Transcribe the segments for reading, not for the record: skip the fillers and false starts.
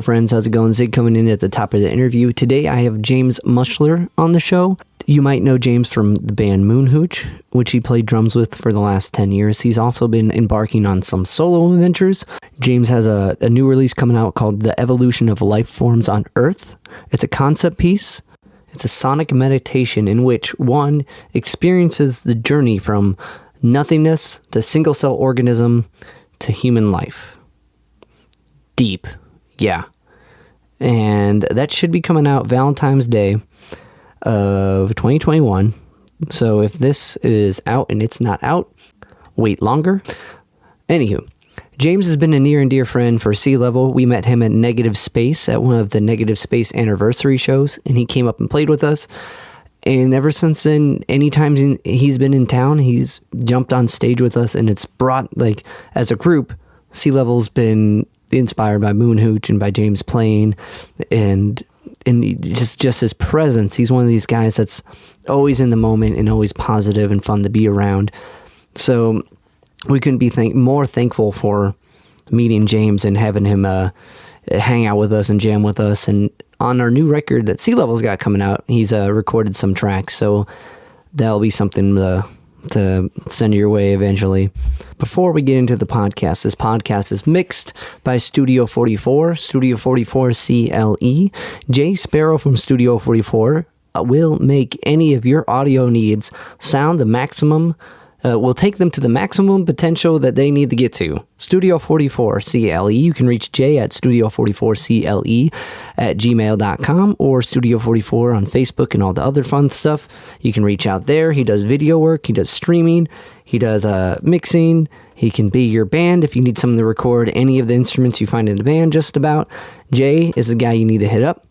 dear friends? How's it going? Zig coming in at the top of the interview. Today I have James Muschler on the show. You might know James from the band Moon Hooch, which he played drums with for the last 10 years. He's also been embarking on some solo adventures. James has a new release coming out called The Evolution of Life Forms on Earth. It's a concept piece. It's a sonic meditation in which one experiences the journey from nothingness to single-cell organism to human life. Deep. Yeah. And that should be coming out Valentine's Day of 2021. So if this is out and it's not out, wait longer. Anywho, James has been a near and dear friend for Sea Level. We met him at Negative Space at one of the Negative Space anniversary shows, and he came up and played with us. And ever since then, anytime he's been in town, he's jumped on stage with us, and it's brought, like, as a group, Sea Level's been inspired by Moon Hooch and by James playing, and just his presence. He's one of these guys that's always in the moment and always positive and fun to be around. So we couldn't be more thankful for meeting James and having him hang out with us and jam with us. And on our new record that Sea Level's got coming out, he's recorded some tracks, so that'll be something to send your way eventually. Before we get into the podcast, this podcast is mixed by Studio 44, Studio 44 CLE. Jay Sparrow from Studio 44 will make any of your audio needs sound the maximum. We'll take them to the maximum potential that they need to get to. Studio 44 CLE. You can reach Jay at Studio44CLE at gmail.com or Studio 44 on Facebook and all the other fun stuff. You can reach out there. He does video work. He does streaming. He does mixing. He can be your band if you need someone to record any of the instruments you find in the band, just about. Jay is the guy you need to hit up.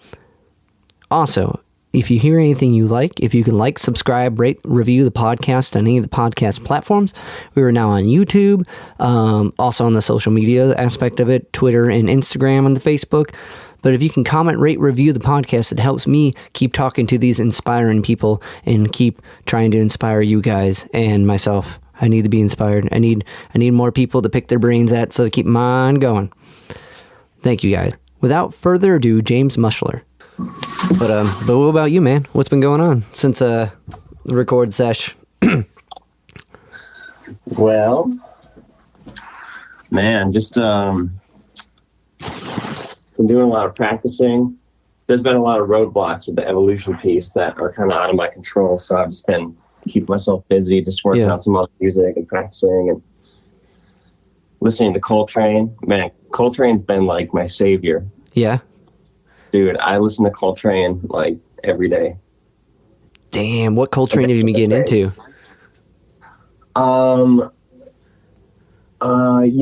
Also, if you hear anything you like, if you can like, subscribe, rate, review the podcast on any of the podcast platforms. We are now on YouTube, also on the social media aspect of it, Twitter and Instagram and the Facebook. But if you can comment, rate, review the podcast, it helps me keep talking to these inspiring people and keep trying to inspire you guys and myself. I need to be inspired. I need more people to pick their brains at, so to keep mine going. Thank you, guys. Without further ado, James Muschler. But what about you, man? What's been going on since the record sesh? Well, man, just been doing a lot of practicing. There's been a lot of roadblocks with the evolution piece that are kind of out of my control, so I've just been keeping myself busy, just working on some other music and practicing and listening to Coltrane. Man, Coltrane's been like my savior. Yeah. Dude, I listen to Coltrane like every day. Damn, what Coltrane have you been getting into? You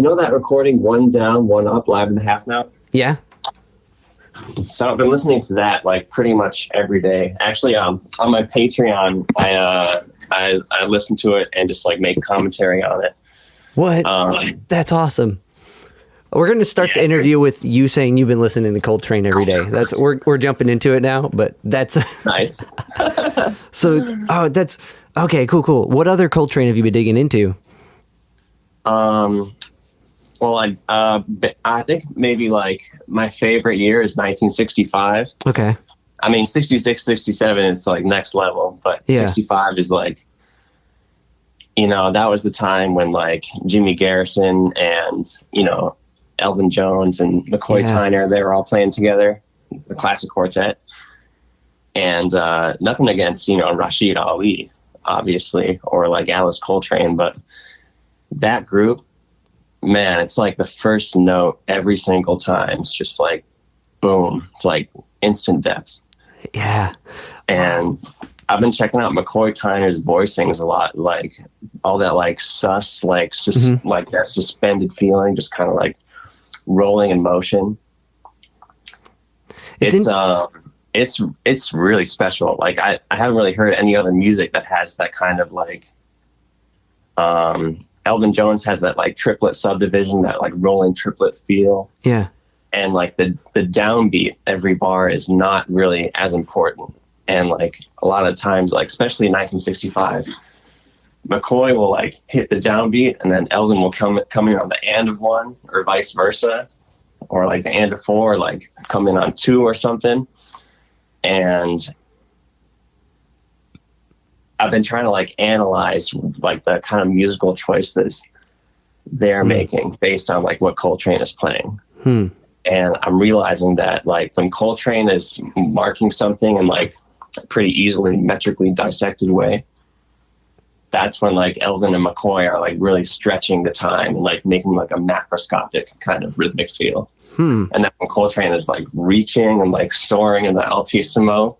know that recording One Down, One Up, Live in the Half Note? Yeah. So I've been listening to that like pretty much every day. Actually, on my Patreon, I listen to it and just like make commentary on it. What? That's awesome. We're going to start the interview with you saying you've been listening to Coltrane every day. That's we're jumping into it now, but that's nice. That's okay. Cool. What other Coltrane have you been digging into? Well, I think maybe like my favorite year is 1965. Okay. I mean, 66, 67, it's like next level, but 65 is like, that was the time when like Jimmy Garrison and, Elvin Jones and McCoy Tyner, they were all playing together, the classic quartet. And nothing against, Rashid Ali, obviously, or like Alice Coltrane, but that group, man, it's like the first note every single time. It's just like, boom. It's like instant depth. Yeah. And I've been checking out McCoy Tyner's voicings a lot, like all that like sus, like like that suspended feeling, just kind of like rolling in motion. It's really special. Like I haven't really heard any other music that has that kind of like Elvin Jones has that like triplet subdivision, that like rolling triplet feel. Yeah. And like the downbeat every bar is not really as important. And like a lot of times, like especially in 1965, McCoy will like hit the downbeat and then Elvin will come in on the end of one, or vice versa. or like the and 4 like come in on 2 or something. And I've been trying to like analyze like the kind of musical choices they're making based on like what Coltrane is playing. And I'm realizing that like when Coltrane is marking something in like a pretty easily metrically dissected way, that's when like Elvin and McCoy are like really stretching the time and like making like a macroscopic kind of rhythmic feel. And then when Coltrane is like reaching and like soaring in the altissimo,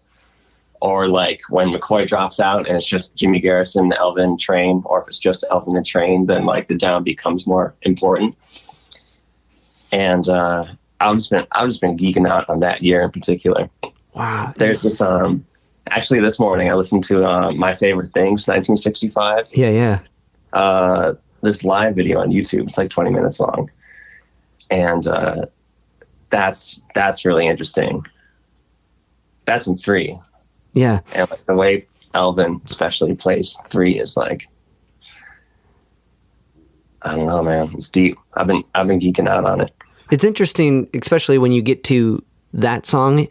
or like when McCoy drops out and it's just Jimmy Garrison, Elvin, Train, or if it's just Elvin and Train, then like the downbeat becomes more important. And I've just been geeking out on that year in particular. Wow. There's this actually this morning I listened to My Favorite Things, 1965. Yeah. This live video on YouTube. It's like 20 minutes long, and that's really interesting. That's in 3. Yeah. And like the way Elvin especially plays 3 is like, I don't know, man. It's deep. I've been geeking out on it. It's interesting, especially when you get to that song.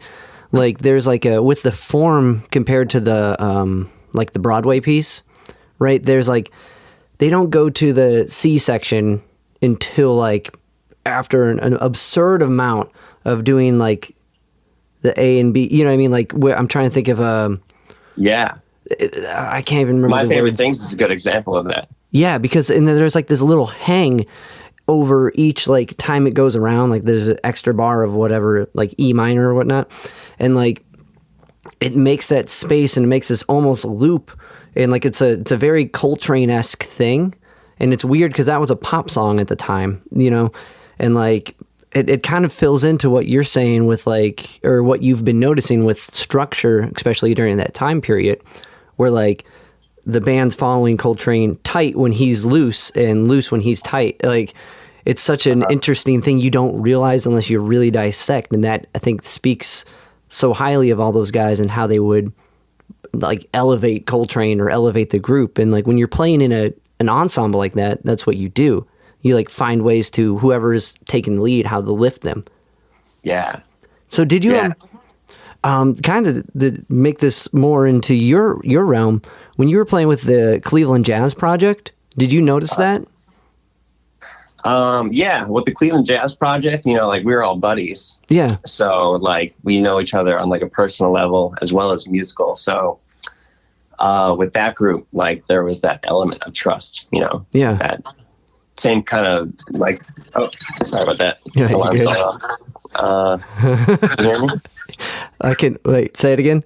Like there's like with the form compared to the like the Broadway piece, right? There's like they don't go to the C section until like after an absurd amount of doing like the A and B. You know what I mean? Like I'm trying to think of I can't even remember. My the Favorite words. Things is a good example of that. Yeah, because and then there's like this little hang over each like time it goes around. Like there's an extra bar of whatever, like E minor or whatnot, and like it makes that space and it makes this almost loop, and like it's a very Coltrane-esque thing, and it's weird because that was a pop song at the time, you know, and like it kind of fills into what you're saying with like, or what you've been noticing with structure, especially during that time period, where like the band's following Coltrane tight when he's loose and loose when he's tight. Like it's such an interesting thing you don't realize unless you really dissect, and that I think speaks so highly of all those guys and how they would like elevate Coltrane or elevate the group. And like when you're playing in an ensemble like that, that's what you do. You like find ways to whoever is taking the lead, how to lift them. Yeah. So did you kind of make this more into your realm when you were playing with the Cleveland Jazz Project? Did you notice that? Yeah, with the Cleveland Jazz Project, you know, like we were all buddies. Yeah. So like we know each other on like a personal level as well as musical. So with that group, like there was that element of trust, you know. Yeah. That same kind of like, oh, sorry about that. Yeah, Alarm's going off. Can you hear me? I can, wait, say it again?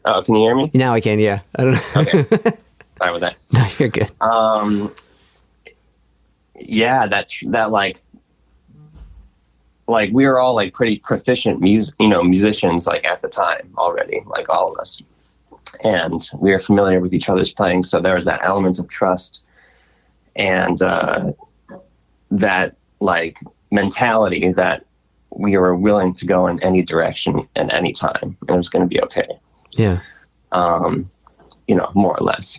Oh, can you hear me? Now I can, yeah. I don't know. Okay. Sorry about that. No, you're good. Yeah, that like we were all like pretty proficient musicians like at the time already, like all of us. And we were familiar with each other's playing. So there was that element of trust and that like mentality that we were willing to go in any direction at any time and it was going to be okay. Yeah. You know, more or less.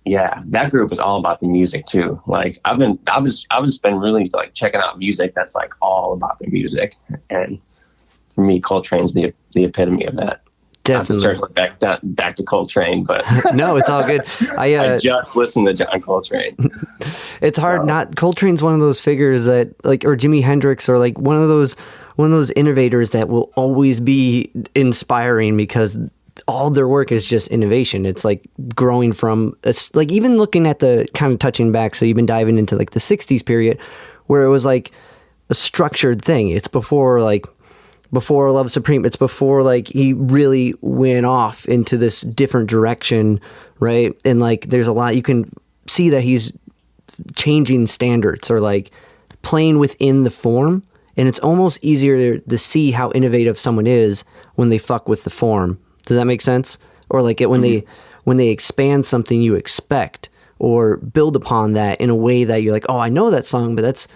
Yeah, that group is all about the music too. Like I've just been really like checking out music that's like all about the music. And for me, Coltrane's the epitome of that. Definitely. Circle back to Coltrane, but no, it's all good. I just listened to John Coltrane. It's hard not. Coltrane's one of those figures that like, or Jimi Hendrix, or like one of those innovators that will always be inspiring because all their work is just innovation. It's like growing from like even looking at the kind of touching back. So you've been diving into like the 60s period where it was like a structured thing. It's before Love Supreme. It's before like he really went off into this different direction, right? And like there's a lot you can see that he's changing standards or like playing within the form, and it's almost easier to see how innovative someone is when they fuck with the form. Does that make sense? Or like when they expand something you expect or build upon that in a way that you're like, oh, I know that song, but that's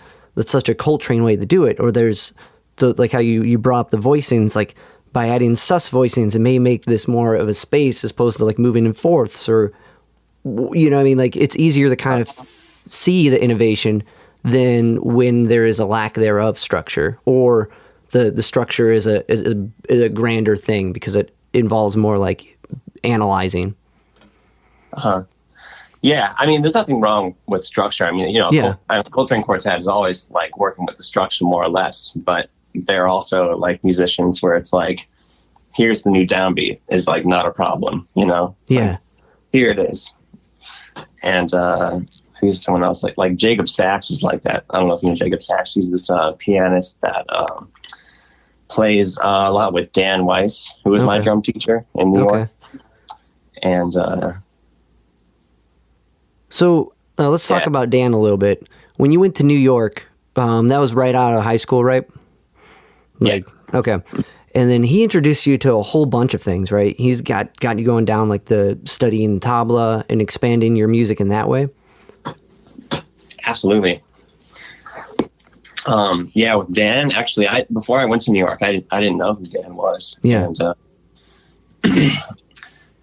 such a Coltrane way to do it. Or there's like how you brought up the voicings, like by adding sus voicings, it may make this more of a space as opposed to like moving in fourths, or, you know what I mean? Like it's easier to kind of see the innovation than when there is a lack thereof structure, or the structure is a grander thing because it involves more like analyzing. Yeah, I mean, there's nothing wrong with structure. I mean, Coltrane Quartet is always like working with the structure more or less, but they're also like musicians where it's like, here's the new downbeat is like not a problem, Yeah. Like, here it is. And who's someone else like Jacob Sachs is like that. I don't know if you know Jacob Sachs. He's this pianist that plays a lot with Dan Weiss, who was my drum teacher in New York. And so let's talk about Dan a little bit. When you went to New York, that was right out of high school, right? Like, yeah. Okay. And then he introduced you to a whole bunch of things, right? He's got you going down like the studying tabla and expanding your music in that way. Absolutely. With Dan, actually, before I went to New York, I didn't know who Dan was. Yeah. And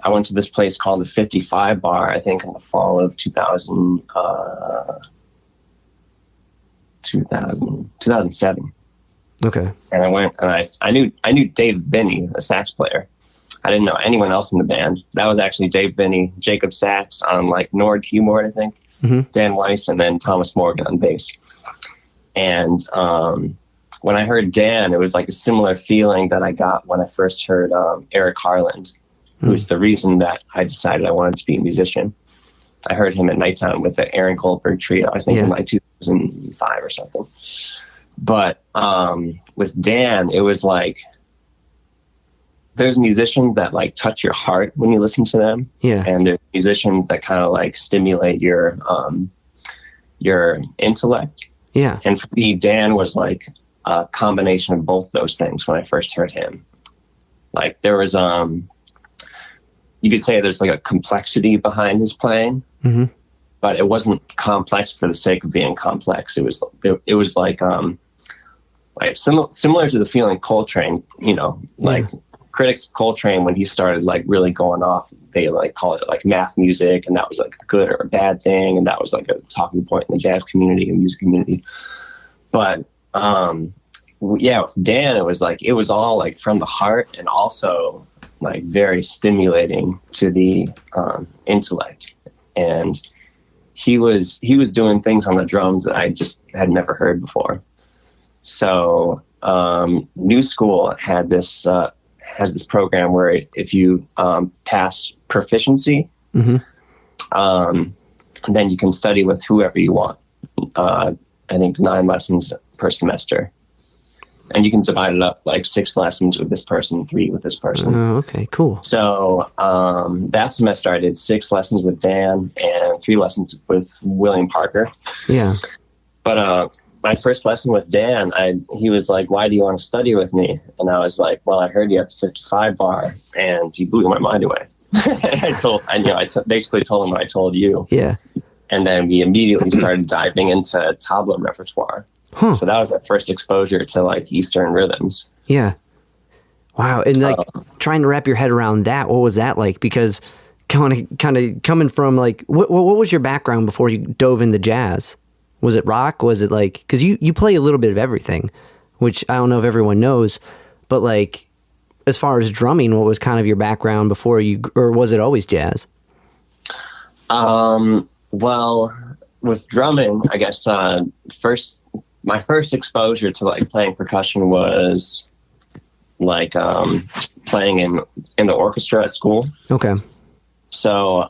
I went to this place called the 55 Bar, I think in the fall of 2007. Okay. And I went and I knew Dave Binney, a sax player. I didn't know anyone else in the band. That was actually Dave Binney, Jacob Sachs on like Nord keyboard, I think, Dan Weiss, and then Thomas Morgan on bass. And when I heard Dan, it was like a similar feeling that I got when I first heard Eric Harland, who's the reason that I decided I wanted to be a musician. I heard him at Nighttime with the Aaron Goldberg trio, I think in like 2005 or something. But with Dan, it was like, there's musicians that like touch your heart when you listen to them. Yeah. And there's musicians that kind of like stimulate your intellect. Yeah. And for me, Dan was like a combination of both those things when I first heard him. Like there was, you could say there's like a complexity behind his playing, but it wasn't complex for the sake of being complex. It was like similar to the feeling Coltrane, critics of Coltrane, when he started like really going off, they like call it like math music, and that was like a good or a bad thing, and that was like a talking point in the jazz community and music community. But with Dan, it was all like from the heart, and also like very stimulating to the intellect. And he was doing things on the drums that I just had never heard before. So New School has this program where if you pass proficiency, then you can study with whoever you want. I think 9 lessons per semester. And you can divide it up like 6 lessons with this person, 3 with this person. Oh, okay, cool. So that semester I did 6 lessons with Dan and 3 lessons with William Parker. Yeah. But my first lesson with Dan, he was like, "Why do you want to study with me?" And I was like, "Well, I heard you at the 55 Bar," and he blew my mind away. I basically told him what I told you. Yeah. And then we immediately started diving into tabla repertoire. Huh. So that was our first exposure to like Eastern rhythms. Yeah. Wow. And like trying to wrap your head around that, what was that like? Because kind of coming from like, what was your background before you dove into jazz? Was it rock? Was it like, because you play a little bit of everything, which I don't know if everyone knows, but like as far as drumming, what was kind of your background before or was it always jazz? Well, with drumming, I guess my first exposure to like playing percussion was like playing in the orchestra at school. Okay. So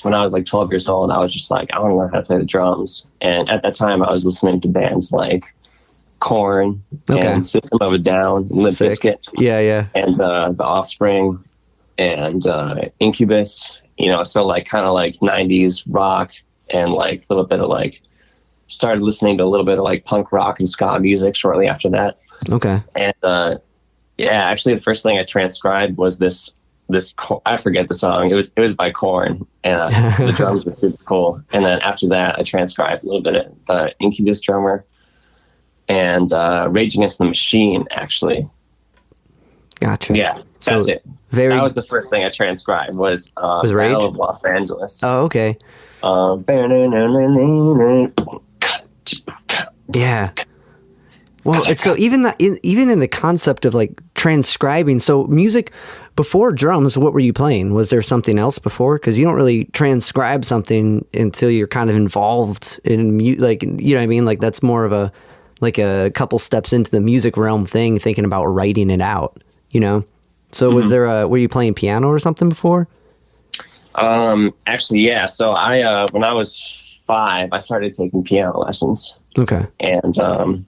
when I was like 12 years old, I was just like, I want to learn how to play the drums. And at that time, I was listening to bands like Korn and System of a Down, and Limp Bizkit, and The Offspring, and Incubus. So like kind of like 90s rock, and like a little bit of like started listening to a little bit of like punk rock and ska music shortly after that. Okay. And actually the first thing I transcribed was this I forget the song. It was by Korn, and the drums were super cool. And then after that, I transcribed a little bit of the Incubus drummer and Rage Against the Machine, actually. Gotcha. Yeah, that's it. That was the first thing I transcribed was Rage? Battle of Los Angeles. Oh, okay. Yeah. Well, it's so even in the concept of like transcribing, so music before drums, what were you playing? Was there something else before? Because you don't really transcribe something until you're kind of involved in like, you know what I mean? Like that's more of a couple steps into the music realm thing, thinking about writing it out, you know? So were you playing piano or something before? Actually, yeah. So I, when I was 5, I started taking piano lessons. Okay. And,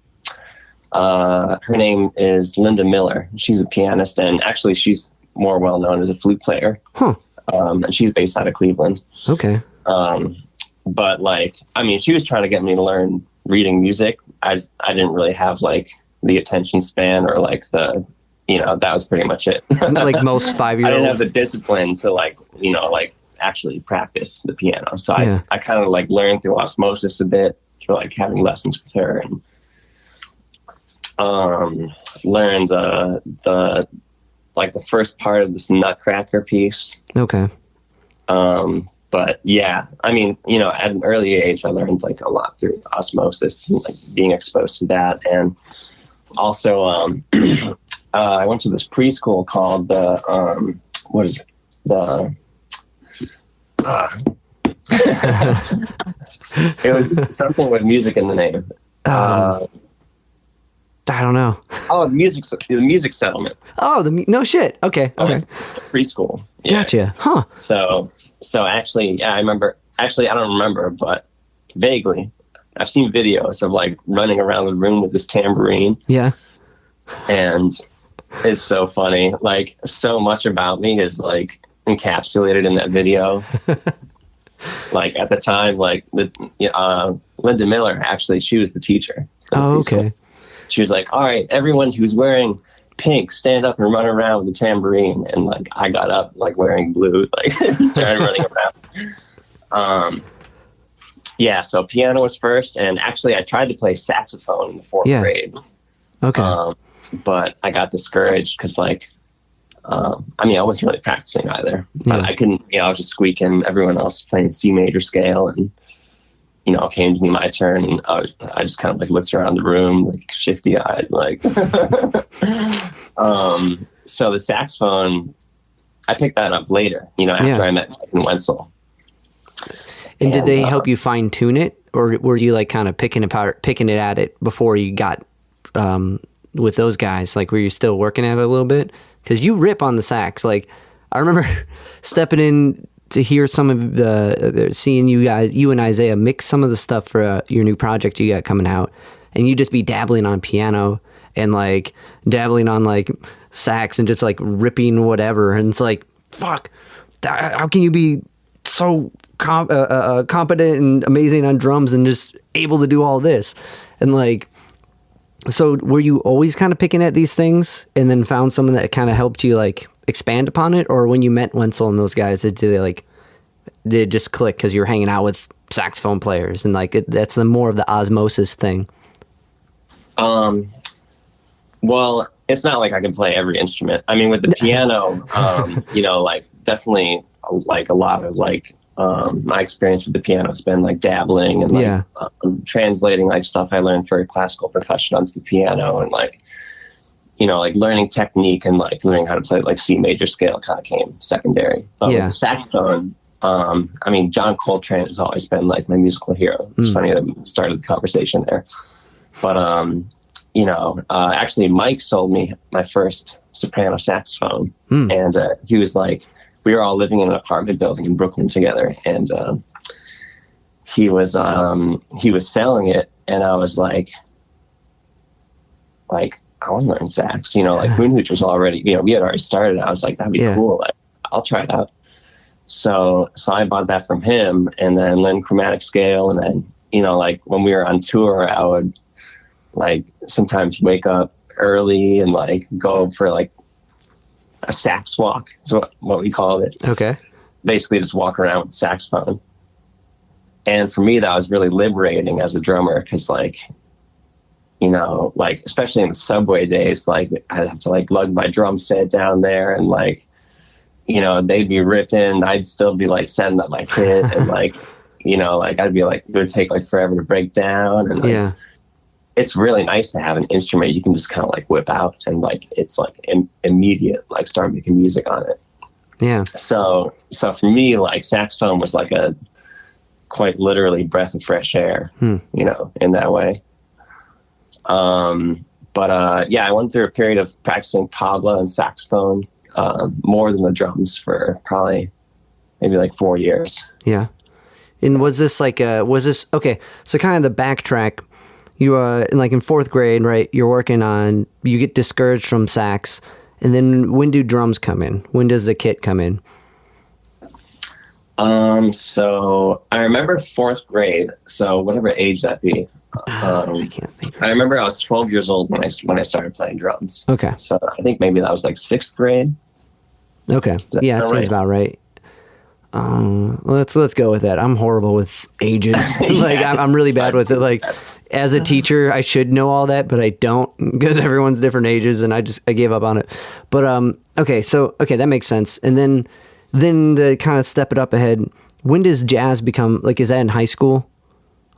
her name is Linda Miller. She's a pianist, and actually she's more well known as a flute player. Huh. And she's based out of Cleveland. Okay. But like, I mean, she was trying to get me to learn reading music. I didn't really have like the attention span or like the, you know, that was pretty much it. Like most 5-year-olds. I didn't have the discipline to like, you know, like actually practice the piano. So I kind of like learned through osmosis a bit through like having lessons with her, and learned the first part of this Nutcracker piece. Okay. But yeah, I mean, you know, at an early age, I learned like a lot through osmosis, like being exposed to that. And also, I went to this preschool called what is it? It was something with music in the name. I don't know. Oh, the music settlement. Oh, no shit. Okay. Preschool. Yeah. Gotcha. Huh. So actually, yeah, I remember. Actually, I don't remember, but vaguely, I've seen videos of like running around the room with this tambourine. Yeah. And it's so funny. Like, so much about me is like encapsulated in that video. Like at the time, like Linda Miller, actually, she was the teacher. Oh, okay. She was like, all right, everyone who's wearing pink, stand up and run around with the tambourine. And like, I got up like wearing blue, like started running around. Yeah, so piano was first. And actually I tried to play saxophone in the 4th grade. Okay. But I got discouraged because like, I mean, I wasn't really practicing either. Yeah. I couldn't, you know, I was just squeaking. Everyone else playing C major scale, and you know, it came to me my turn, and I just kind of like looked around the room, like shifty eyed, like. So the saxophone, I picked that up later, you know, after I met Mike and Wenzel. And did they help you fine tune it, or were you like kind of picking it at it before you got with those guys? Like, were you still working at it a little bit? Because you rip on the sax. Like, I remember stepping in to hear some of seeing you and Isaiah mix some of the stuff for your new project you got coming out, and you just be dabbling on piano and like dabbling on like sax and just like ripping whatever, and it's like, fuck, how can you be so competent and amazing on drums and just able to do all this? And like, so were you always kind of picking at these things and then found someone that kind of helped you like expand upon it? Or when you met Wenzel and those guys, did it just click because you were hanging out with saxophone players and like that's the more of the osmosis thing? Well, it's not like I can play every instrument. I mean, with the piano, you know, like definitely like a lot of like my experience with the piano has been like dabbling and like translating like stuff I learned for classical percussion onto the piano, and like, you know, like learning technique and like learning how to play like C major scale kind of came secondary. But with the saxophone, I mean, John Coltrane has always been like my musical hero. It's funny that we started the conversation there. But, you know, actually Mike sold me my first soprano saxophone. And he was like, we were all living in an apartment building in Brooklyn together. And he was selling it. And I was like, I want to learn sax, you know, like Moon Hooch was already, you know, we had already started. I was like, that'd be cool. Like, I'll try it out. So I bought that from him, and then learned chromatic scale. And then, you know, like when we were on tour, I would like sometimes wake up early and like go for like a sax walk is what we called it. Okay. Basically just walk around with the saxophone. And for me, that was really liberating as a drummer, because like, you know, like especially in the subway days, like I'd have to like lug my drum set down there, and like, you know, they'd be ripping, I'd still be like setting up my kit, and like, you know, like I'd be like, it would take like forever to break down, and like, it's really nice to have an instrument you can just kind of like whip out and like it's like immediate, like start making music on it. Yeah. So for me, like saxophone was like a quite literally breath of fresh air, you know, in that way. Yeah, I went through a period of practicing tabla and saxophone more than the drums for probably maybe like 4 years. Yeah. And was this okay, so kind of the backtrack, you like in 4th grade, right, you get discouraged from sax, and then when do drums come in? When does the kit come in? So I remember 4th grade, so whatever age that be. I can't think. I remember I was 12 years old when I started playing drums. Okay. So I think maybe that was like 6th grade. Okay. Yeah, that seems about right. Let's go with that. I'm horrible with ages. Like I'm really bad with it. Like as a teacher, I should know all that, but I don't because everyone's different ages, and I gave up on it. But okay, that makes sense. And then to kind of step it up ahead, when does jazz become like? Is that in high school?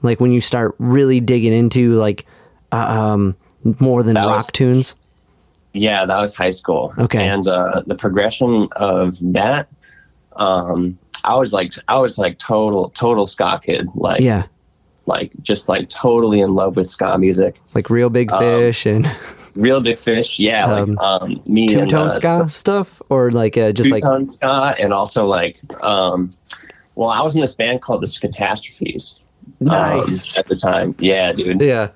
Like when you start really digging into like more than rock tunes? Yeah, that was high school. Okay. And the progression of that, I was like total ska kid. Like, yeah. Like just like totally in love with ska music. Like Real Big Fish and Real Big Fish. Yeah. Like me and two-tone ska stuff, or like just like two-tone ska, and also like well, I was in this band called the Catastrophes. Nice. At the time. Yeah, dude. Yeah.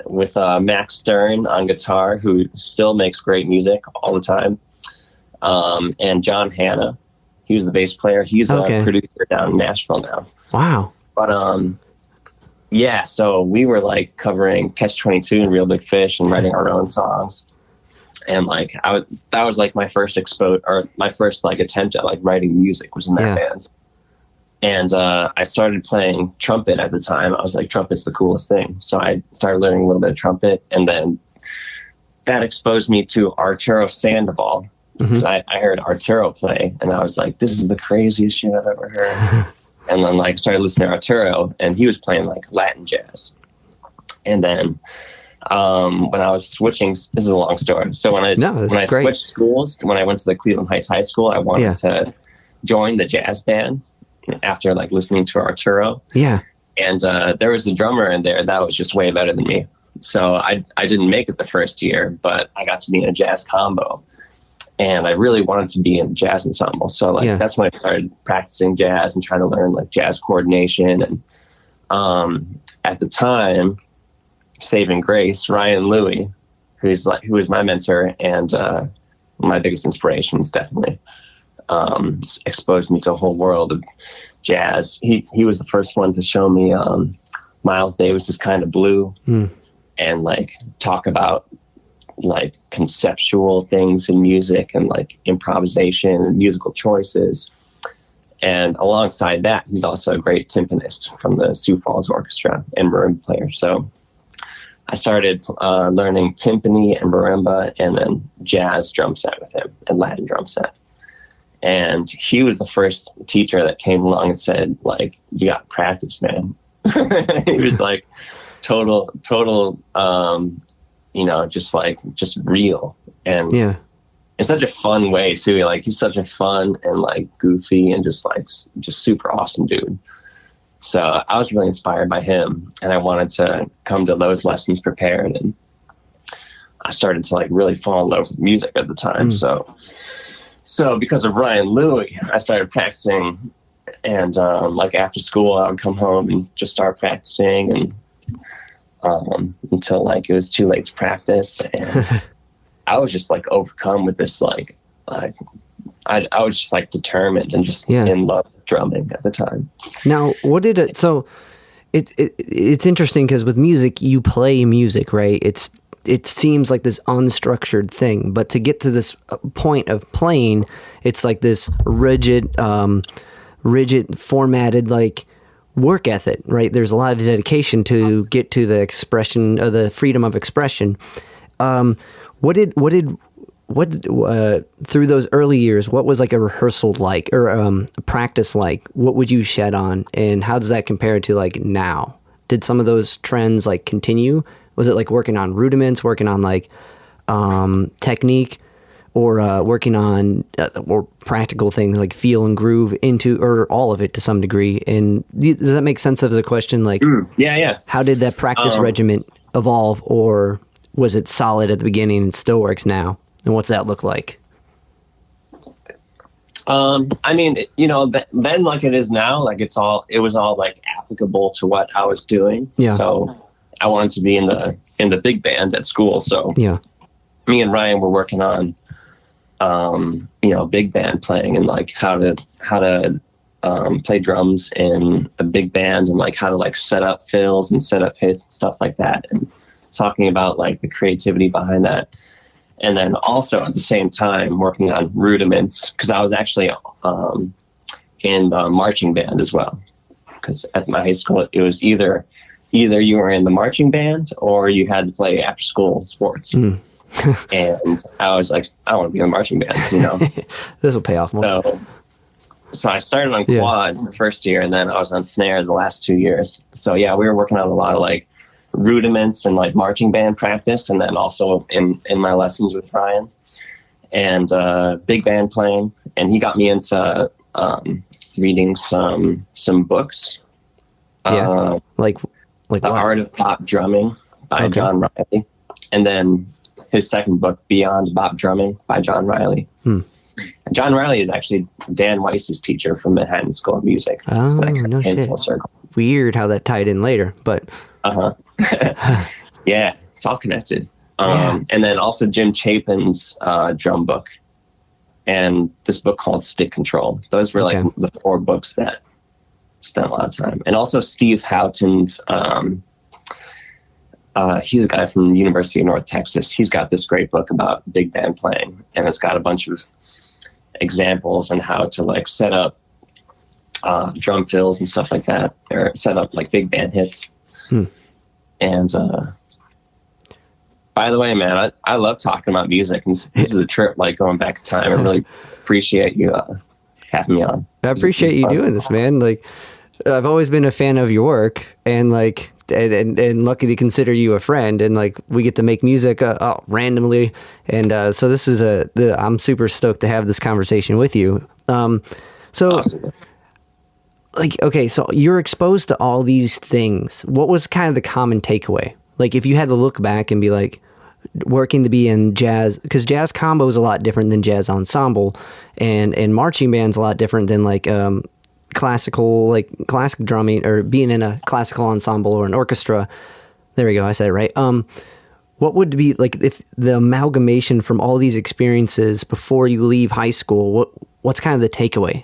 With Max Stern on guitar, who still makes great music all the time. And John Hanna, he was the bass player. He's a producer down in Nashville now. Wow. But yeah, so we were like covering Catch-22 and Real Big Fish and writing our own songs. And like that was like my first my first like attempt at like writing music was in that band. And I started playing trumpet at the time. I was like, trumpet's the coolest thing. So I started learning a little bit of trumpet, and then that exposed me to Arturo Sandoval. Because I heard Arturo play, and I was like, this is the craziest shit I've ever heard. And then like started listening to Arturo, and he was playing like Latin jazz. And then when I was switching, this is a long story. So when I switched schools, when I went to the Cleveland Heights High School, I wanted to join the jazz band after like listening to Arturo. Yeah. And there was a drummer in there that was just way better than me. So I didn't make it the first year, but I got to be in a jazz combo. And I really wanted to be in the jazz ensemble. So like that's when I started practicing jazz and trying to learn like jazz coordination. And at the time, saving grace, Ryan Louie, who was my mentor and my biggest inspirations, definitely exposed me to a whole world of jazz. He was the first one to show me Miles Davis's Kind of Blue and like talk about like conceptual things in music and like improvisation and musical choices. And alongside that, he's also a great timpanist from the Sioux Falls Orchestra and marimba player. So I started learning timpani and marimba and then jazz drum set with him and Latin drum set. And he was the first teacher that came along and said, like, you got practice, man. He was like total, just real. And in such a fun way too. Like he's such a fun and like goofy and just super awesome dude. So I was really inspired by him, and I wanted to come to those lessons prepared. And I started to like really fall in love with music at the time. So because of Ryan Louie, I started practicing, and like after school, I would come home and just start practicing, and until like it was too late to practice. And I was just like overcome with this I was just like determined and just in love with drumming at the time. Now, what did it? So it's interesting because with music, you play music, right? It seems like this unstructured thing, but to get to this point of playing, it's like this rigid, formatted like work ethic, right? There's a lot of dedication to get to the expression of the freedom of expression. What through those early years, what was like a rehearsal like, or a practice like? What would you shed on, and how does that compare to like now? Did some of those trends like continue Was it like working on rudiments, working on like technique, or working on or practical things like feel and groove into, or all of it to some degree? And does that make sense as a question? Like, yeah. How did that practice regimen evolve, or was it solid at the beginning and still works now? And what's that look like? I mean, you know, then like it is now, like it was all like applicable to what I was doing. Yeah. So I wanted to be in the big band at school. So yeah, me and Ryan were working on, you know, big band playing and like how to play drums in a big band and like how to like set up fills and set up hits and stuff like that. And talking about like the creativity behind that. And then also at the same time working on rudiments, because I was actually in the marching band as well. Because at my high school, it was either you were in the marching band or you had to play after school sports. And I was like, I want to be in the marching band, you know. This will pay off more. So I started on quads the first year, and then I was on snare the last 2 years. So yeah, we were working on a lot of like rudiments and like marching band practice, and then also in my lessons with Ryan and big band playing. And he got me into reading some books. Like The Art of Bop Drumming by John Riley, and then his second book, Beyond Bop Drumming by John Riley. John Riley is actually Dan Weiss's teacher from Manhattan School of Music. Oh, so no shit. Weird how that tied in later, but yeah, it's all connected. And then also Jim Chapin's drum book, and this book called Stick Control. Those were like the 4 books that spent a lot of time. And also Steve Houghton's, he's a guy from the University of North Texas. He's got this great book about big band playing, and it's got a bunch of examples on how to like set up drum fills and stuff like that, or set up like big band hits. And by the way, man, I love talking about music, and this is a trip like going back in time. I really appreciate you having me on. I appreciate you doing this, man. Like, I've always been a fan of your work, and like, and lucky to consider you a friend, and like, we get to make music randomly, and so this is I'm super stoked to have this conversation with you. So awesome. Like, okay, so you're exposed to all these things. What was kind of the common takeaway? Like, if you had to look back and be like, working to be in jazz, because jazz combo is a lot different than jazz ensemble, and marching band's a lot different than like classic drumming, or being in a classical ensemble or an orchestra. There we go, I said it right. What would be like if the amalgamation from all these experiences before you leave high school? What's kind of the takeaway?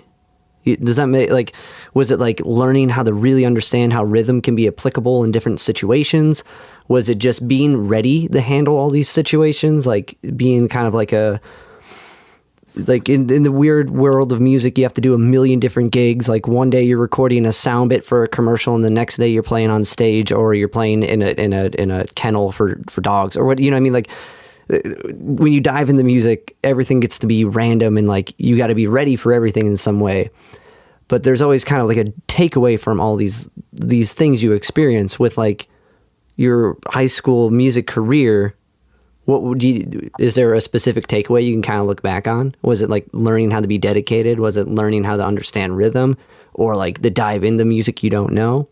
Does that make, like, was it like learning how to really understand how rhythm can be applicable in different situations? Was it just being ready to handle all these situations? Like being kind of like in the weird world of music, you have to do a million different gigs. Like one day you're recording a sound bit for a commercial, and the next day you're playing on stage, or you're playing in a kennel for dogs, or what, you know what I mean? Like, when you dive into music, everything gets to be random, and like you got to be ready for everything in some way. But there's always kind of like a takeaway from all these things you experience with like your high school music career. Is there a specific takeaway you can kind of look back on? Was it like learning how to be dedicated? Was it learning how to understand rhythm, or like the dive into music you don't know?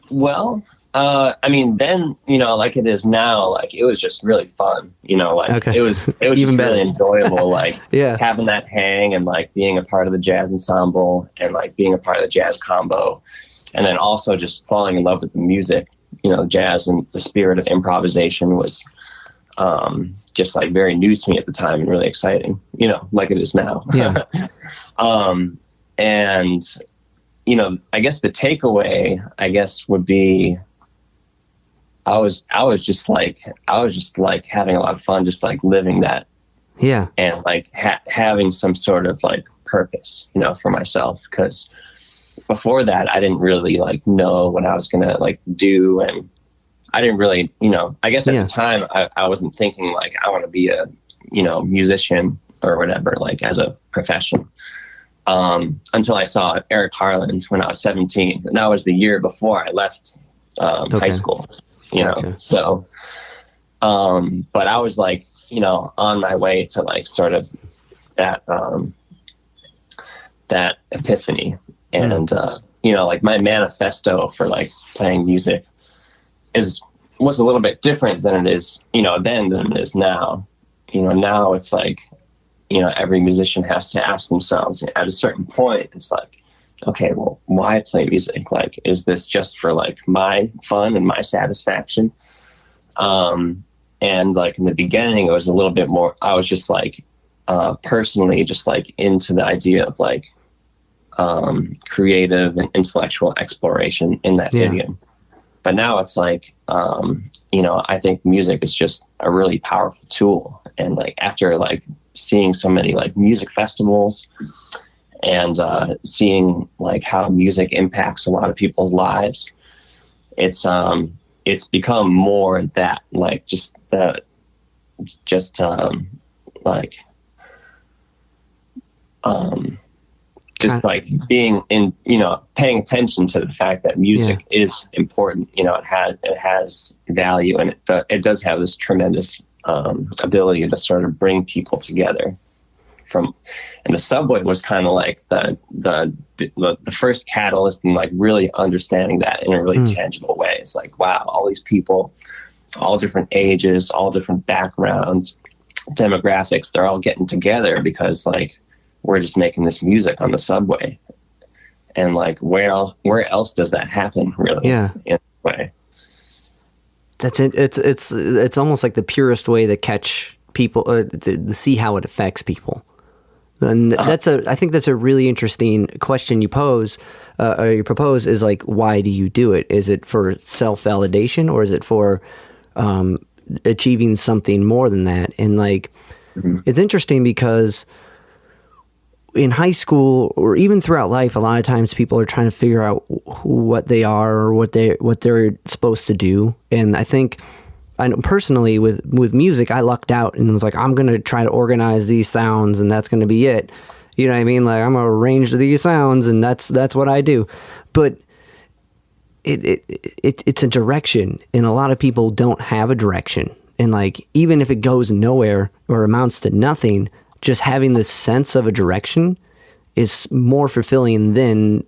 Well, I mean, then, you know, like it is now, like it was just really fun, you know, like it was even just really enjoyable, like having that hang and like being a part of the jazz ensemble and like being a part of the jazz combo, and then also just falling in love with the music, you know, jazz, and the spirit of improvisation was just like very new to me at the time and really exciting, you know, like it is now. Yeah. And, you know, I guess the takeaway, would be, I was just like having a lot of fun, just like living that. Yeah. And like having some sort of like purpose, you know, for myself. Cause before that, I didn't really like know what I was going to like do. And I didn't really, you know, I guess at the time I wasn't thinking like I want to be a, you know, musician or whatever, like as a profession. Until I saw Eric Harland when I was 17. And that was the year before I left high school, you know, so, but I was like, you know, on my way to like sort of that epiphany. And, you know, like my manifesto for like playing music was a little bit different than it is, you know, then than it is now. You know, now it's like, you know, every musician has to ask themselves at a certain point, it's like, okay, well, why play music? Like, is this just for like my fun and my satisfaction? And like in the beginning, it was a little bit more, I was just like, personally just like into the idea of like, creative and intellectual exploration in that medium. But now it's like, you know, I think music is just a really powerful tool. And like, after like seeing so many like music festivals and, seeing like how music impacts a lot of people's lives, it's become more that like, just like being in, you know, paying attention to the fact that music is important. You know, it has value, and it does have this tremendous ability to sort of bring people together. And the subway was kind of like the first catalyst in like really understanding that in a really tangible way. It's like, wow, all these people, all different ages, all different backgrounds, demographics, they're all getting together because like, we're just making this music on the subway. And like, where else does that happen, really? Yeah. In a way. That's it. It's almost like the purest way to catch people, or to see how it affects people. And I think that's a really interesting question you pose, or you propose, is like, why do you do it? Is it for self-validation, or is it for achieving something more than that? And like, it's interesting because in high school, or even throughout life, a lot of times people are trying to figure out what they are, or what they're supposed to do. And I think, I know personally with music, I lucked out and was like, I'm going to try to organize these sounds, and that's going to be it. You know what I mean? Like, I'm going to arrange these sounds, and that's what I do. But it's a direction, and a lot of people don't have a direction. And like, even if it goes nowhere or amounts to nothing, just having this sense of a direction is more fulfilling than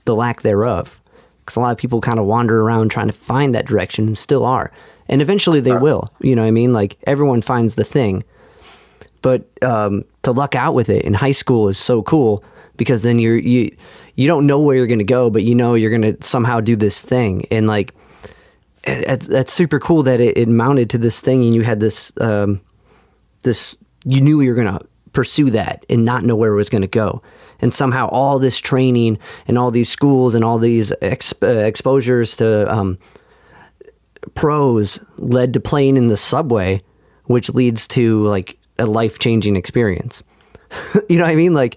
the lack thereof. Because a lot of people kind of wander around trying to find that direction, and still are. And eventually they will, you know what I mean? Like, everyone finds the thing. But to luck out with it in high school is so cool, because then you don't know where you're going to go, but you know you're going to somehow do this thing. And like, that's super cool that it mounted to this thing, and you had this, you knew you were going to pursue that and not know where it was going to go. And somehow all this training and all these schools and all these exposures to pros led to playing in the subway, which leads to like a life-changing experience. You know what I mean? Like,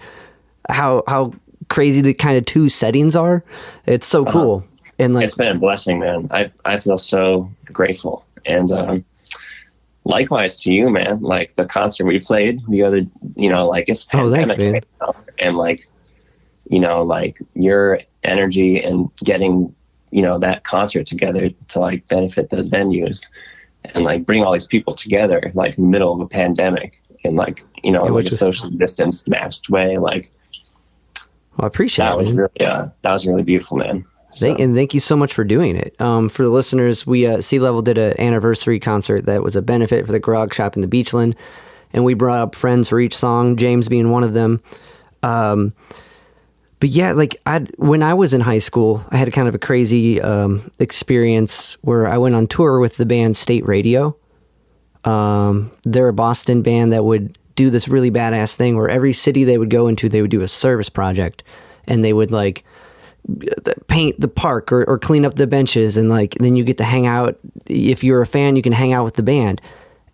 how crazy the kind of two settings are. It's so cool. And like, it's been a blessing, man. I feel so grateful. And likewise to you, man. Like, the concert we played the other, you know, like, it's pandemic right now, and like, you know, like your energy and getting, you know, that concert together to like benefit those venues and like bring all these people together, like in the middle of a pandemic, and like, you know, like a socially distanced, masked way. Like, well, I appreciate that. That was really beautiful, man. So. And thank you so much for doing it. For the listeners, we Sea Level did an anniversary concert that was a benefit for the Grog Shop in the Beachland, and we brought up friends for each song, James being one of them. But yeah, like, when I was in high school, I had kind of a crazy experience where I went on tour with the band State Radio. They're a Boston band that would do this really badass thing where every city they would go into, they would do a service project, and they would like paint the park or clean up the benches, and like, then you get to hang out. If you're a fan, you can hang out with the band.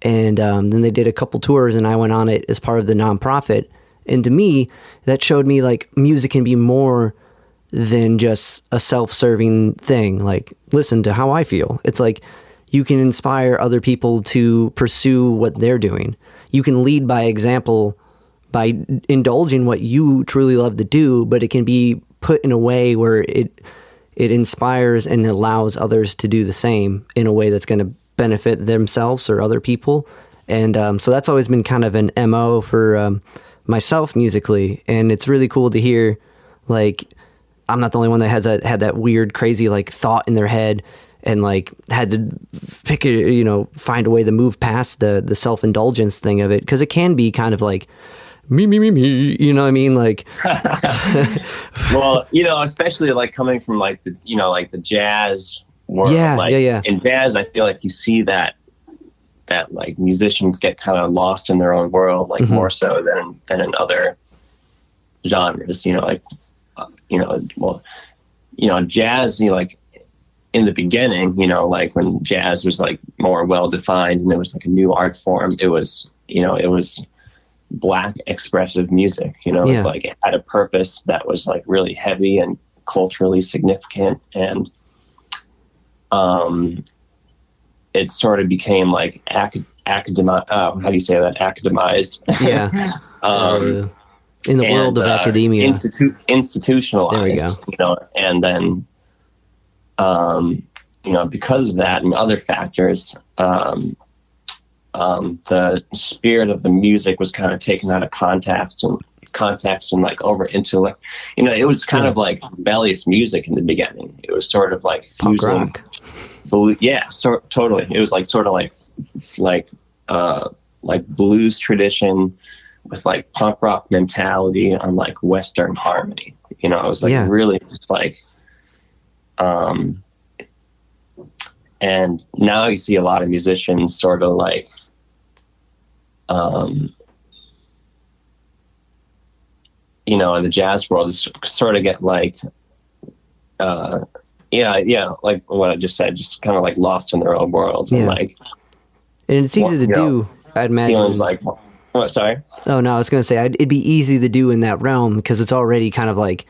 And then they did a couple tours, and I went on it as part of the nonprofit. And to me, that showed me like music can be more than just a self-serving thing. Like, listen to how I feel. It's like you can inspire other people to pursue what they're doing. You can lead by example by indulging what you truly love to do, but it can be put in a way where it inspires and allows others to do the same in a way that's going to benefit themselves or other people. And so that's always been kind of an MO for myself musically. And it's really cool to hear, like, I'm not the only one that had that weird, crazy, like, thought in their head and, like, had to find a way to move past the self-indulgence thing of it. Because it can be kind of like, me, you know what I mean? Like, well, especially like coming from like the jazz world. Yeah. In jazz, I feel like you see that like musicians get kind of lost in their own world, like more so than in other genres. Jazz. Like in the beginning, like when jazz was like more well defined and it was like a new art form, it was Black expressive music. It's like it had a purpose that was like really heavy and culturally significant, and it sort of became like academized. Yeah. In the world of academia, institutionalized. There we go. And then because of that and other factors, the spirit of the music was kind of taken out of context and like over into like, it was kind of like rebellious music in the beginning. It was sort of like fusing, totally. It was like sort of like blues tradition with like punk rock mentality on like Western harmony. It was like really just like, and now you see a lot of musicians sort of like, in the jazz world, sort of get like, like what I just said, just kind of like lost in their own worlds. And like, and it's easy to do, I'd imagine. Like, what, sorry? Oh no, I was going to say it'd be easy to do in that realm because it's already kind of like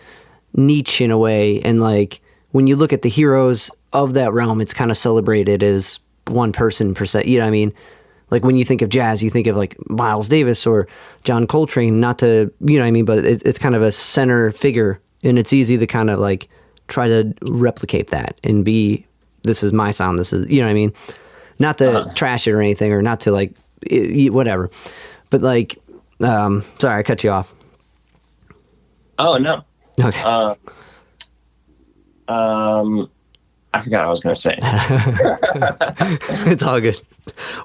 niche in a way, and like when you look at the heroes of that realm, it's kind of celebrated as one person per se. You know what I mean? Like when you think of jazz, you think of like Miles Davis or John Coltrane, not to, you know what I mean? But it's kind of a center figure, and it's easy to kind of like try to replicate that and be, this is my sound. This is, you know what I mean? Not to trash it or anything, or not to like, whatever. But like, sorry, I cut you off. Oh, no. Okay. I forgot what I was going to say. It's all good.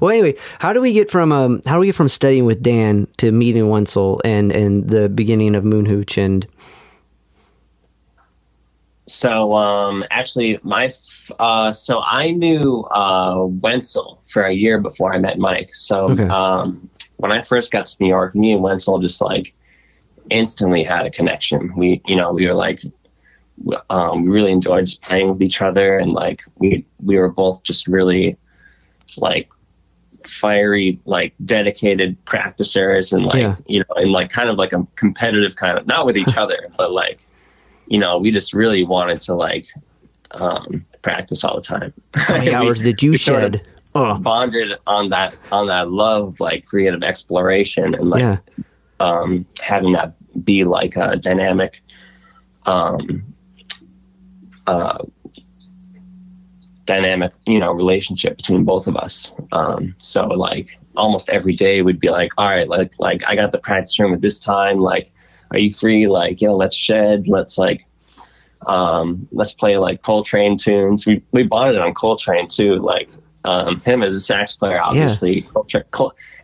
Well, anyway, how do we get from studying with Dan to meeting Wenzel and the beginning of Moon Hooch? And so, actually, so I knew Wenzel for a year before I met Mike. So, when I first got to New York, me and Wenzel just like instantly had a connection. We were like, we really enjoyed just playing with each other, and like we were both just really like fiery, like dedicated practicers, and like and like kind of like a competitive kind of, not with each other, but like we just really wanted to like practice all the time. How many hours did you shed? Sort of bonded on that love of like creative exploration, and like having that be like a dynamic relationship between both of us. So like almost every day we'd be like, all right, like I got the practice room at this time, like are you free? Like, let's shed, let's like let's play like Coltrane tunes. We bonded on Coltrane too, like him as a sax player, obviously.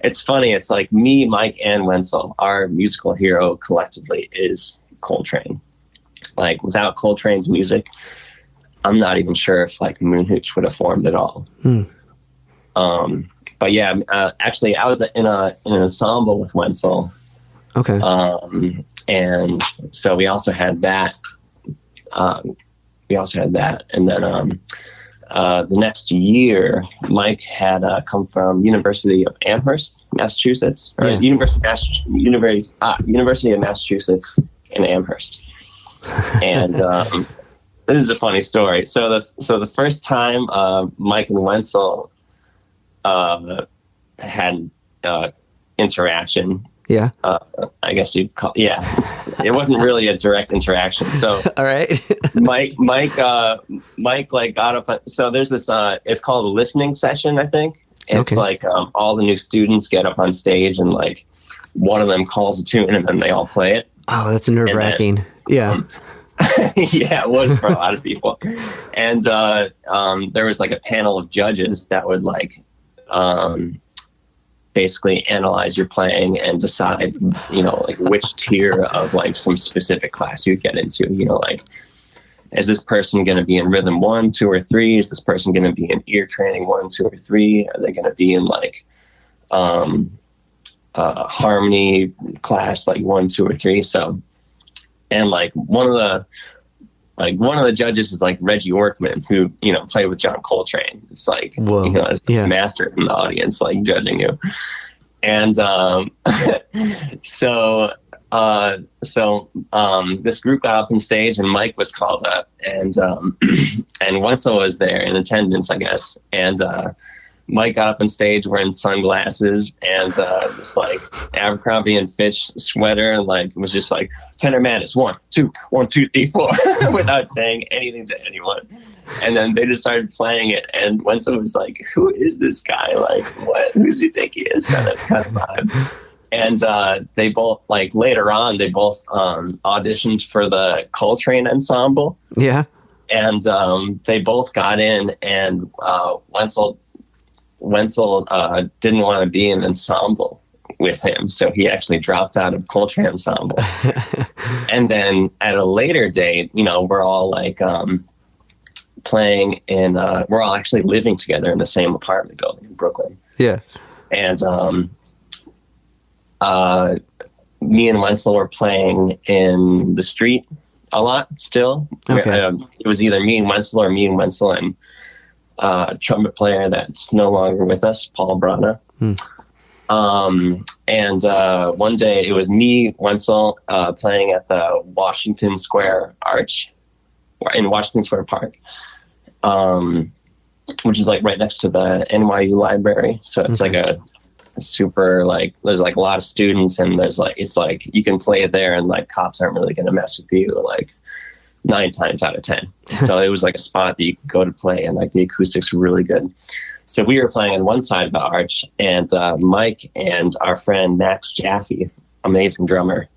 It's funny, it's like me, Mike, and Wenzel, our musical hero collectively is Coltrane. Like without Coltrane's music, I'm not even sure if like Moon Hooch would have formed at all. But yeah, actually I was in an ensemble with Wenzel. Okay. And so we also had that. And then the next year, Mike had come from University of Amherst, Massachusetts, or University of Massachusetts in Amherst. And this is a funny story. So the first time Mike and Wenzel had interaction, Yeah. I guess you'd call, yeah. It wasn't really a direct interaction. So, all right. Mike, like got up. So there's this. It's called a listening session, I think. It's like all the new students get up on stage, and like one of them calls a tune, and then they all play it. Oh, that's nerve-wracking. Yeah. Yeah, it was for a lot of people. And there was like a panel of judges that would like basically analyze your playing and decide, you know, like which tier of like some specific class you'd get into. You know, like, is this person going to be in rhythm 1, 2, or 3? Is this person going to be in ear training 1, 2, or 3? Are they going to be in like harmony class like 1, 2, or 3? So, and like one of the judges is like Reggie Orkman, who, you know, played with John Coltrane. It's like, whoa, you know, as masters in the audience, like judging you. And so this group got up on stage, and Mike was called up, and Wenzel was there in attendance, I guess. And Mike got up on stage wearing sunglasses and just like Abercrombie and Fitch sweater, and like was just like tenor madness 1, 2, 1, 2, 3, 4 without saying anything to anyone. And then they just started playing it, and Wenzel was like, "Who is this guy? Like, what? Who does he think he is?" Kind of vibe. And they both, like, later on, they both auditioned for the Coltrane ensemble. Yeah. And they both got in, and Wenzel didn't want to be in an ensemble with him, so he actually dropped out of Coltrane ensemble. And then at a later date, you know, we're all like playing in, we're all actually living together in the same apartment building in Brooklyn. Yeah. And me and Wenzel were playing in the street a lot still. Okay. It was either me and Wenzel or me and Wenzel and trumpet player that's no longer with us, Paul Brana. And one day it was me, Wenzel, playing at the Washington Square Arch in Washington Square Park, which is like right next to the NYU library. So it's like a super, like, there's like a lot of students, and there's like, it's like you can play it there, and like cops aren't really going to mess with you like 9 times out of 10. So it was like a spot that you could go to play, and like the acoustics were really good. So we were playing on one side of the arch, and Mike and our friend Max Jaffe, amazing drummer,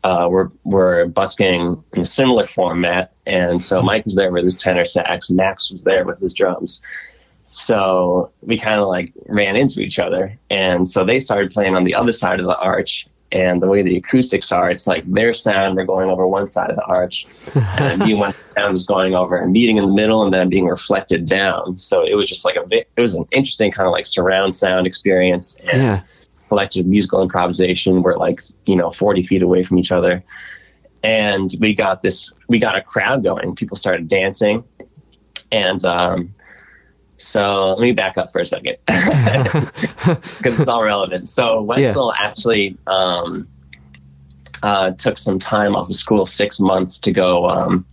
were busking in a similar format. And so Mike was there with his tenor sax, Max was there with his drums. So we kind of like ran into each other. And so they started playing on the other side of the arch. And the way the acoustics are, it's like their sound, they're going over one side of the arch, and me and one sound was going over and meeting in the middle and then being reflected down. So it was just like it was an interesting kind of like surround sound experience and collective musical improvisation. We're like, 40 feet away from each other. And we got a crowd going. People started dancing. And so let me back up for a second because it's all relevant. So Wenzel actually took some time off of school, 6 months to go.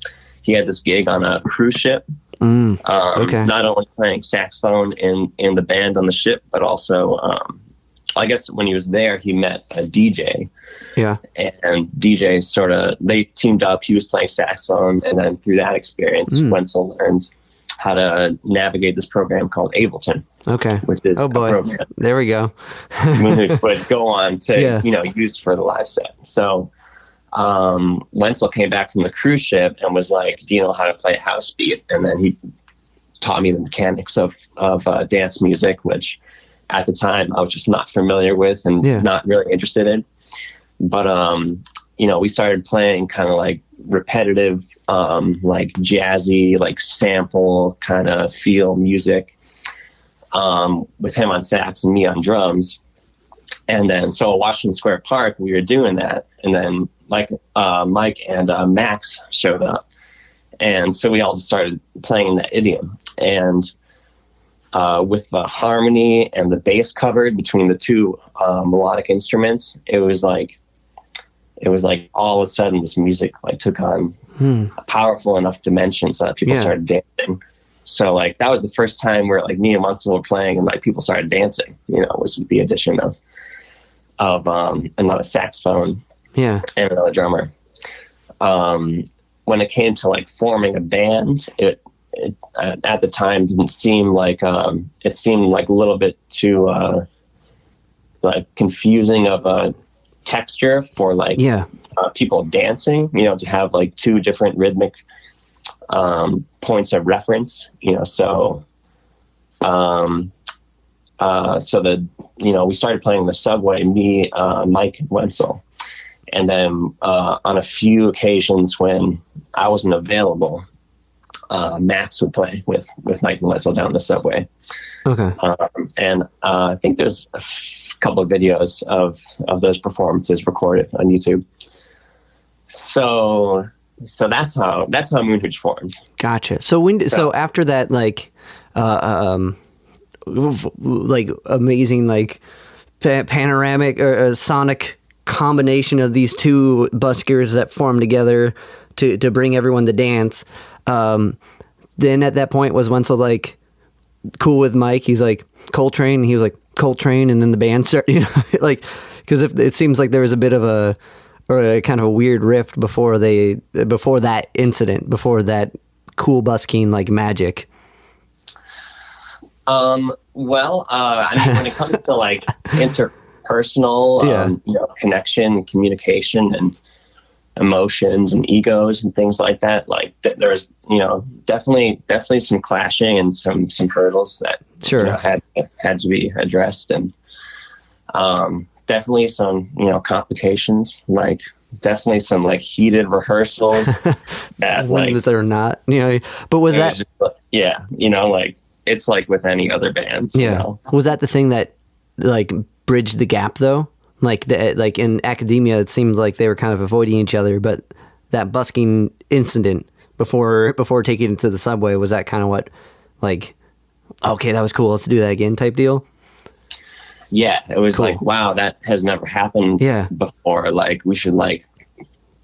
He had this gig on a cruise ship, not only playing saxophone in the band on the ship, but also, I guess when he was there, he met a DJ. Yeah. And DJ they teamed up. He was playing saxophone. And then through that experience, Wenzel learned how to navigate this program called Ableton. Okay. Which is a program there we go. Moon Hooch would go on to, use for the live set. So Wenzel came back from the cruise ship and was like, do you know how to play a house beat? And then he taught me the mechanics of dance music, which at the time I was just not familiar with and not really interested in. But, we started playing kind of like repetitive, like jazzy, like sample kind of feel music with him on sax and me on drums. And then, so at Washington Square Park, we were doing that. And then Mike and Max showed up. And so we all just started playing in that idiom. And with the harmony and the bass covered between the two melodic instruments, it was like all of a sudden this music like took on a powerful enough dimension so that people started dancing. So like that was the first time where like me and Munson were playing and like people started dancing, was with the addition of another saxophone, and another drummer. When it came to like forming a band, it at the time didn't seem like it seemed like a little bit too like confusing of a texture for like people dancing, to have like two different rhythmic points of reference, so we started playing the Subway, me, Mike, and Wenzel. And then on a few occasions when I wasn't available, Max would play with Mike and Wenzel down the Subway. Okay. And I think there's a couple of videos of those performances recorded on YouTube. So that's how Moon Hooch formed. Gotcha. So after that, like amazing, like panoramic or sonic combination of these two buskers that form together to bring everyone to dance. Then at that point was Wenzel like cool with Mike? He's like Coltrane. He was like Coltrane, and then the band started, like, because it seems like there was a bit of a kind of a weird rift before that incident, before that cool busking like magic. Well, I mean, when it comes to like interpersonal, connection, communication, and emotions and egos and things like that, like there's, definitely some clashing and some hurdles that had to be addressed, and definitely some complications, like definitely some like heated rehearsals that like that are not, but was that just, like it's like with any other band. Was that the thing that like bridged the gap though? Like like in academia, it seemed like they were kind of avoiding each other, but that busking incident before taking it to the Subway, was that kind of what, like, okay, that was cool, let's do that again type deal? Yeah, it was cool. Like, wow, that has never happened before. Like, we should like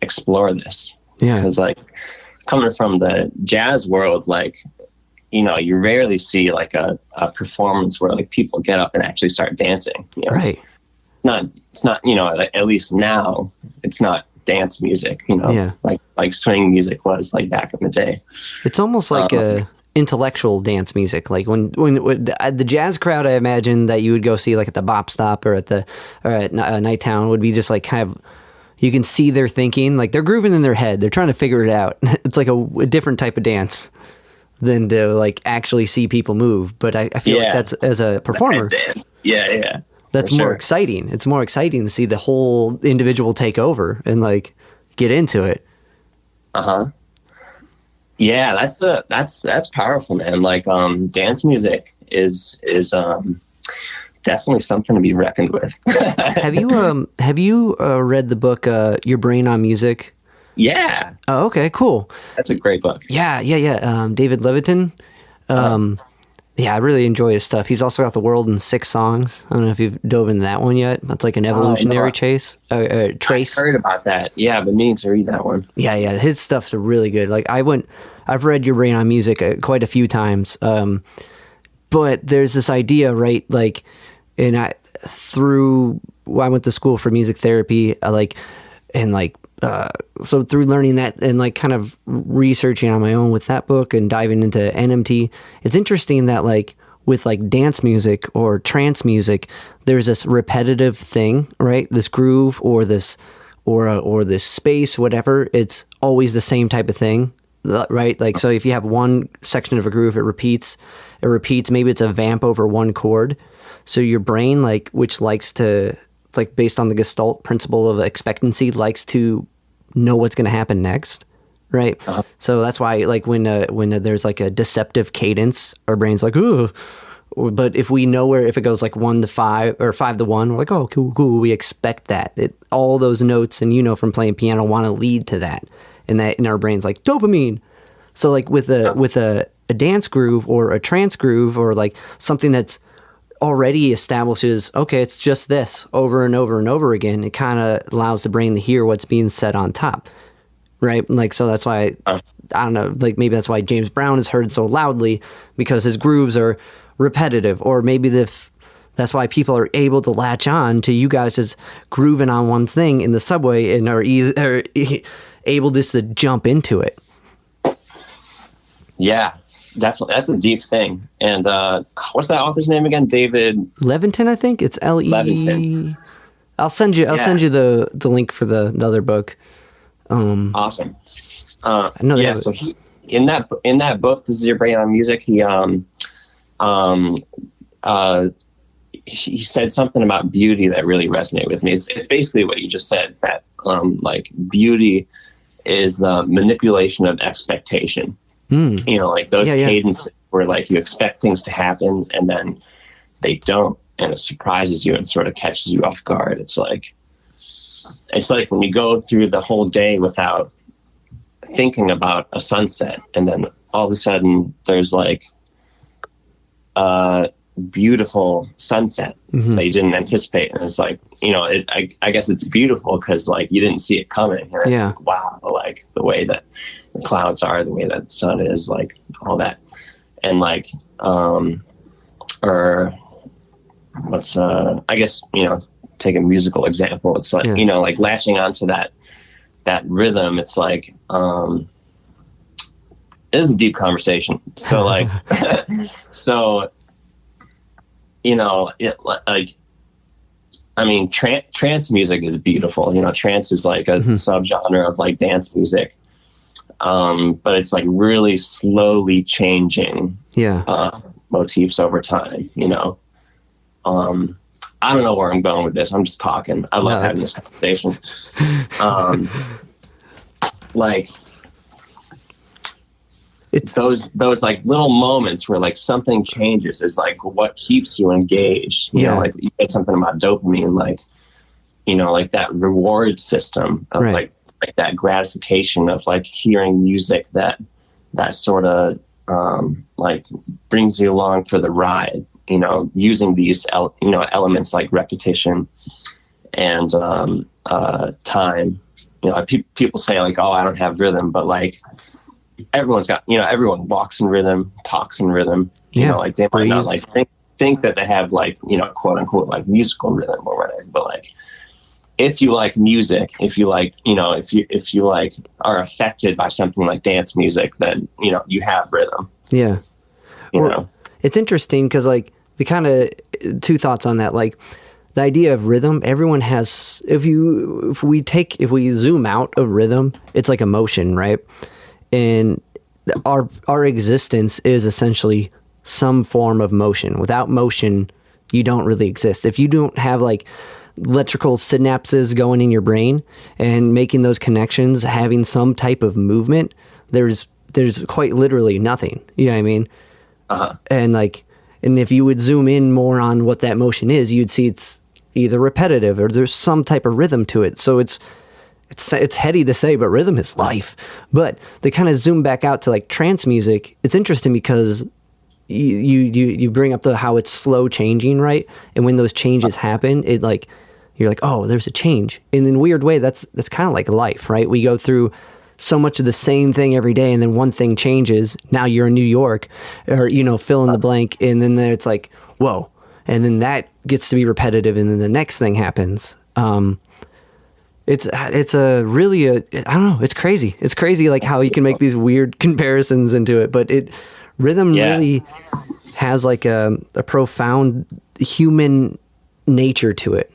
explore this. Yeah, because like coming from the jazz world, like, you rarely see like a performance where like people get up and actually start dancing. Right. It's not, at least now it's not dance music, like swing music was like back in the day. It's almost like a intellectual dance music. Like when the jazz crowd, I imagine that you would go see like at the Bop Stop or at Nighttown would be just like kind of, you can see their thinking, like they're grooving in their head. They're trying to figure it out. It's like a different type of dance than to like actually see people move. But I feel like that's, as a performer, that's more exciting. It's more exciting to see the whole individual take over and like get into it. Yeah, that's powerful, man. Like dance music is definitely something to be reckoned with. Have you read the book Your Brain on Music? Yeah. Oh, okay, cool. That's a great book. Yeah. David Levitin. Yeah, I really enjoy his stuff. He's also got The World in 6 Songs. I don't know if you've dove into that one yet. That's like an evolutionary trace. I heard about that. Yeah, I've been meaning to read that one. Yeah. His stuff's really good. Like I've read Your Brain on Music quite a few times. But there's this idea, right? Like, I went to school for music therapy, so through learning that and like kind of researching on my own with that book and diving into NMT, it's interesting that like with like dance music or trance music, there's this repetitive thing, right? This groove or this space, whatever, it's always the same type of thing, right? Like, so if you have one section of a groove, it repeats, maybe it's a vamp over one chord. So your brain, like, which likes to, like, based on the Gestalt principle of expectancy, likes to know what's going to happen next, right? So that's why, like, when there's like a deceptive cadence, our brain's like, ooh. But if we know if it goes like 1 to 5 or 5 to 1, we're like, oh, cool. We expect that. All those notes, and from playing piano, want to lead to that, and that in our brains like dopamine. So like with a dance groove or a trance groove or like something that's already establishes, okay, it's just this over and over and over again, it kind of allows the brain to hear what's being said on top, right? Like, so that's why, I don't know, like maybe that's why James Brown is heard so loudly, because his grooves are repetitive, or maybe That's why people are able to latch on to you guys just grooving on one thing in the subway and are able just to jump into it. Yeah, definitely. That's a deep thing. And what's that author's name again? David Levitin, I think. It's L-E... Levitin. I'll send you the link for the other book. Awesome. So he in that book, This Is Your Brain on Music, he said something about beauty that really resonated with me. It's basically what you just said, that like beauty is the manipulation of expectation. You know, like those cadences where like you expect things to happen and then they don't, and it surprises you and sort of catches you off guard. It's like when you go through the whole day without thinking about a sunset, and then all of a sudden there's like a beautiful sunset that you didn't anticipate, and it's like, you know, I guess it's beautiful because like you didn't see it coming. And it's like, wow, like the way that the clouds are, the way that the sun is, like all that, and like or what's I guess, you know, take a musical example. It's like, you know, like latching onto that rhythm. It's like it is a deep conversation. So like so, you know, like, I mean, trance music is beautiful. You know, trance is like a subgenre of like dance music, but it's like really slowly changing motifs over time. You know, I don't know where I'm going with this. I'm just talking. I love having this conversation. Like, it's those like little moments where like something changes is like what keeps you engaged. You know, like you get something about dopamine, like, you know, like that reward system of like that gratification of like hearing music that sort of like brings you along for the ride. You know, using these elements like repetition and time. You know, people say like, oh, I don't have rhythm, but like everyone's got, you know, everyone walks in rhythm, talks in rhythm. You know, like they might not like think that they have like, you know, quote unquote like musical rhythm or whatever, but like if you like music, if you like, you know, if you like are affected by something like dance music, then, you know, you have rhythm. Yeah. You know, it's interesting because like the kind of two thoughts on that, like the idea of rhythm, everyone has, if we zoom out of rhythm, it's like emotion, right? And our existence is essentially some form of motion. Without motion, you don't really exist. If you don't have like electrical synapses going in your brain and making those connections, having some type of movement, there's quite literally nothing. You know what I mean? And if you would zoom in more on what that motion is, you'd see it's either repetitive or there's some type of rhythm to it. So it's heady to say, but rhythm is life. But they kind of zoom back out to like trance music. It's interesting because you bring up how it's slow changing, right? And when those changes happen, it like you're like, oh, there's a change. And in a weird way, that's kind of like life, right? We go through so much of the same thing every day, and then one thing changes. Now you're in New York, or, you know, fill in the blank, and then it's like, whoa, and then that gets to be repetitive, and then the next thing happens. It's a really I don't know, it's crazy. It's crazy like how you can make these weird comparisons into it, but rhythm really has like a profound human nature to it.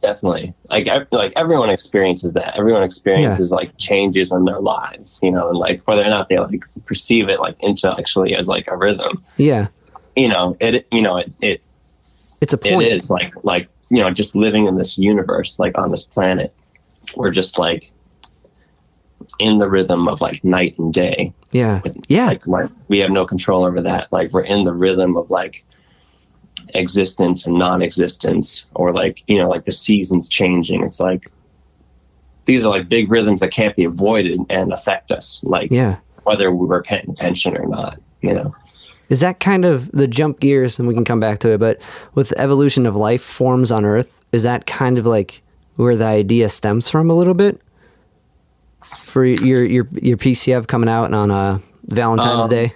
Definitely. Like everyone experiences that. Everyone experiences like changes in their lives, you know, and like whether or not they like perceive it like intellectually as like a rhythm. Yeah. You know, it's a point. It is like, you know, just living in this universe, like on this planet, we're just like in the rhythm of like night and day. Yeah. Like we have no control over that. Like we're in the rhythm of like existence and non-existence, or like, you know, like the seasons changing. It's like these are like big rhythms that can't be avoided and affect us, like whether we were paying attention or not, you know. Is that kind of the jump gears, and we can come back to it, but with the evolution of life forms on Earth, is that kind of like where the idea stems from a little bit for your PCF coming out on Valentine's Day?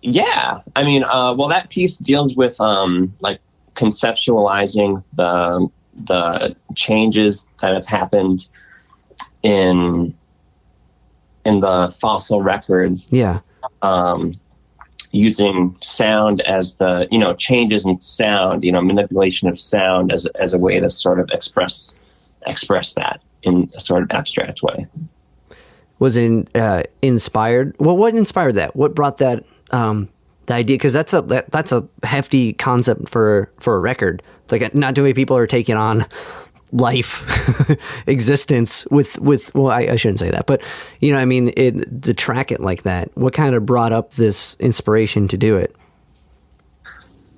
Yeah. I mean, well, that piece deals with like conceptualizing the changes that have happened in the fossil record. Yeah. Using sound as the, changes in sound, manipulation of sound as a way to sort of express that in a sort of abstract way. Was inspired? Well, what inspired that? What brought that the idea? Because that's a hefty concept for a record. Like, not too many people are taking on life existence with well, I shouldn't say that, but I mean, to track it like that. What kind of brought up this inspiration to do it?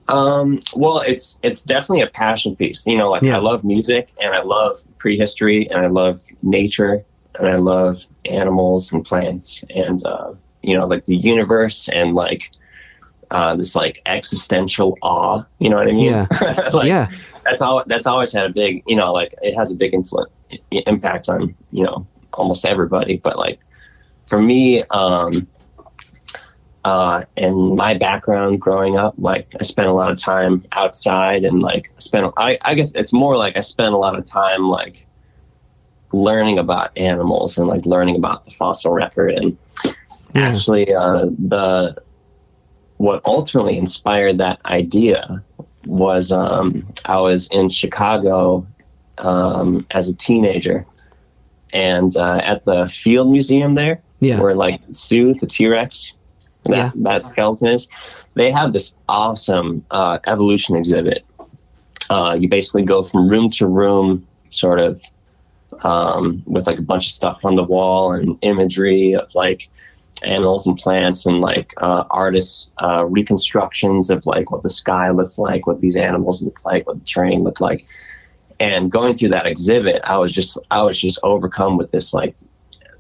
Well, it's definitely a passion piece. I love music, and I love prehistory, and I love nature, and I love animals and plants, and like the universe, and like this like existential awe. You know what I mean? Yeah. Like, yeah. That's always had a big, like it has a big impact on almost everybody. But like for me, and my background growing up, like I spent a lot of time outside, and like I guess it's more like I spent a lot of time like learning about animals and like learning about the fossil record. And actually what ultimately inspired that idea was I was in Chicago as a teenager, and at the Field Museum there, where like Sue, the T-Rex, that skeleton is, they have this awesome evolution exhibit. You basically go from room to room, sort of with like a bunch of stuff on the wall and imagery of like animals and plants, and like artists reconstructions of like what the sky looks like, what these animals look like, what the terrain looked like. And going through that exhibit, I was just overcome with this like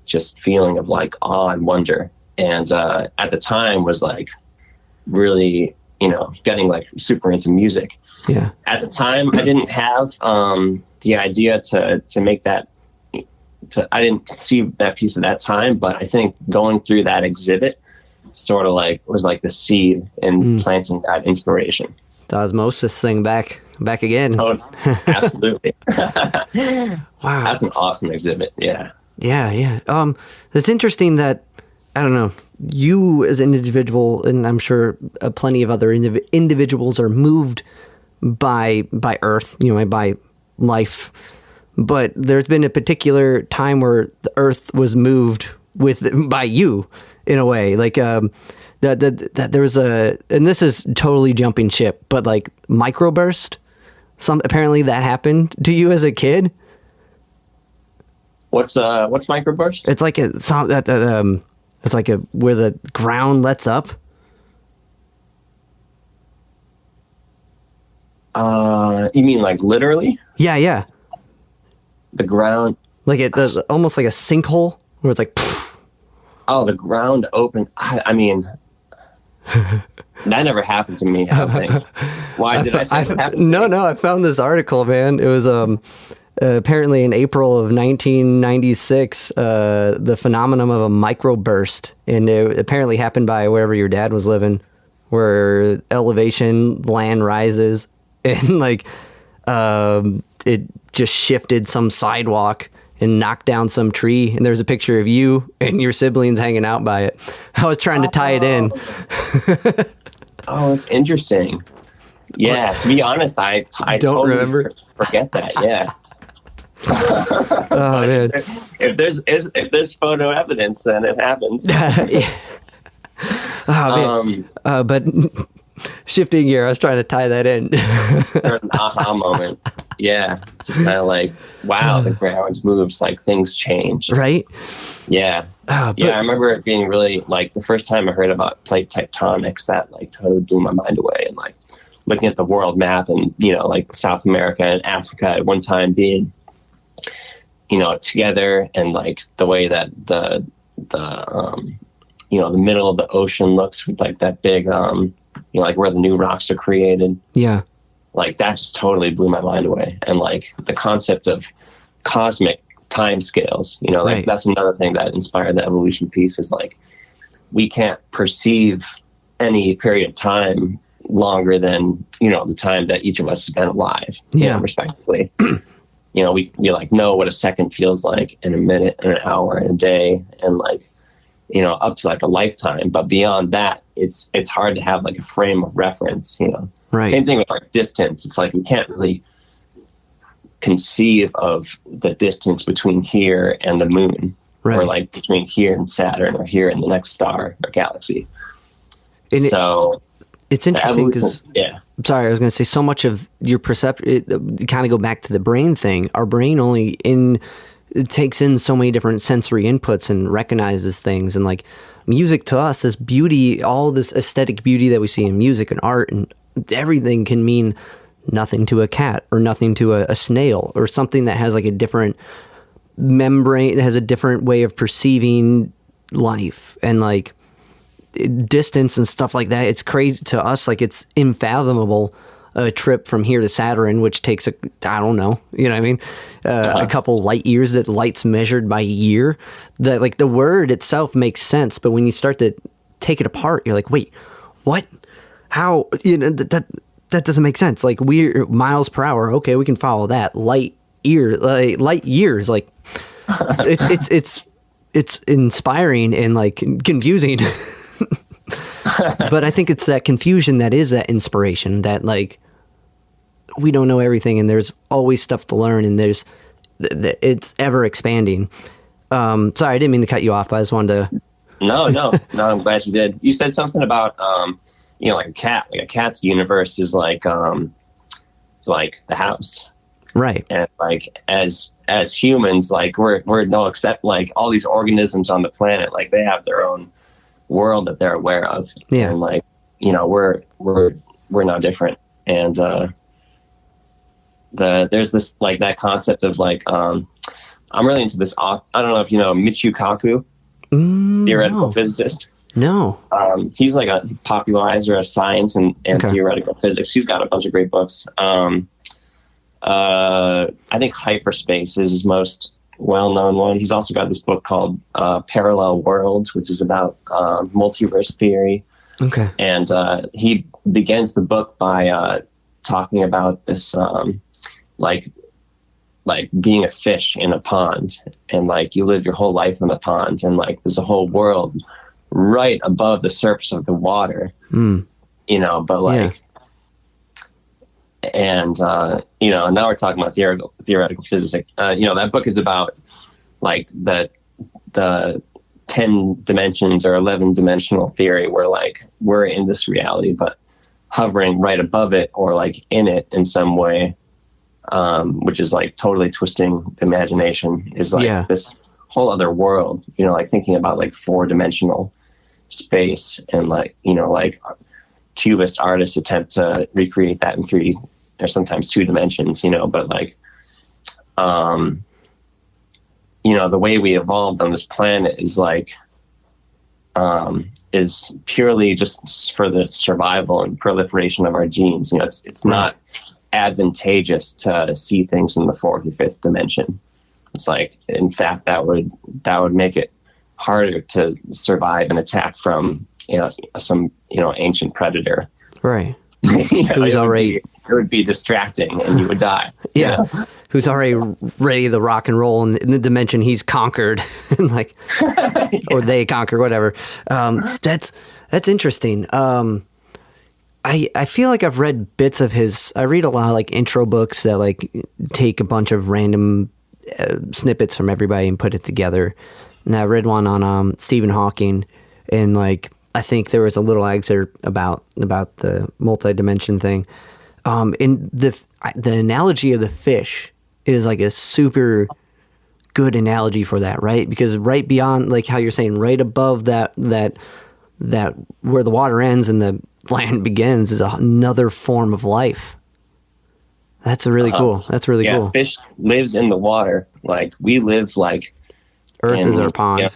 just feeling of like awe and wonder. And at the time was like really getting like super into music. Yeah. At the time, I didn't have the idea to make that. I didn't conceive that piece at that time, but I think going through that exhibit sort of like was like the seed in planting that inspiration. The osmosis thing back again. Oh, absolutely. Wow. That's an awesome exhibit. Yeah. Yeah. It's interesting that, I don't know, you as an individual, and I'm sure plenty of other individuals are moved by Earth, by life. But there's been a particular time where the Earth was moved by you, in a way. Like that there was and this is totally jumping ship, but like microburst. Apparently that happened to you as a kid. What's microburst? It's like it's like where the ground lets up. You mean like literally? Yeah. The ground, like it does, almost like a sinkhole where it's like, pfft. Oh, the ground open. I mean, that never happened to me, I don't think. Why did I say it happened to me? No, I found this article, man. It was apparently in April of 1996, the phenomenon of a microburst, and it apparently happened by wherever your dad was living, where elevation, land rises, and like it just shifted some sidewalk and knocked down some tree, and there's a picture of you and your siblings hanging out by it. I was trying to tie it in. Oh, it's interesting. Yeah, to be honest, I don't totally remember. Forget that. Yeah. Oh man! If there's photo evidence, then it happens. Oh man! But shifting gear, I was trying to tie that in. An aha moment. Yeah, just kind of like, wow, the ground moves, like things change. Right? Yeah. I remember it being really, like, the first time I heard about plate tectonics, that like totally blew my mind away. And like looking at the world map, and like South America and Africa at one time being together, and like the way that the middle of the ocean looks with like that big like where the new rocks are created. Yeah. Like that just totally blew my mind away. And like the concept of cosmic time scales, like right. That's another thing that inspired the evolution piece, is like we can't perceive any period of time longer than, you know, the time that each of us has been alive, you know, respectively. You know, we like know what a second feels like, in a minute, and an hour, and a day, and like, you know, up to like a lifetime. But beyond that, it's hard to have like a frame of reference, you know. Right. Same thing with like distance. It's like we can't really conceive of the distance between here and the moon, or like between here and Saturn, or here and the next star or galaxy. And so it's interesting because, sorry, I was going to say, so much of your perception, kind of go back to the brain thing. Our brain it takes in so many different sensory inputs and recognizes things. And like music to us, this beauty, all this aesthetic beauty that we see in music and art and everything can mean nothing to a cat, or nothing to a snail, or something that has like a different membrane, that has a different way of perceiving life. And like distance and stuff like that, it's crazy to us. Like it's unfathomable, a trip from here to Saturn, which takes I don't know, you know what I mean? A couple light years, that light's measured by year. That like the word itself makes sense, but when you start to take it apart, you're like, wait, what? How? You know, that doesn't make sense. Like we're miles per hour. Okay, we can follow that. Light years, like it's inspiring and like confusing. But I think it's that confusion that is that inspiration, that like we don't know everything, and there's always stuff to learn, and it's ever expanding. Sorry, I didn't mean to cut you off, but I just wanted to. No, I'm glad you did. You said something about you know, like a cat. Like a cat's universe is like the house, right? And like as humans, like we're no except, like all these organisms on the planet, like they have their own world that they're aware of. Yeah. And like, you know, we're no different. And there's this like that concept of like I'm really into this. I don't know if you know Michio Kaku, theoretical physicist. No. He's like a popularizer of science and theoretical physics. He's got a bunch of great books. I think Hyperspace is his most well-known one. He's also got this book called Parallel Worlds, which is about multiverse theory. Okay. And he begins the book by talking about this like being a fish in a pond, and like you live your whole life in the pond, and like there's a whole world right above the surface of the water, you know, but like, and, you know, now we're talking about theoretical physics. You know, that book is about like the 10 dimensions or 11 dimensional theory, where like we're in this reality, but hovering right above it, or like in it in some way, which is like totally twisting the imagination, is like this whole other world, you know, like thinking about like 4-dimensional space, and like, you know, like cubist artists attempt to recreate that in 3 or sometimes 2 dimensions, you know, but like, you know, the way we evolved on this planet is like, is purely just for the survival and proliferation of our genes. You know, it's not advantageous to see things in the 4th or 5th dimension. It's like, in fact, that would make it harder to survive an attack from, you know, some, you know, ancient predator. Right. You know, it would be distracting, and you would die. Yeah. You know? Who's already ready to rock and roll in the dimension he's conquered, and like, or they conquer, whatever. That's interesting. I feel like I've read bits of his. I read a lot of like intro books that like take a bunch of random snippets from everybody and put it together. And I read one on Stephen Hawking, and like I think there was a little excerpt about the multi-dimension thing. And the analogy of the fish is like a super good analogy for that, right? Because right beyond, like how you're saying, right above that where the water ends and the land begins is another form of life. That's really cool. That's really cool. Fish lives in the water. Like we live like Earth is our pond. You know,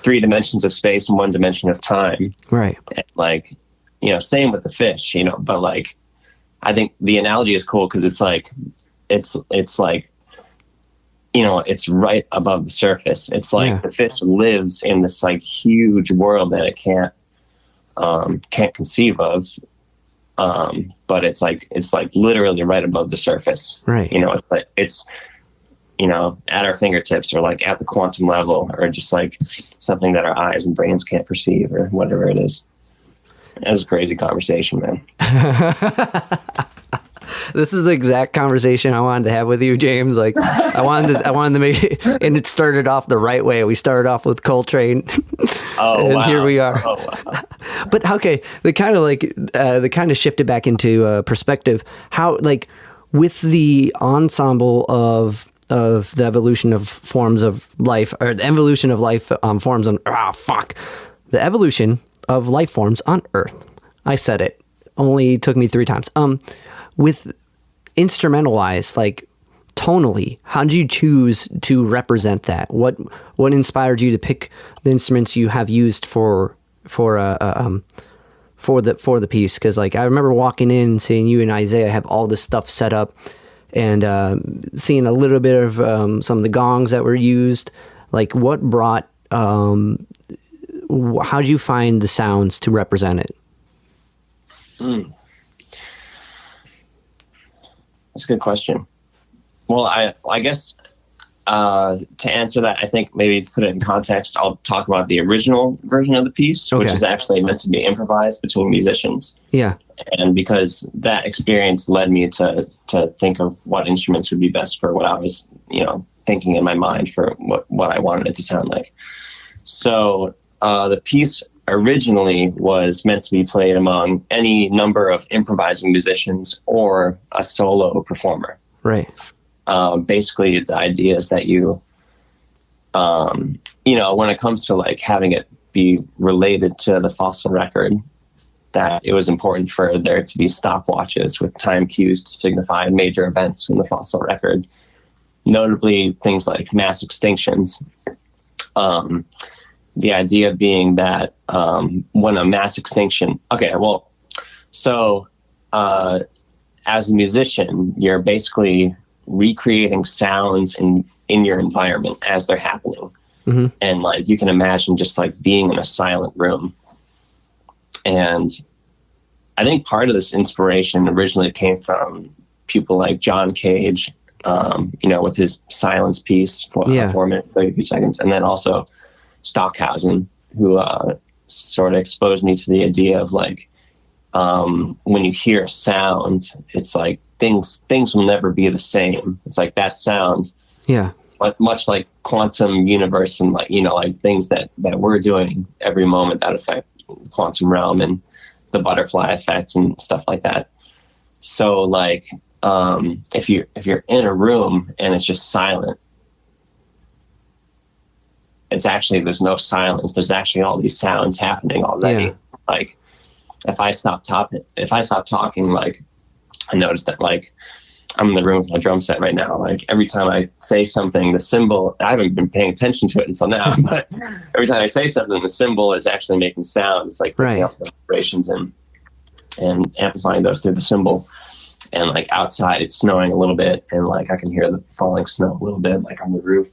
3 dimensions of space and 1 dimension of time. Right. And like, you know, same with the fish, you know, but like, I think the analogy is cool because it's like it's right above the surface. It's like the fish lives in this like huge world that it can't conceive of. But it's like literally right above the surface. Right. It's at our fingertips, or like at the quantum level, or just like something that our eyes and brains can't perceive, or whatever it is. That's a crazy conversation, man. This is the exact conversation I wanted to have with you, James. Like, I wanted to make it, and it started off the right way. We started off with Coltrane. Oh, and wow. Here we are. Oh, wow. But okay, they kind of shifted back into perspective. How, like, with the ensemble of the evolution of forms of life, or the evolution of life forms on the evolution of life forms on Earth. I said it. Only took me 3 times. With instrumental-wise, like tonally, how did you choose to represent that? What inspired you to pick the instruments you have used for the piece? Because like I remember walking in and seeing you and Isaiah have all this stuff set up, and seeing a little bit of some of the gongs that were used. Like, what brought? How did you find the sounds to represent it? That's a good question. Well, I guess to answer that, I think maybe to put it in context, I'll talk about the original version of the piece, which is actually meant to be improvised between musicians. Yeah. And because that experience led me to think of what instruments would be best for what I was, thinking in my mind for what I wanted it to sound like. So the piece originally was meant to be played among any number of improvising musicians or a solo performer. Right. Basically, the idea is that when it comes to like having it be related to the fossil record, that it was important for there to be stopwatches with time cues to signify major events in the fossil record, notably things like mass extinctions. The idea being that when a mass extinction, as a musician, you're basically recreating sounds in your environment as they're happening. Mm-hmm. And like you can imagine just like being in a silent room. And I think part of this inspiration originally came from people like John Cage, with his silence piece for 4 minutes, 33 seconds. And then also Stockhausen, who sort of exposed me to the idea of like, when you hear a sound, it's like things will never be the same. It's like that sound, much like quantum universe and like like things that we're doing every moment that affect the quantum realm and the butterfly effects and stuff like that. So like if you're in a room and it's just silent, it's actually, there's no silence. There's actually all these sounds happening already. Yeah. Like if I stop talking, like I noticed that like I'm in the room with my drum set right now. Like every time I say something, the cymbal, I haven't been paying attention to it until now, but every time I say something, the cymbal is actually making sound. It's like picking up the vibrations and amplifying those through the cymbal. And like outside it's snowing a little bit, and like I can hear the falling snow a little bit, like on the roof.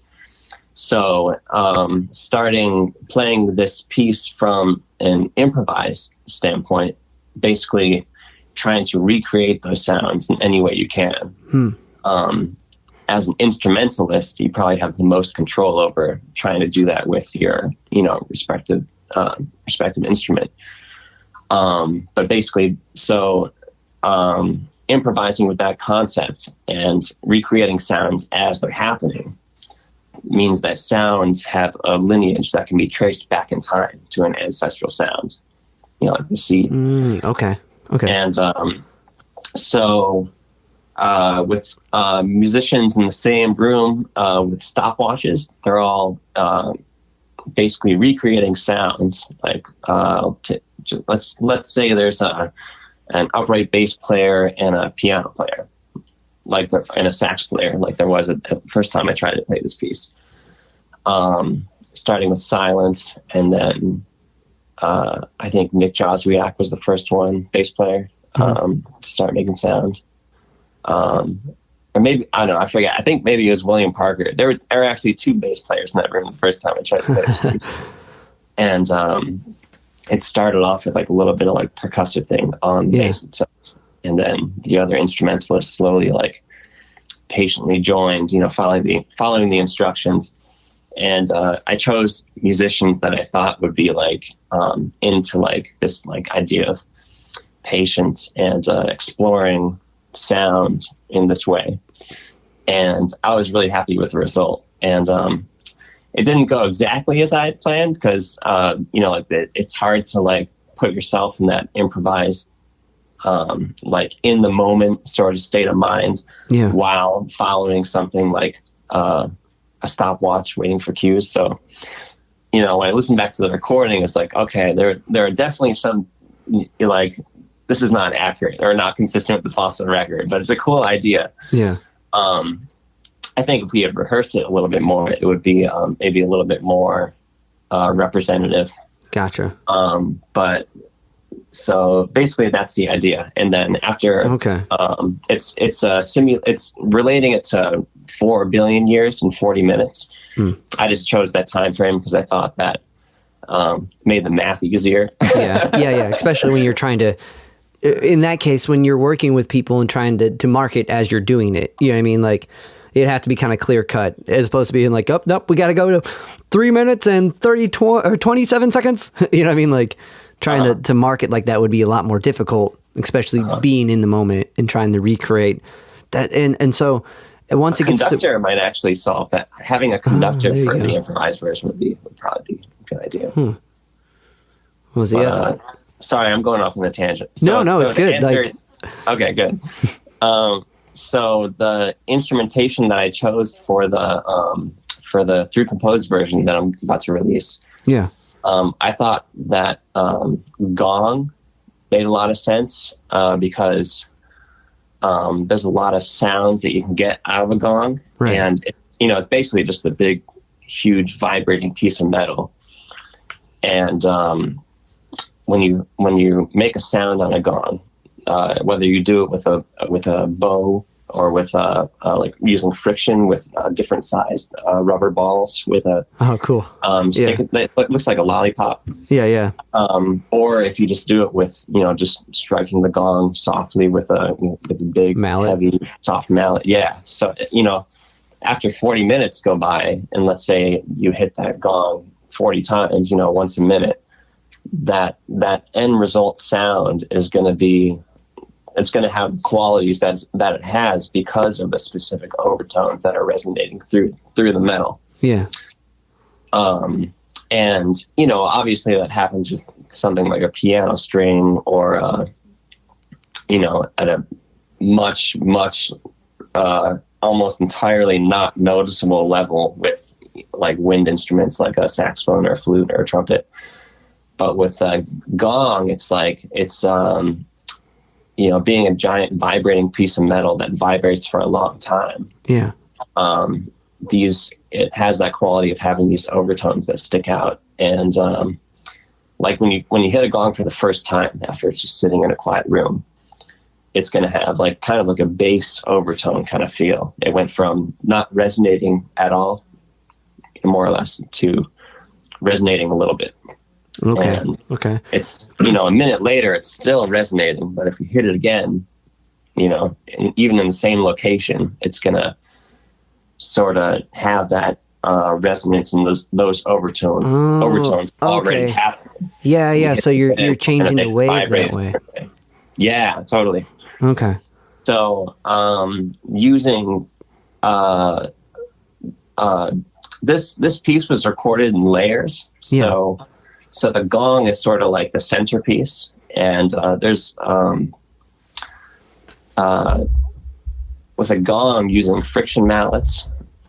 So starting playing this piece from an improvised standpoint, basically trying to recreate those sounds in any way you can. As an instrumentalist, you probably have the most control over trying to do that with your, respective instrument. But basically, so improvising with that concept and recreating sounds as they're happening means that sounds have a lineage that can be traced back in time to an ancestral sound, like the seed. Okay. And with musicians in the same room with stopwatches, they're all basically recreating sounds. Like let's say there's an upright bass player and a piano player, and a sax player, like there was at the first time I tried to play this piece. Starting with silence, and then I think Nick Joswiak was the first one, bass player, to start making sound. And or maybe, I don't know, I forget. I think maybe it was William Parker. There were actually 2 bass players in that room the first time I tried to play this piece. And it started off with like a little bit of like percussive thing on the bass itself. And then the other instrumentalists slowly like patiently joined, following the instructions. And I chose musicians that I thought would be like into like this like idea of patience and exploring sound in this way. And I was really happy with the result. And it didn't go exactly as I had planned because it's hard to like put yourself in that improvised like in the moment sort of state of mind while following something like a stopwatch waiting for cues. So, when I listen back to the recording, it's like, okay, there are definitely some, like, this is not accurate or not consistent with the Fossil record, but it's a cool idea. Yeah. I think if we had rehearsed it a little bit more, it would be maybe a little bit more representative. Gotcha. But so basically that's the idea. And then after, it's relating it to 4 billion years and 40 minutes. I just chose that time frame because I thought that made the math easier. Yeah. Especially when you're trying to, in that case, when you're working with people and trying to market as you're doing it, you know what I mean? Like, it'd have to be kind of clear cut as opposed to being like, oh, nope, we got to go to 3 minutes and 27 seconds. You know what I mean? Like, trying to market like that would be a lot more difficult, especially being in the moment and trying to recreate that. And so once it gets to... conductor might actually solve that. Having a conductor for the improvised version would probably be a good idea. What was it? Sorry, I'm going off on a tangent. So it's good. Okay, good. So the instrumentation that I chose for the through composed version that I'm about to release, I thought that gong made a lot of sense because there's a lot of sounds that you can get out of a gong, and it's basically just a big, huge vibrating piece of metal, and when you make a sound on a gong, whether you do it with a bow or with like using friction with different sized rubber balls with a stick that looks like a lollipop. Or if you just do it with just striking the gong softly with a big mallet, heavy soft mallet. So after 40 minutes go by, and let's say you hit that gong 40 times, once a minute, that end result sound is going to be, it's going to have qualities that it has because of the specific overtones that are resonating through the metal. And obviously that happens with something like a piano string or at a much almost entirely not noticeable level with like wind instruments like a saxophone or a flute or a trumpet. But with a gong, it's like being a giant vibrating piece of metal that vibrates for a long time. It has that quality of having these overtones that stick out. And like when you hit a gong for the first time after it's just sitting in a quiet room, it's going to have like kind of like a bass overtone kind of feel. It went from not resonating at all, more or less, to resonating a little bit. It's a minute later it's still resonating, but if you hit it again, even in the same location, it's gonna sort of have that resonance and those overtones already happening. So you're changing the wave that way. Yeah, totally. So using this piece was recorded in layers. So the gong is sort of like the centerpiece, and there's with a gong using friction mallets,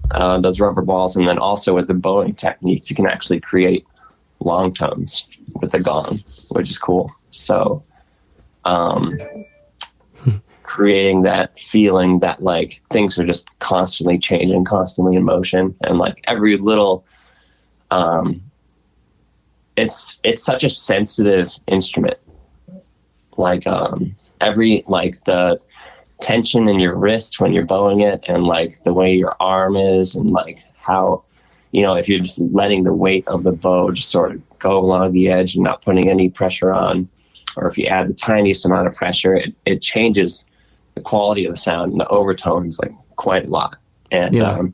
those rubber balls, and then also with the bowing technique, you can actually create long tones with the gong, which is cool. So creating that feeling that like things are just constantly changing, constantly in motion, and like every little it's such a sensitive instrument. Like every like the tension in your wrist when you're bowing it, and like the way your arm is, and like how, you know, if you're just letting the weight of the bow just sort of go along the edge and not putting any pressure on, or if you add the tiniest amount of pressure, it changes the quality of the sound and the overtones like quite a lot. And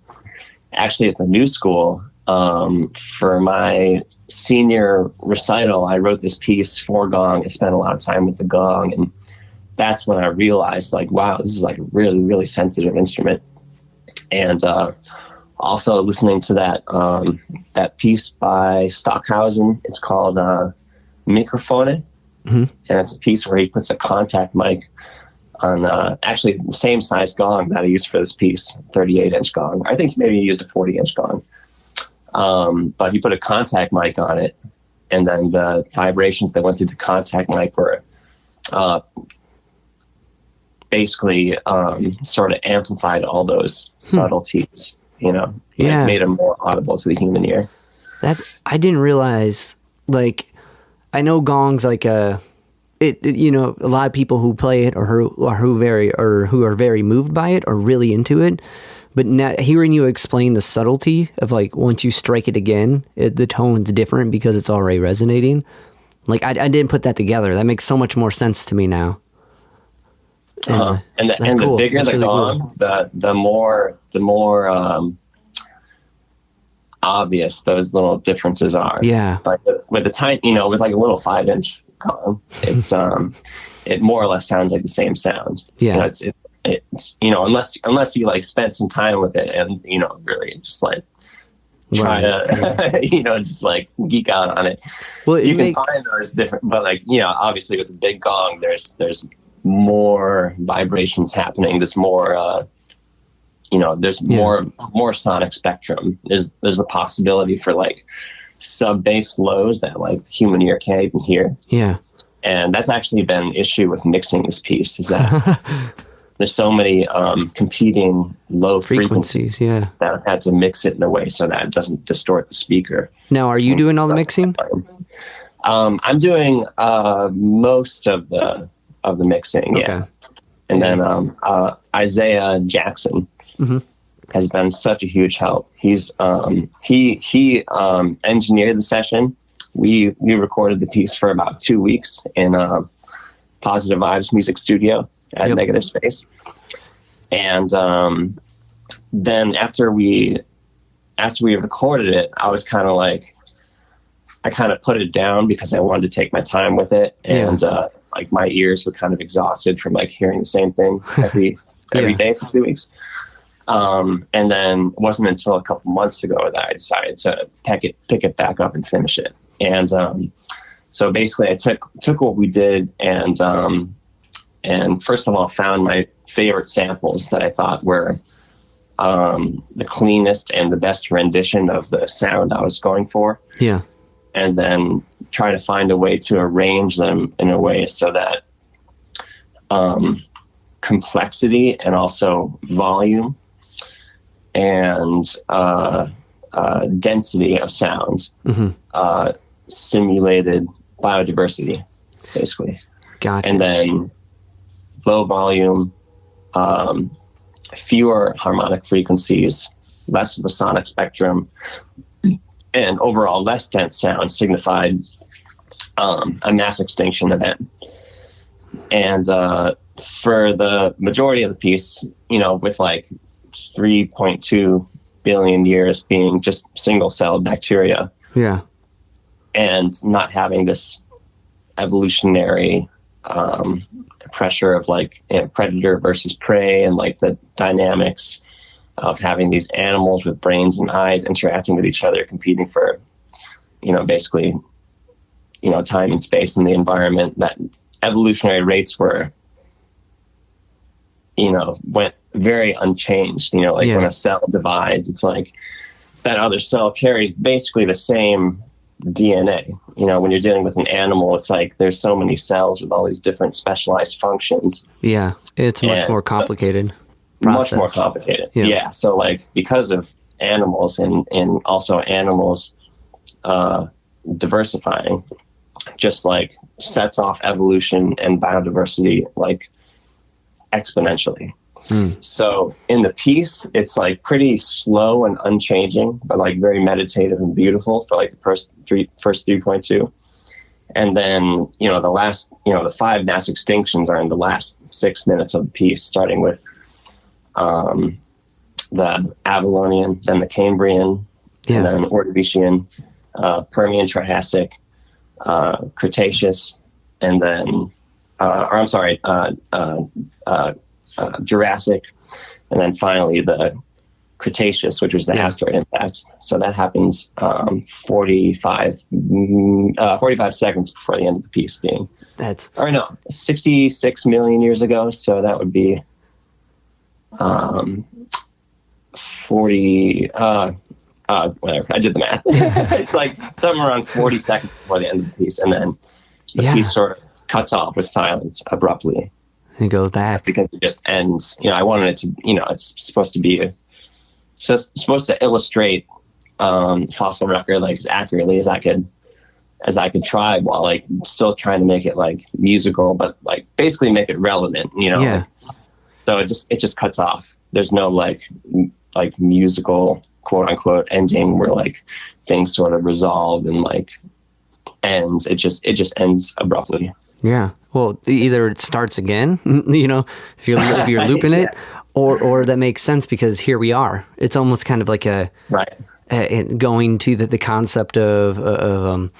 actually at the New School, for my senior recital, I wrote this piece for gong. I spent a lot of time with the gong, and that's when I realized, like, wow, this is like a really, really sensitive instrument. And also listening to that piece by Stockhausen, it's called Microphone. Mm-hmm. And it's a piece where he puts a contact mic on actually the same size gong that I used for this piece, 38-inch gong. I think maybe he used a 40-inch gong. But he put a contact mic on it, and then the vibrations that went through the contact mic were basically sort of amplified all those subtleties, you know, yeah, made them more audible to the human ear. That I didn't realize. Like, I know gongs, like you know, a lot of people who play it or who are very moved by it are really into it. But now, hearing you explain the subtlety of, like, once you strike it again, the tone's different because it's already resonating. Like, I didn't put that together. That makes so much more sense to me now. And cool. The bigger that's the really gong, cool. the more obvious those little differences are. Yeah. Like with a tiny, you know, with like a little 5-inch gong, it's it more or less sounds like the same sound. Yeah. You know, it's you know, unless you like spend some time with it and, you know, really just like try to you know, just like geek out on it. Well, you can find those different, but like, you know, obviously with the big gong, there's more vibrations happening. There's more you know, there's more sonic spectrum. There's the possibility for like sub bass lows that like the human ear can't even hear. Yeah. And that's actually been an issue with mixing this piece, is that there's so many competing low frequencies that I've had to mix it in a way so that it doesn't distort the speaker. Now, are you doing all the mixing? I'm doing most of the mixing, yeah. And then Isaiah Jackson has been such a huge help. He's he engineered the session. We recorded the piece for about 2 weeks in Positive Vibes Music Studio at Negative Space. And then after we recorded it, I was kind of like, I kind of put it down because I wanted to take my time with it. And like my ears were kind of exhausted from like hearing the same thing every day for 2 weeks. And then it wasn't until a couple months ago that I decided to pick it back up and finish it. And so basically I took what we did and first of all found my favorite samples that I thought were the cleanest and the best rendition of the sound I was going for. Yeah. And then try to find a way to arrange them in a way so that complexity and also volume and density of sound simulated biodiversity, basically. Gotcha. And then low volume, fewer harmonic frequencies, less of a sonic spectrum, and overall less dense sound signified a mass extinction event. And for the majority of the piece, you know, with like 3.2 billion years being just single-celled bacteria. Yeah. And not having this evolutionary pressure of like, you know, predator versus prey, and like the dynamics of having these animals with brains and eyes interacting with each other, competing for, you know, basically, you know, time and space in the environment, that evolutionary rates were, you know, went very unchanged. You know, like when a cell divides, it's like that other cell carries basically the same DNA. You know, when you're dealing with an animal, it's like there's so many cells with all these different specialized functions. Yeah, it's much more complicated. Much more complicated. Yeah. So like because of animals and also animals diversifying, just like sets off evolution and biodiversity like exponentially. So in the piece, it's like pretty slow and unchanging, but like very meditative and beautiful for like the first 3.2. And then, the last, the 5 mass extinctions are in the last 6 minutes of the piece, starting with the Avalonian, then the Cambrian, and then Ordovician, Permian, Triassic, Cretaceous, and then, Jurassic, and then finally the Cretaceous, which was the asteroid impact. So that happens 45 seconds before the end of the piece being. 66 million years ago. So that would be 40. Whatever. I did the math. It's like somewhere around 40 seconds before the end of the piece, and then the piece sort of cuts off with silence abruptly. And go back because it just ends. I wanted it to. It's supposed to be supposed to illustrate fossil record like as accurately as I could try, while like still trying to make it like musical, but like basically make it relevant. So it just cuts off. There's no like musical quote unquote ending where like things sort of resolve and like ends. It just ends abruptly. Yeah. Well, either it starts again, if you're looping it, or that makes sense because here we are. It's almost kind of like going to the concept of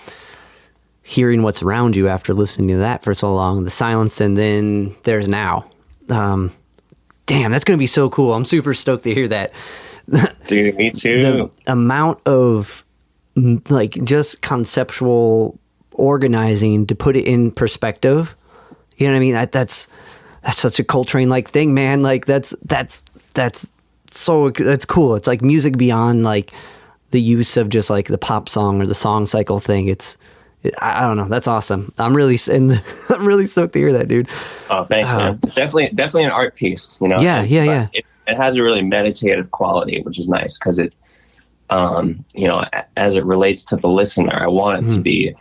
hearing what's around you after listening to that for so long, the silence, and then there's now. Damn, that's going to be so cool. I'm super stoked to hear that. Dude, me too. The amount of like just conceptual organizing to put it in perspective, you know what I mean? That's such a Coltrane like thing, man. Like that's cool. It's like music beyond like the use of just like the pop song or the song cycle thing. I don't know. That's awesome. I'm really stoked to hear that, dude. Oh, thanks, man. It's definitely an art piece, Yeah. It has a really meditative quality, which is nice because it, as it relates to the listener, I want it to be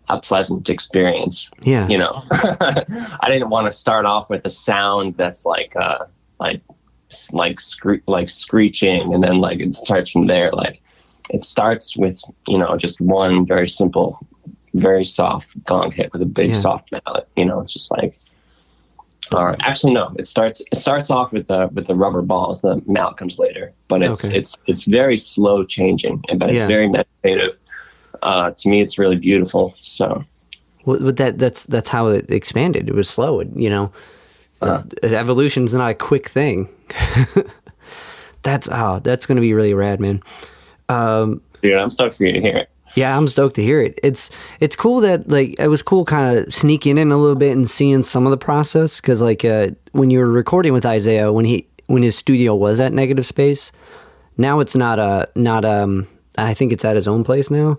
a pleasant experience. Yeah. I didn't want to start off with a sound that's like screeching, and then like it starts from there. Like it starts with, just one very simple, very soft gong hit with a big soft mallet. It's just like, actually no, it starts off with the rubber balls. The mallet comes later, but it's very slow changing, but it's very meditative. To me, it's really beautiful. So, well, that's how it expanded. It was slow. Evolution's not a quick thing. That's going to be really rad, man. Dude, I'm stoked for you to hear it. Yeah, I'm stoked to hear it. It's cool that like it was cool kind of sneaking in a little bit and seeing some of the process, because like when you were recording with Isaiah, when his studio was at Negative Space, now it's not I think it's at his own place now,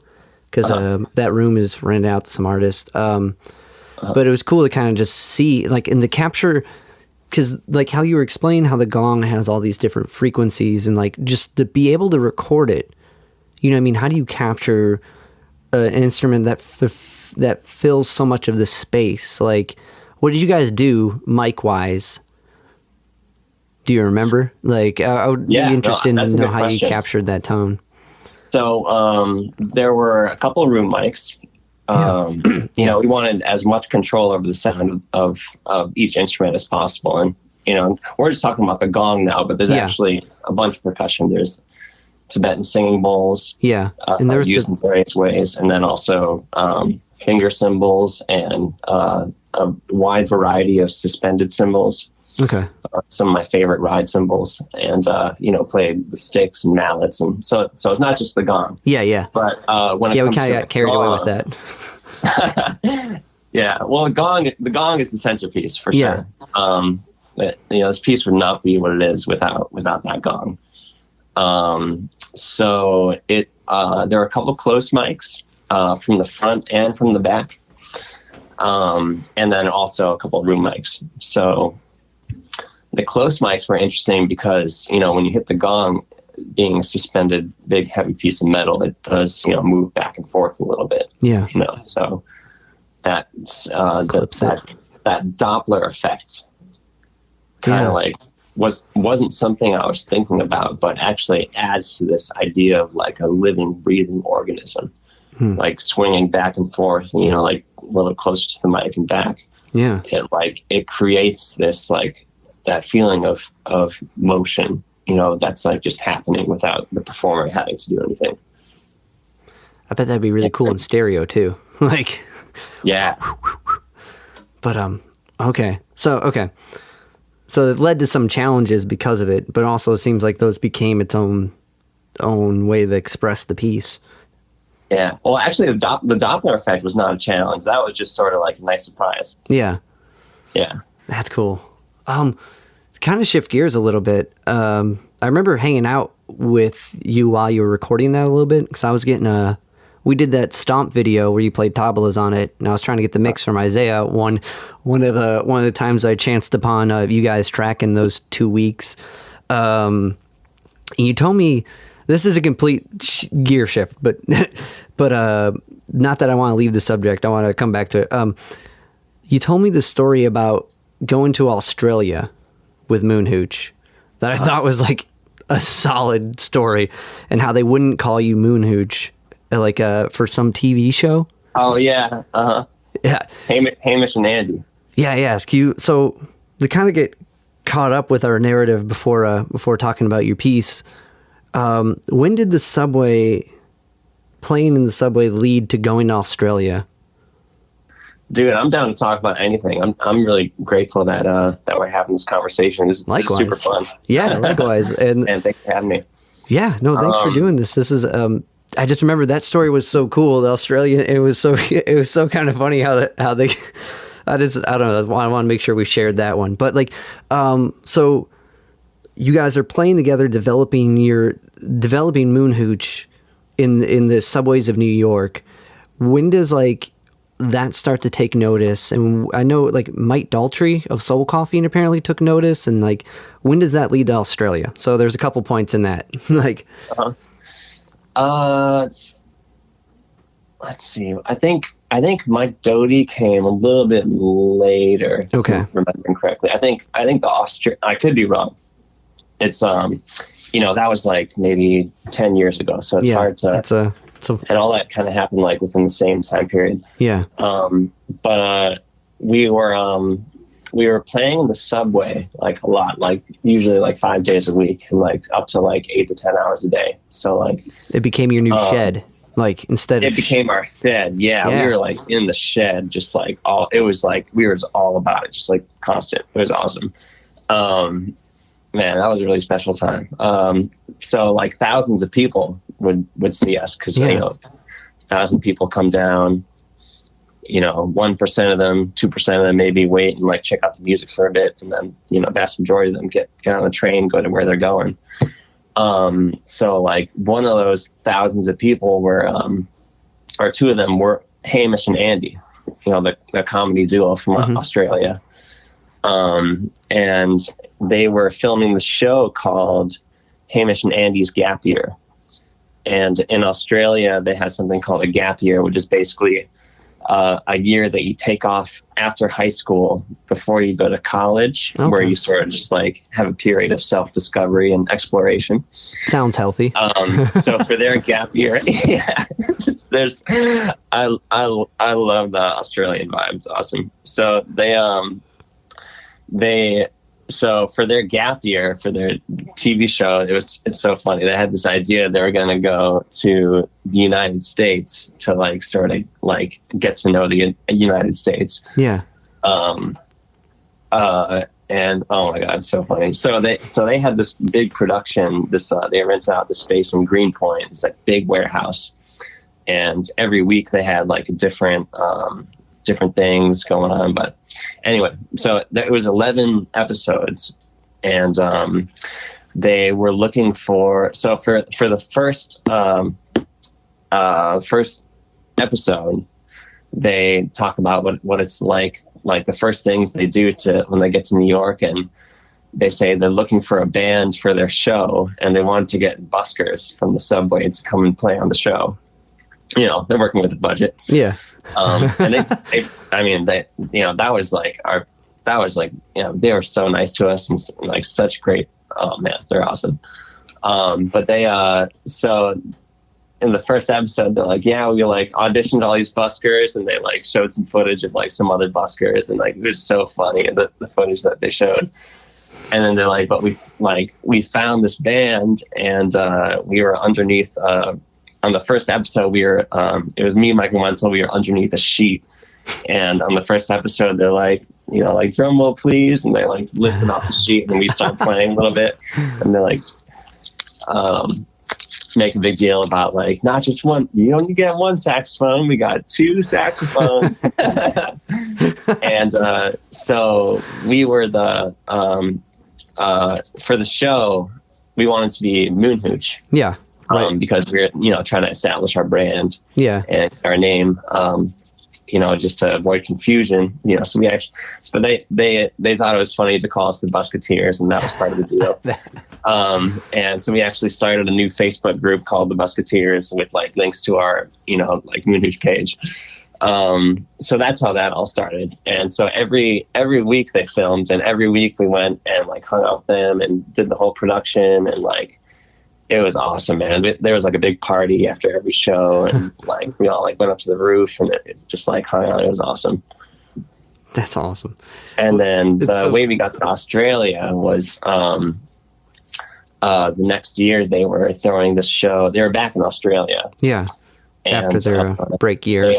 because that room is rented out to some artist. But it was cool to kind of just see like in the capture, because like how you were explaining how the gong has all these different frequencies, and like just to be able to record it. You know what I mean? How do you capture an instrument that fills so much of the space? Like, what did you guys do mic-wise? Do you remember? Like, I would be interested to know how you captured that tone. So there were a couple of room mics. We wanted as much control over the sound of each instrument as possible. And, we're just talking about the gong now, but there's actually a bunch of percussion. There's Tibetan singing bowls, and there's used in various ways, and then also finger cymbals and a wide variety of suspended cymbals. Okay, some of my favorite ride cymbals, and played with sticks and mallets, and so it's not just the gong. Yeah. But when it comes we kind of got carried away with that. Yeah, well, the gong is the centerpiece for sure. But, this piece would not be what it is without that gong. So there are a couple close mics from the front and from the back, and then also a couple of room mics. So the close mics were interesting because when you hit the gong, being a suspended big heavy piece of metal, it does move back and forth a little bit. Yeah. So that Doppler effect kind of like wasn't something I was thinking about, but actually adds to this idea of like a living, breathing organism, like swinging back and forth, you know, like a little closer to the mic and back. Yeah. It creates this, like, that feeling of motion, you know, that's like just happening without the performer having to do anything. I bet that'd be really cool in stereo too. Like, yeah. But, okay. So it led to some challenges because of it, but also it seems like those became its own way to express the piece. Yeah. Well, actually, the Doppler effect was not a challenge. That was just sort of like a nice surprise. Yeah. Yeah. That's cool. Kind of shift gears a little bit. I remember hanging out with you while you were recording that a little bit, because I was getting we did that Stomp video where you played tablas on it, and I was trying to get the mix from Isaiah. One of the times I chanced upon you guys tracking those 2 weeks. And you told me, this is a complete gear shift, but not that I want to leave the subject. I want to come back to it. You told me the story about going to Australia with Moon Hooch that I thought was like a solid story, and how they wouldn't call you Moon Hooch like for some TV show. Oh yeah. Yeah. Hamish and Andy. Yeah. So to kind of get caught up with our narrative before talking about your piece, when did playing in the subway lead to going to Australia? Dude, I'm down to talk about anything. I'm really grateful that we're having this conversation. This is super fun. Yeah, likewise. And thanks for having me. Yeah, no, thanks for doing this. This is I just remember that story was so cool. The Australian, it was so kind of funny how they I don't know. I want to make sure we shared that one. But like, so you guys are playing together, developing Moon Hooch in the subways of New York. When does like that start to take notice? And I know like Mike Daltrey of Soul Coffee apparently took notice. And like, when does that lead to Australia? So there's a couple points in that. Like, let's see. I think Mike Doty came a little bit later. Okay. If I'm remembering correctly. I think the I could be wrong. It's you know, that was like maybe 10 years ago, so it's hard to. And all that kind of happened like within the same time period. Yeah. But we were playing in the subway like a lot, like usually like 5 days a week, and like up to like 8 to 10 hours a day. So like it became your new shed. Like instead of it became our shed. Yeah, we were like in the shed, just like it was like we were just all about it, just like constant. It was awesome. Man, that was a really special time. So like thousands of people would see us, because you know, 1,000 people come down. You know, 1% of them, 2% of them maybe wait and like check out the music for a bit, and then you know, vast majority of them get on the train, go to where they're going. So like one of those thousands of people were, or two of them were Hamish and Andy, you know, the comedy duo from Australia. And they were filming the show called Hamish and Andy's Gap Year. And in Australia, they have something called a gap year, which is basically a year that you take off after high school before you go to college, where you sort of just like have a period of self-discovery and exploration. Sounds healthy. So for their gap year, I love the Australian vibe. It's awesome. So so for their gap year, for their TV show, it's so funny. They had this idea they were going to go to the United States to like sort of like get to know the United States. Yeah. And oh my God, it's so funny. So they had this big production. They rented out the space in Greenpoint. It's like big warehouse, and every week they had like a different things going on. But anyway, so it was 11 episodes, and they were looking for the first episode, they talk about what it's like the first things they do when they get to New York, and they say they're looking for a band for their show, and they wanted to get buskers from the subway to come and play on the show. You know, they're working with a budget. Yeah. And they, you know, that was like that was like, you know, they were so nice to us and like such great, oh man, they're awesome. But they, so in the first episode, they're like, yeah, we like auditioned all these buskers, and they like showed some footage of like some other buskers, and like, it was so funny, the footage that they showed. And then they're like, but we found this band, and we were underneath, on the first episode, we were, it was me and Michael Wenzel, we were underneath a sheet. And on the first episode, they're like, you know, like, drum roll, please. And they like lifted off the sheet, and we started playing a little bit. And they're like, make a big deal about like, not just one, you only get one saxophone, we got two saxophones. And so we were the, for the show, we wanted to be Moon Hooch. Yeah. Right. Because we're, you know, trying to establish our brand, and our name, you know, just to avoid confusion, you know. So we actually, but they thought it was funny to call us the Busketeers, and that was part of the deal. And so we actually started a new Facebook group called the Busketeers with like links to our, you know, like Moon Hooch page. So that's how that all started. And so every week they filmed, and every week we went and like hung out with them and did the whole production, and like, it was awesome, man. There was like a big party after every show, and like we all like went up to the roof, and it just like hung out. It was awesome. That's awesome. And then the way we got to Australia was the next year they were throwing this show. They were back in Australia. Yeah. And, after their break year.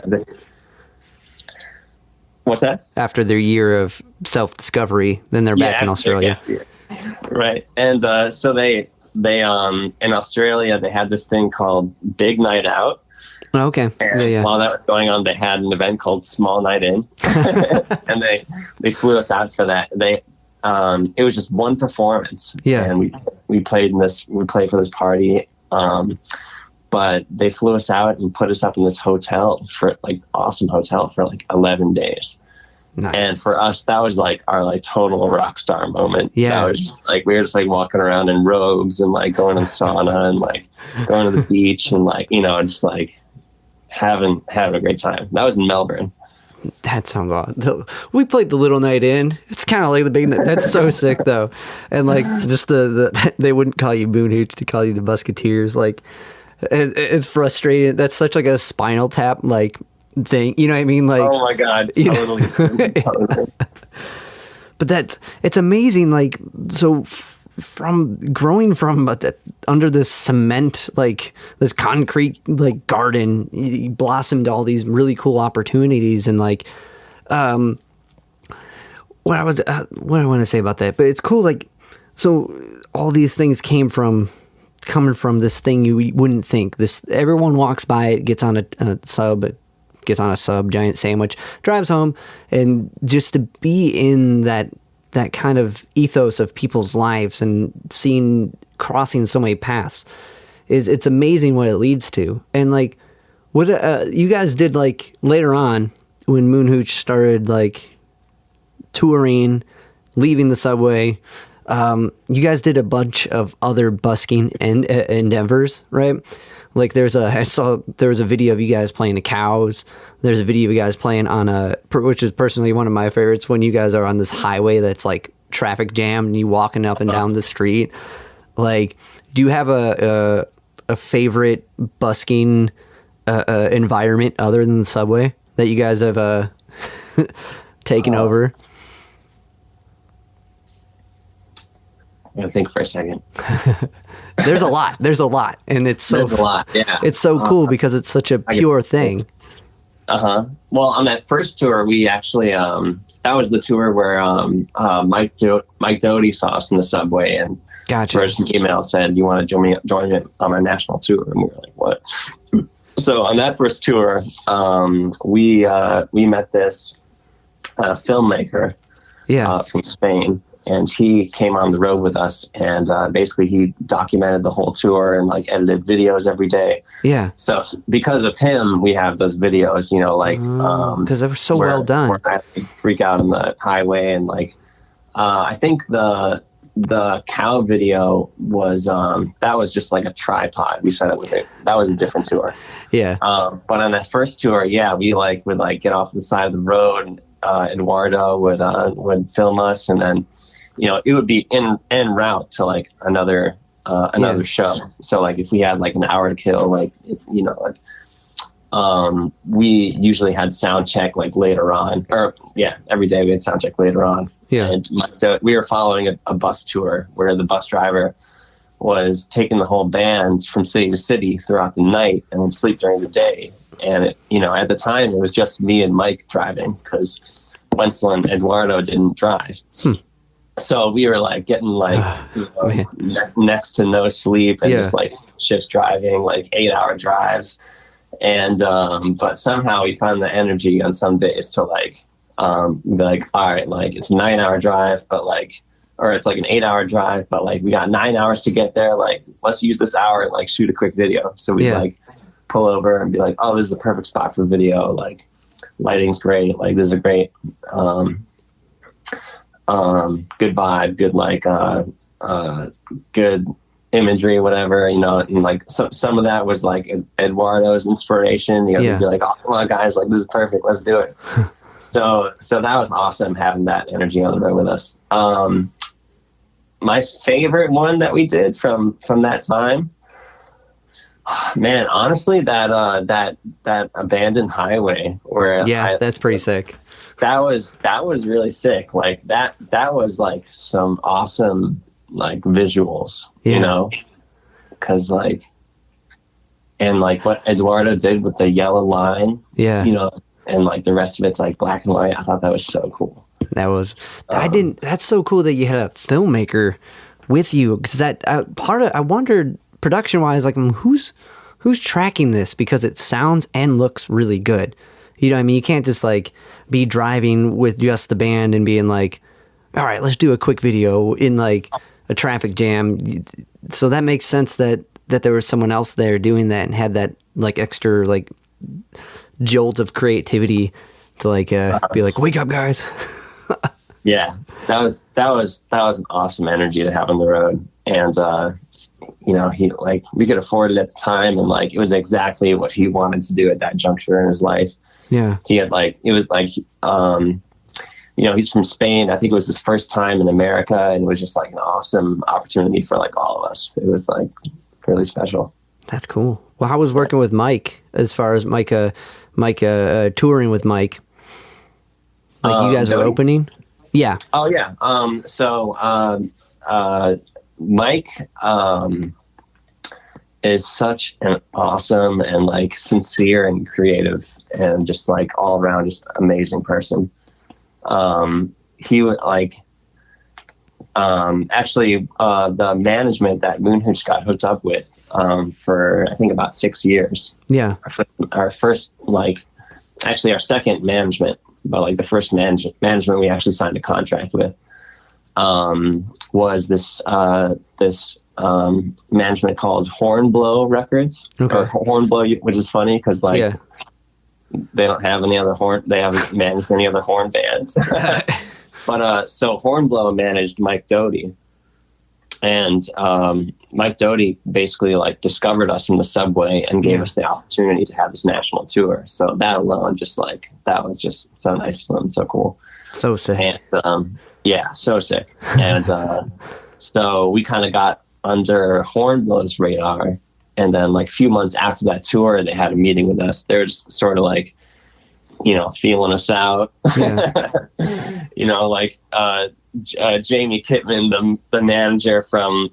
What's that? After their year of self-discovery, then they're back in Australia. Yeah. Right. And so they in Australia, they had this thing called Big Night Out. Oh, okay. And while that was going on, they had an event called Small Night In. And they flew us out for that. It was just one performance. Yeah. And we played for this party. But they flew us out and put us up in this hotel, for like awesome hotel, for like 11 days. Nice. And for us, that was like our like total rock star moment. Yeah. That was just, like, we were just like walking around in robes and like going to the sauna and like going to the beach and like, you know, just like having a great time. That was in Melbourne. That sounds odd. We played the Little Night In. It's kind of like the big. That's so sick though. And like just the they wouldn't call you Moon Hooch, they call you the Busketeers. Like, it's frustrating. That's such like a Spinal Tap like thing, you know what I mean? Like, oh my god, totally. Totally. But it's amazing. Like, so from growing from under this cement, like this concrete like garden, you blossomed all these really cool opportunities. And like what I want to say about that, but it's cool. Like, so all these things coming from this thing you wouldn't think. This, everyone walks by it, gets on a sub, giant sandwich, drives home, and just to be in that kind of ethos of people's lives and crossing so many paths, it's amazing what it leads to. And like what you guys did like later on when Moon Hooch started like touring, leaving the subway. You guys did a bunch of other busking endeavors, right? Like I saw there was a video of you guys playing the Cows. There's a video of you guys playing on which is personally one of my favorites, when you guys are on this highway that's like traffic jam and you walking up and down the street. Like, do you have a favorite busking environment other than the subway that you guys have taken over? I'm gonna think for a second. There's a lot, and it's so, there's a lot. Yeah, it's so cool because it's such a pure thing. Well, on that first tour, we actually that was the tour where Mike Doty saw us in the subway and wrote us an email, said, "You want to join me on my national tour?" And we were like, "What?" So on that first tour, we met this filmmaker, from Spain. And he came on the road with us, and basically he documented the whole tour and like edited videos every day. Yeah. So because of him, we have those videos, you know, like because they were so well done. Where I freak out on the highway, and like I think the cow video was that was just like a tripod we set up with it. That was a different tour. Yeah. But on that first tour, we like would like get off the side of the road Eduardo would film us, and then, you know, it would be en route to like another show. So like if we had like an hour to kill, like, you know, like, we usually had sound check like later on, or every day we had sound check later on. Yeah. And we were following a bus tour where the bus driver was taking the whole band from city to city throughout the night and then sleep during the day. And it, you know, at the time it was just me and Mike driving because Wenzel and Eduardo didn't drive. So we were like getting like next to no sleep and just like shifts driving, like 8-hour drives. And but somehow we found the energy on some days to like be like, all right, like it's a 9-hour drive, but like, or it's like an 8-hour drive, but like we got 9 hours to get there. Like, let's use this hour and like shoot a quick video. So we like pull over and be like, oh, this is the perfect spot for video. Like, lighting's great. Like, this is a great, good vibe, good like, good imagery, whatever, you know. And like some of that was like Eduardo's inspiration. You know, he'd be like, oh, come on, guys, like this is perfect. Let's do it. So that was awesome having that energy on the road with us. My favorite one that we did from that time, man, honestly, that abandoned highway where that's pretty sick. That was really sick. Like that was like some awesome like visuals, you know, because like, and like what Eduardo did with the yellow line, you know, and like the rest of it's like black and white. I thought that was so cool. That's so cool that you had a filmmaker with you, because that I wondered production wise, like who's tracking this, because it sounds and looks really good. You know what I mean? You can't just like be driving with just the band and being like, all right, let's do a quick video in like a traffic jam. So that makes sense that there was someone else there doing that and had that like extra like jolt of creativity to like be like, wake up, guys. Yeah, that was an awesome energy to have on the road. And you know, he like, we could afford it at the time, and like it was exactly what he wanted to do at that juncture in his life. Yeah, he had like, it was like you know, he's from Spain. I think it was his first time in America, and it was just like an awesome opportunity for like all of us. It was like really special. That's cool. Well, how was working with Mike, as far as Mike touring with Mike? Like you guys were opening? Yeah. Oh yeah. Mike is such an awesome and like sincere and creative and just like all around just amazing person. He would like, actually, the management that Moon Hooch got hooked up with, for I think about 6 years. Yeah. Our first, like, actually our second management, but like the first management we actually signed a contract with, was this management called Hornblow Records, or Hornblow, which is funny because like, they don't have any other they haven't managed any other horn bands. But so Hornblow managed Mike Doty, and Mike Doty basically like discovered us in the subway and gave us the opportunity to have this national tour. So that alone, just like, that was just so nice for him, so cool, so sick. And so sick. And so we kind of got under Hornblow's radar. And then like a few months after that tour, they had a meeting with us. They're just sort of like, you know, feeling us out. Yeah. You know, like Jamie Kittman, the manager from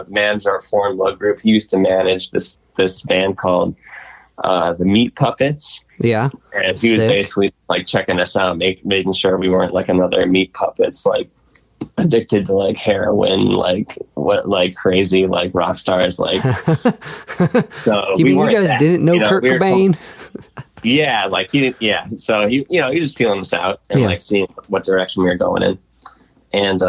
manager of Hornblow Group, he used to manage this band called the Meat Puppets. Yeah. And he was basically like checking us out, making sure we weren't like another Meat Puppets, like addicted to like heroin, like what, like crazy like rock stars, like. So you mean you guys didn't know, you know, Kurt Cobain? Yeah, like he didn't. Yeah, so he, you know, he just feeling us out and like seeing what direction we were going in, and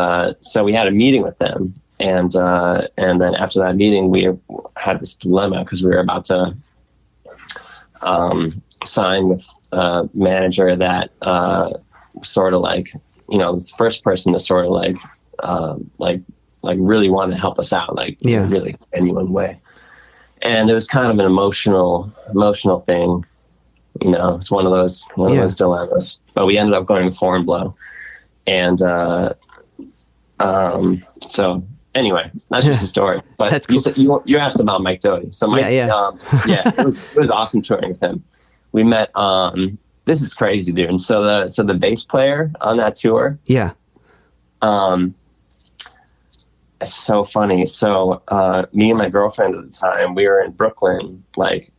so we had a meeting with them, and then after that meeting, we had this dilemma because we were about to sign with a manager that sort of like, you know, was the first person to sort of like really wanted to help us out, like in a really genuine way. And it was kind of an emotional thing, you know. It's one of those dilemmas. but we ended up going with Hornblow. And so anyway, that's just a story. But That's cool. you asked about Mike Doty. So Mike, it was awesome touring with him. We met. This is crazy, dude. And so the bass player on that tour. Yeah. It's so funny. So me and my girlfriend at the time, we were in Brooklyn like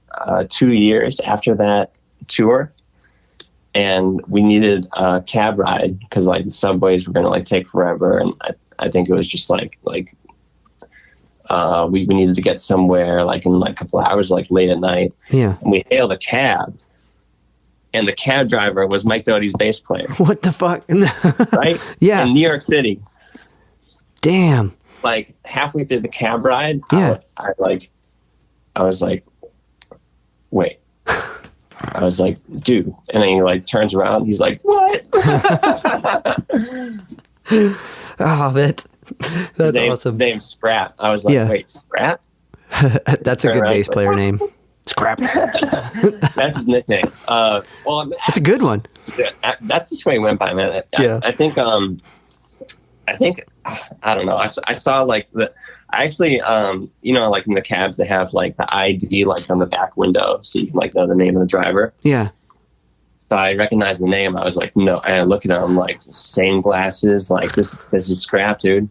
2 years after that tour, and we needed a cab ride because like the subways were gonna like take forever, and I think it was just like we needed to get somewhere like in like a couple hours, like late at night. Yeah. And we hailed a cab, and the cab driver was Mike Doty's bass player. What the fuck? Right? Yeah. In New York City. Damn. Like halfway through the cab ride, yeah. I was like, wait. I was like, dude. And then he like turns around. He's like, what? Oh, that's awesome. His name's Scrap. I was like, wait, Scrap? That's a good bass player name. Scrap. That's his nickname. Well, it's a good one. That's just what he went by, man. I think I don't know. I saw like I actually like in the cabs they have like the ID like on the back window, so you can like know the name of the driver. Yeah. So I recognized the name. I was like, no. And I look at him like same glasses. Like this is Scrap, dude.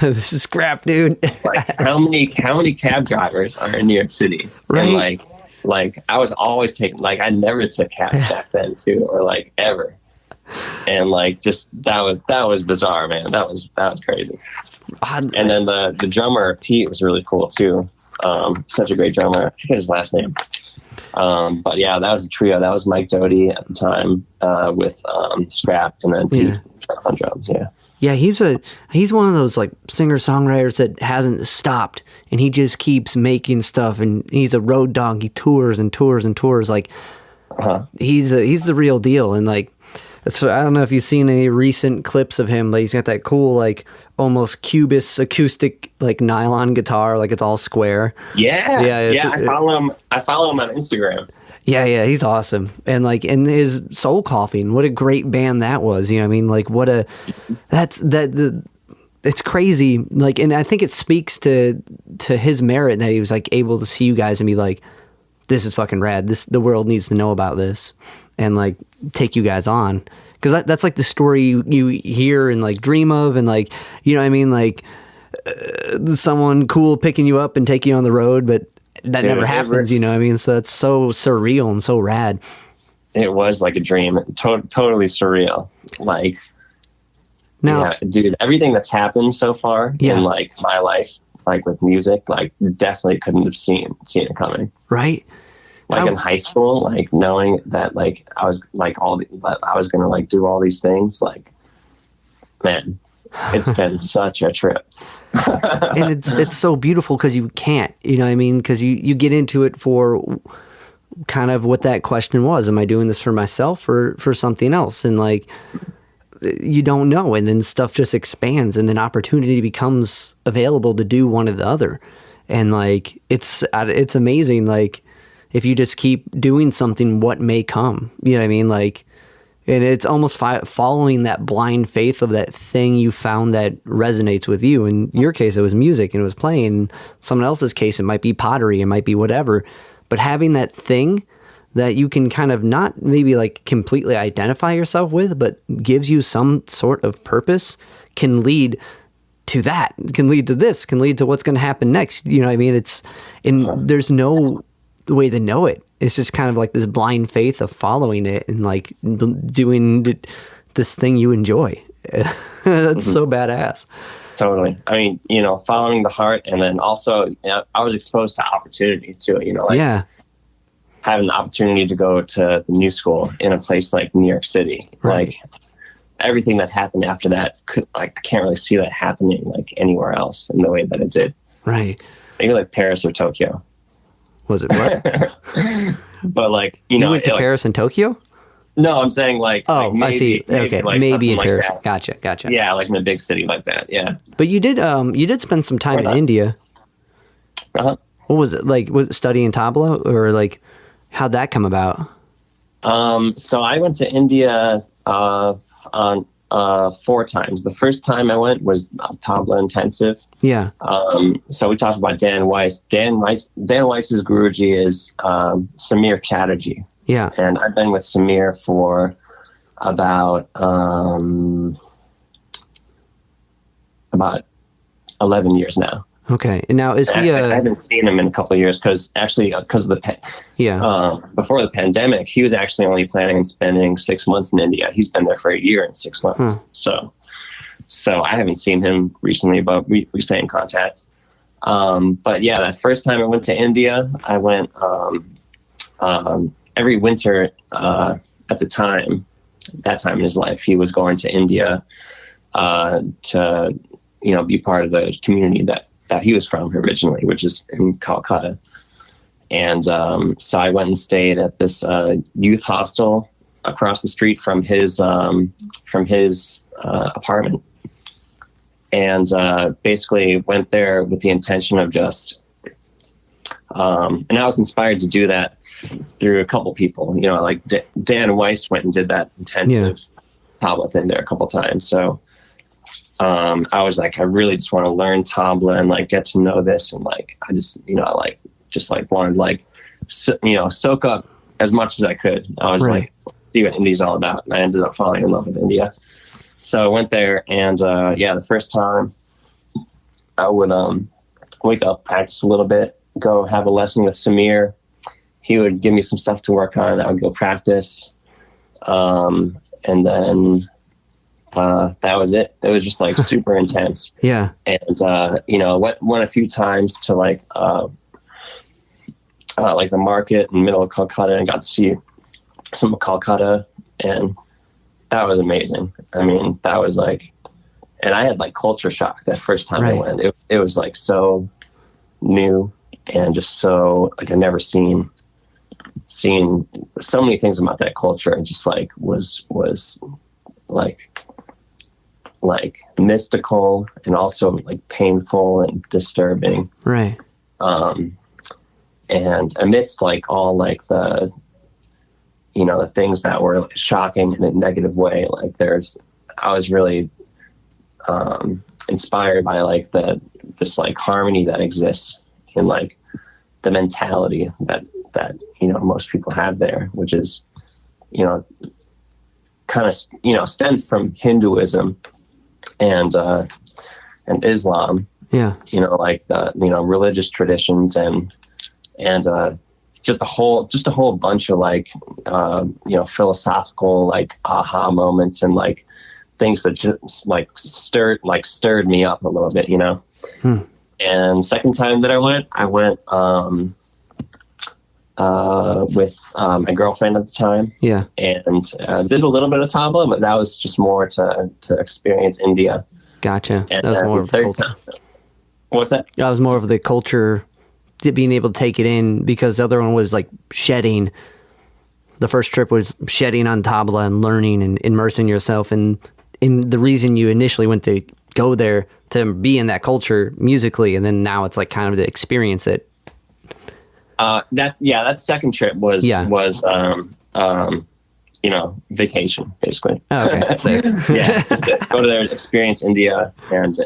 This is Scrap, dude. Like how many cab drivers are in New York City? Right. And like I was always taking like I never took cabs back then too, or like ever. And like just that was bizarre, man. That was crazy. And then the drummer Pete was really cool too. Such a great drummer. I forget his last name. But yeah, that was a trio. That was Mike Doty at the time with Scrap, and then Pete on drums. Yeah. Yeah, he's one of those like singer-songwriters that hasn't stopped, and he just keeps making stuff, and he's a road dog. He tours and tours and tours. Like he's the real deal, and like so I don't know if you've seen any recent clips of him, but he's got that cool like almost Cubist acoustic like nylon guitar, like it's all square. Yeah. I follow him on Instagram. Yeah, he's awesome. And like in his Soul Coughing, what a great band that was. You know what I mean? Like it's crazy. Like, and I think it speaks to his merit that he was like able to see you guys and be like, this is fucking rad. The world needs to know about this, and like take you guys on. Because that's like the story you hear and like dream of, and like, you know what I mean? Like someone cool picking you up and taking you on the road, but that never happens, you know what I mean? So it's so surreal and so rad. It was like a dream. Totally surreal. Like, now, yeah, dude, everything that's happened so far in like my life, like with music, like definitely couldn't have seen it coming. Right. Like in high school, like knowing that like I was like I was gonna like do all these things, like, man, it's been such a trip. And it's so beautiful because you can't, you know what I mean? Because you get into it for kind of what that question was. Am I doing this for myself or for something else? And like, you don't know. And then stuff just expands, and then opportunity becomes available to do one or the other. And like, it's amazing. Like, if you just keep doing something, what may come, you know what I mean? Like, and it's almost following that blind faith of that thing you found that resonates with you. In your case, it was music and it was playing. In someone else's case, it might be pottery, it might be whatever. But having that thing that you can kind of not maybe like completely identify yourself with, but gives you some sort of purpose, can lead to that, can lead to this, can lead to what's going to happen next. You know what I mean? There's no way to know it. It's just kind of like this blind faith of following it and like doing this thing you enjoy. That's so badass. Totally. I mean, following the heart, and then also, I was exposed to opportunity too. Like having the opportunity to go to the new school in a place like New York City. Right. Like everything that happened after that, I can't really see that happening like anywhere else in the way that it did. Right. Maybe like Paris or Tokyo. Was it what? But like, you went to Paris and Tokyo? No, I'm saying like, maybe, I see. Okay, like maybe in like Paris. That. Gotcha. Yeah, like in a big city like that. Yeah. But you did spend some time in India. Uh-huh. What was it like? Was it studying tabla, or like how'd that come about? So I went to India On 4 times. The first time I went was tabla intensive. Yeah. So we talked about Dan Weiss. Dan Weiss's Guruji is Samir Chatterjee. Yeah. And I've been with Samir for about 11 years now. Okay. And now is he? I haven't seen him in a couple of years because of the before the pandemic, he was actually only planning on spending 6 months in India. He's been there for a year and 6 months. So I haven't seen him recently, but we stay in contact. But yeah, that first time I went to India, I went every winter at the time. That time in his life, he was going to India to be part of the community that he was from originally, which is in Calcutta. And so I went and stayed at this youth hostel across the street from his apartment, and basically went there with the intention of just. And I was inspired to do that through a couple people. Like Dan Weiss went and did that intensive tabla thing there a couple times. So. I was like, I really just want to learn tabla and like get to know this, and like I just wanted like soak up as much as I could. I was like, see what India's all about, and I ended up falling in love with India. So I went there, and the first time I would wake up, practice a little bit, go have a lesson with Samir. He would give me some stuff to work on. I would go practice, and then. That was it. It was just like super intense. Yeah. And, went a few times to like the market in the middle of Calcutta and got to see some of Calcutta, and that was amazing. I mean, that was like, and I had like culture shock that first time I went. It was like so new and just so like I'd never seen so many things about that culture, and just like was like mystical and also like painful and disturbing. Right. And amidst like all like the things that were shocking in a negative way, like I was really inspired by like this like harmony that exists in like the mentality that most people have there, which is kind of stemmed from Hinduism and Islam, like the religious traditions and just a whole bunch of like philosophical like aha moments and like things that just like stirred me up a little bit, And second time that I went with my girlfriend at the time. Yeah. And did a little bit of tabla, but that was just more to experience India. Gotcha. And that was more of the culture. What's that? That was more of the culture, being able to take it in, because the other one was like shedding. The first trip was shedding on tabla and learning and immersing yourself. And the reason you initially went to go there to be in that culture musically, and then now it's like kind of to experience it. That second trip was vacation basically. Oh, okay. Just go to there, experience India, and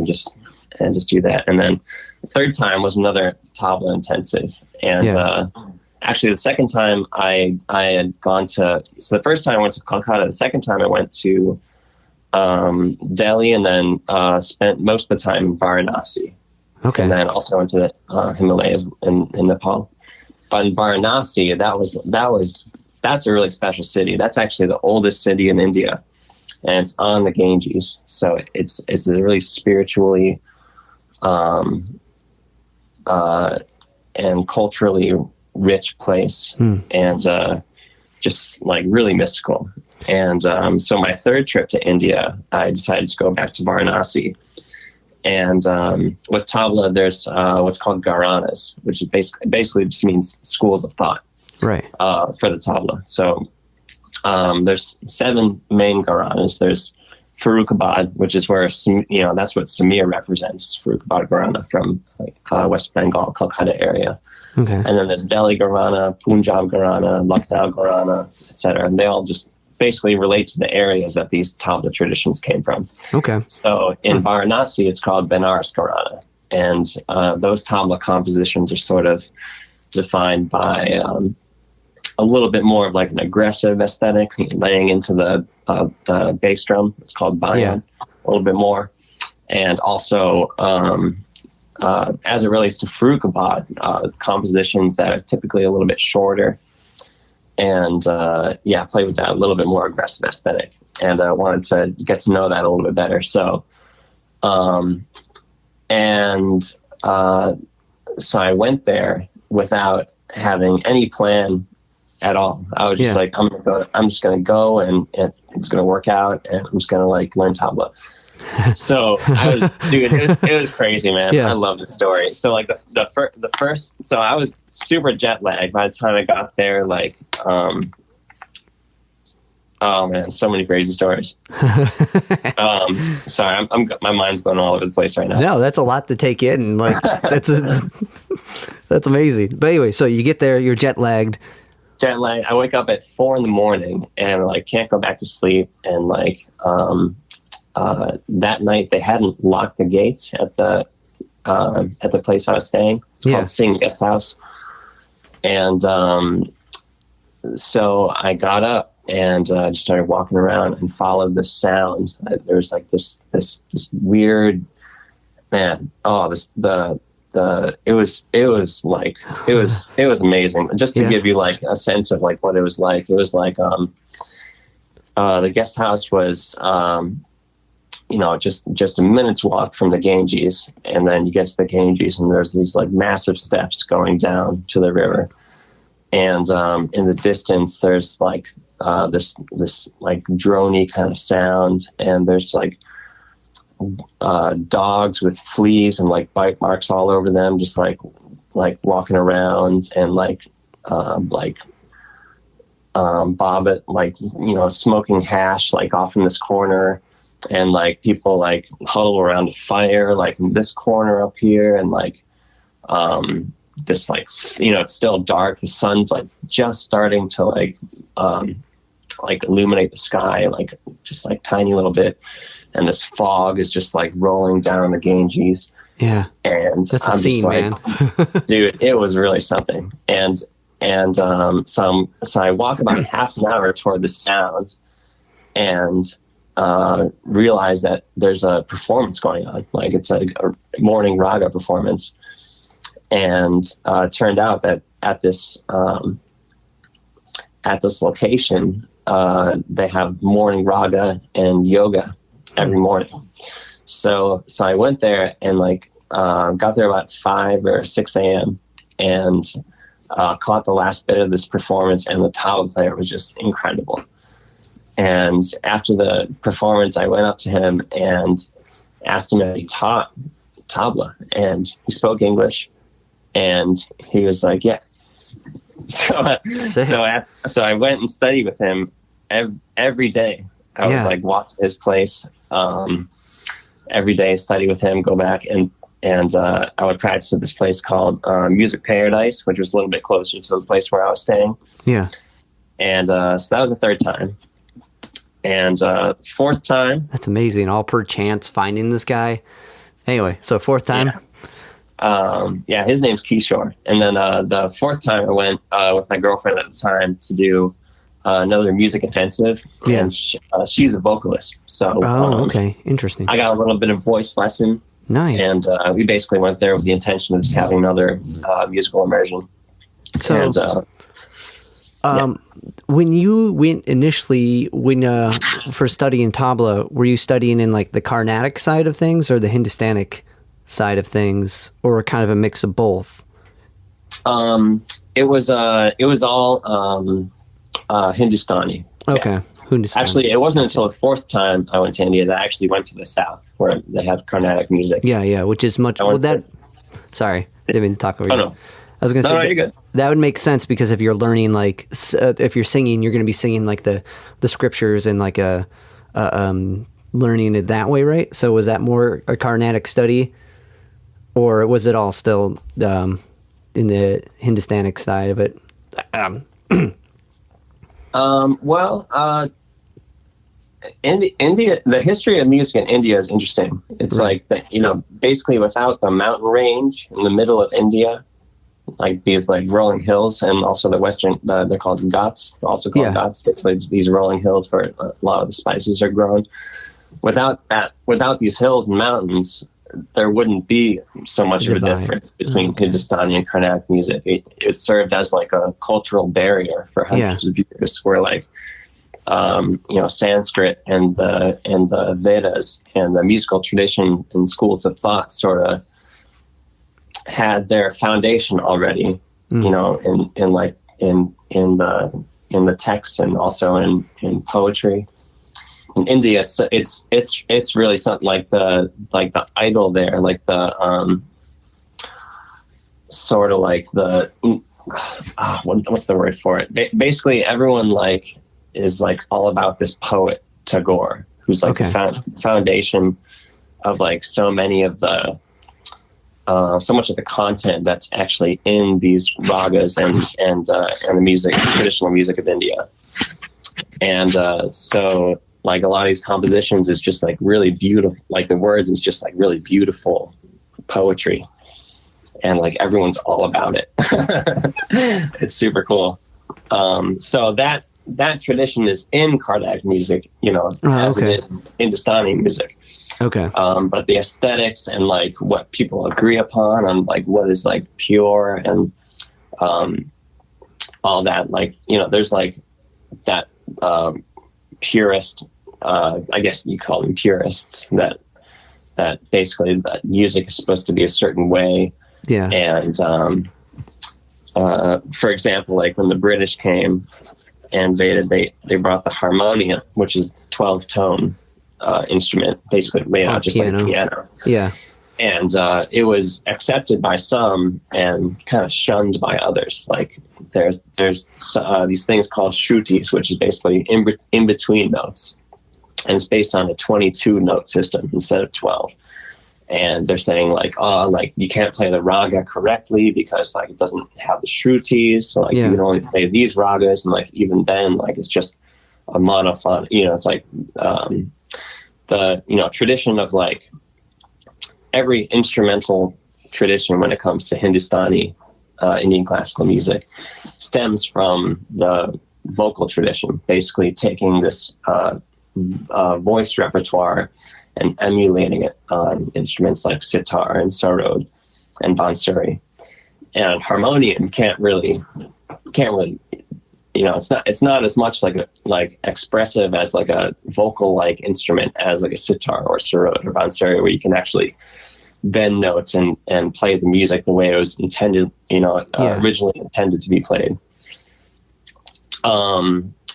just do that. And then the third time was another tabla intensive, and actually the second time I had gone to. So the first time I went to Calcutta. The second time I went to Delhi, and then spent most of the time in Varanasi. Okay. And then also went to the Himalayas in Nepal. But in Varanasi, that's a really special city. That's actually the oldest city in India, and it's on the Ganges. So it's a really spiritually and culturally rich place, and just like really mystical. And so my third trip to India, I decided to go back to Varanasi. And with tabla, there's what's called gharanas, which is basically just means schools of thought, right? For the tabla. So there's 7 main gharanas. There's Farrukhabad, which is where that's what Samir represents. Farrukhabad Gharana from West Bengal, Calcutta area. Okay. And then there's Delhi Gharana, Punjab Gharana, Lucknow Gharana, etc. And they all just basically relate to the areas that these tabla traditions came from. Okay. So in Varanasi, it's called Benares Gharana. And those tabla compositions are sort of defined by a little bit more of like an aggressive aesthetic, laying into the bass drum. It's called bayan, a little bit more. And also, as it relates to Farrukhabad, compositions that are typically a little bit shorter and, play with that a little bit more aggressive aesthetic. And I wanted to get to know that a little bit better. So, so I went there without having any plan at all. I was just like, I'm just going to go and it's going to work out and I'm just going to like learn tabla. So I was, dude, it was crazy, man. I love the story. So like the first, so I was super jet lagged by the time I got there. Like, oh man, so many crazy stories. Sorry, my mind's going all over the place right now. No, that's a lot to take in. Like that's amazing. But anyway, so you get there, you're jet lagged. I wake up at 4 a.m. and like can't go back to sleep. And like that night they hadn't locked the gates at the place I was staying. It's called Singh Guest House. And so I got up and just started walking around and followed the sound. There was like this weird, man. Oh, it was amazing. Just to give you like a sense of like what it was like. It was like the guest house was just a minute's walk from the Ganges, and then you get to the Ganges and there's these like massive steps going down to the river. And in the distance there's like this like droney kind of sound, and there's like dogs with fleas and like bite marks all over them, just like walking around, and Bobbit, like, smoking hash like off in this corner, and like people like huddle around a fire like in this corner up here, and like this like it's still dark, the sun's like just starting to like illuminate the sky like just like tiny little bit, and this fog is just like rolling down the Ganges. And that's I'm a scene, just like, man. Dude, it was really something. And so I walk about half an hour toward the sound and realize that there's a performance going on, like it's a morning raga performance. And it turned out that at this location, they have morning raga and yoga every morning. So I went there and like got there about 5 or 6 a.m. and caught the last bit of this performance, and the tabla player was just incredible. And after the performance, I went up to him and asked him if he taught tabla, and he spoke English, and he was like, yeah. So I went and studied with him every day. I would like walk to his place every day, study with him, go back and I would practice at this place called Music Paradise, which was a little bit closer to the place where I was staying. And so that was the third time. And fourth time, that's amazing. All per chance finding this guy. Anyway, so fourth time. His name's Kishore. And then the fourth time I went with my girlfriend at the time to do another music intensive, and she's a vocalist. So okay, interesting. I got a little bit of voice lesson. Nice. And we basically went there with the intention of just having another musical immersion. So, when you went initially, for studying tabla, were you studying in like the Carnatic side of things or the Hindustanic side of things, or kind of a mix of both? It was all Hindustani. Okay. Yeah. Actually, it wasn't until the fourth time I went to India that I actually went to the south where they have Carnatic music. Yeah, which is much. Sorry, I didn't mean to talk over you. No. I was going to say you're good. That would make sense, because if you're learning like if you're singing, you're going to be singing like the scriptures and like learning it that way, right? So was that more a Carnatic study, or was it all still in the Hindustanic side of it? India, the history of music in India is interesting. It's like that, basically without the mountain range in the middle of India, like these like rolling hills, and also the western, they're called ghats, also called ghats. It's like these rolling hills where a lot of the spices are grown. Without these hills and mountains, there wouldn't be so much of a difference between Hindustani and Carnatic music. It served as like a cultural barrier for hundreds of years, where like Sanskrit and the Vedas and the musical tradition and schools of thought sort of had their foundation already, in the texts and also in poetry. In India, it's really something like the idol there, like the sort of like the what's the word for it? Basically, everyone like is like all about this poet Tagore, who's like the foundation of like so many of the so much of the content that's actually in these ragas and the music, traditional music of India, and so. Like a lot of these compositions is just like really beautiful. Like the words is just like really beautiful poetry, and like everyone's all about it. It's super cool. So that tradition is in Carnatic music, as it is in Hindustani music. Okay. But the aesthetics and like what people agree upon on like what is like pure and all that, like there's like that. Purist, I guess you call them purists, that basically that music is supposed to be a certain way. Yeah. And for example, like when the British came and invaded, they brought the harmonium, which is 12-tone instrument, basically made out just like a piano. Yeah. And it was accepted by some and kind of shunned by others. Like there's these things called shrutis, which is basically in between notes, and it's based on a 22-note system instead of 12. And they're saying like, like you can't play the raga correctly because like it doesn't have the shrutis. So like you can only play these ragas, and like even then like it's just a monophonic. It's like the tradition of like. Every instrumental tradition when it comes to Hindustani, Indian classical music stems from the vocal tradition, basically taking this voice repertoire and emulating it on instruments like sitar and sarod and bansuri. And harmonium can't really it's not as much like expressive as like a vocal like instrument as like a sitar or sarod or bansuri, where you can actually bend notes and play the music the way it was intended, originally intended to be played.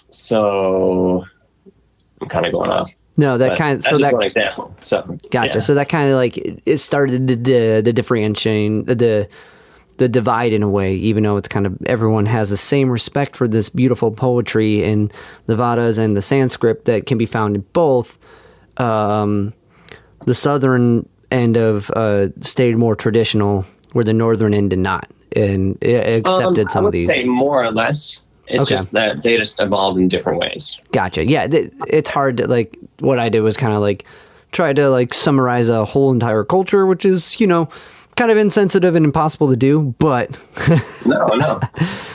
So I'm kind of going off. No, that's one example. So gotcha. Yeah. So that kind of like it started the differentiating the divide in a way, even though it's kind of everyone has the same respect for this beautiful poetry in the Vedas and the Sanskrit that can be found in both. The southern end of stayed more traditional, where the northern end did not, and it accepted some of these. I would say more or less. It's just that they just evolved in different ways. Gotcha. Yeah, it's hard to like. What I did was kind of like try to like summarize a whole entire culture, which is kind of insensitive and impossible to do, but no.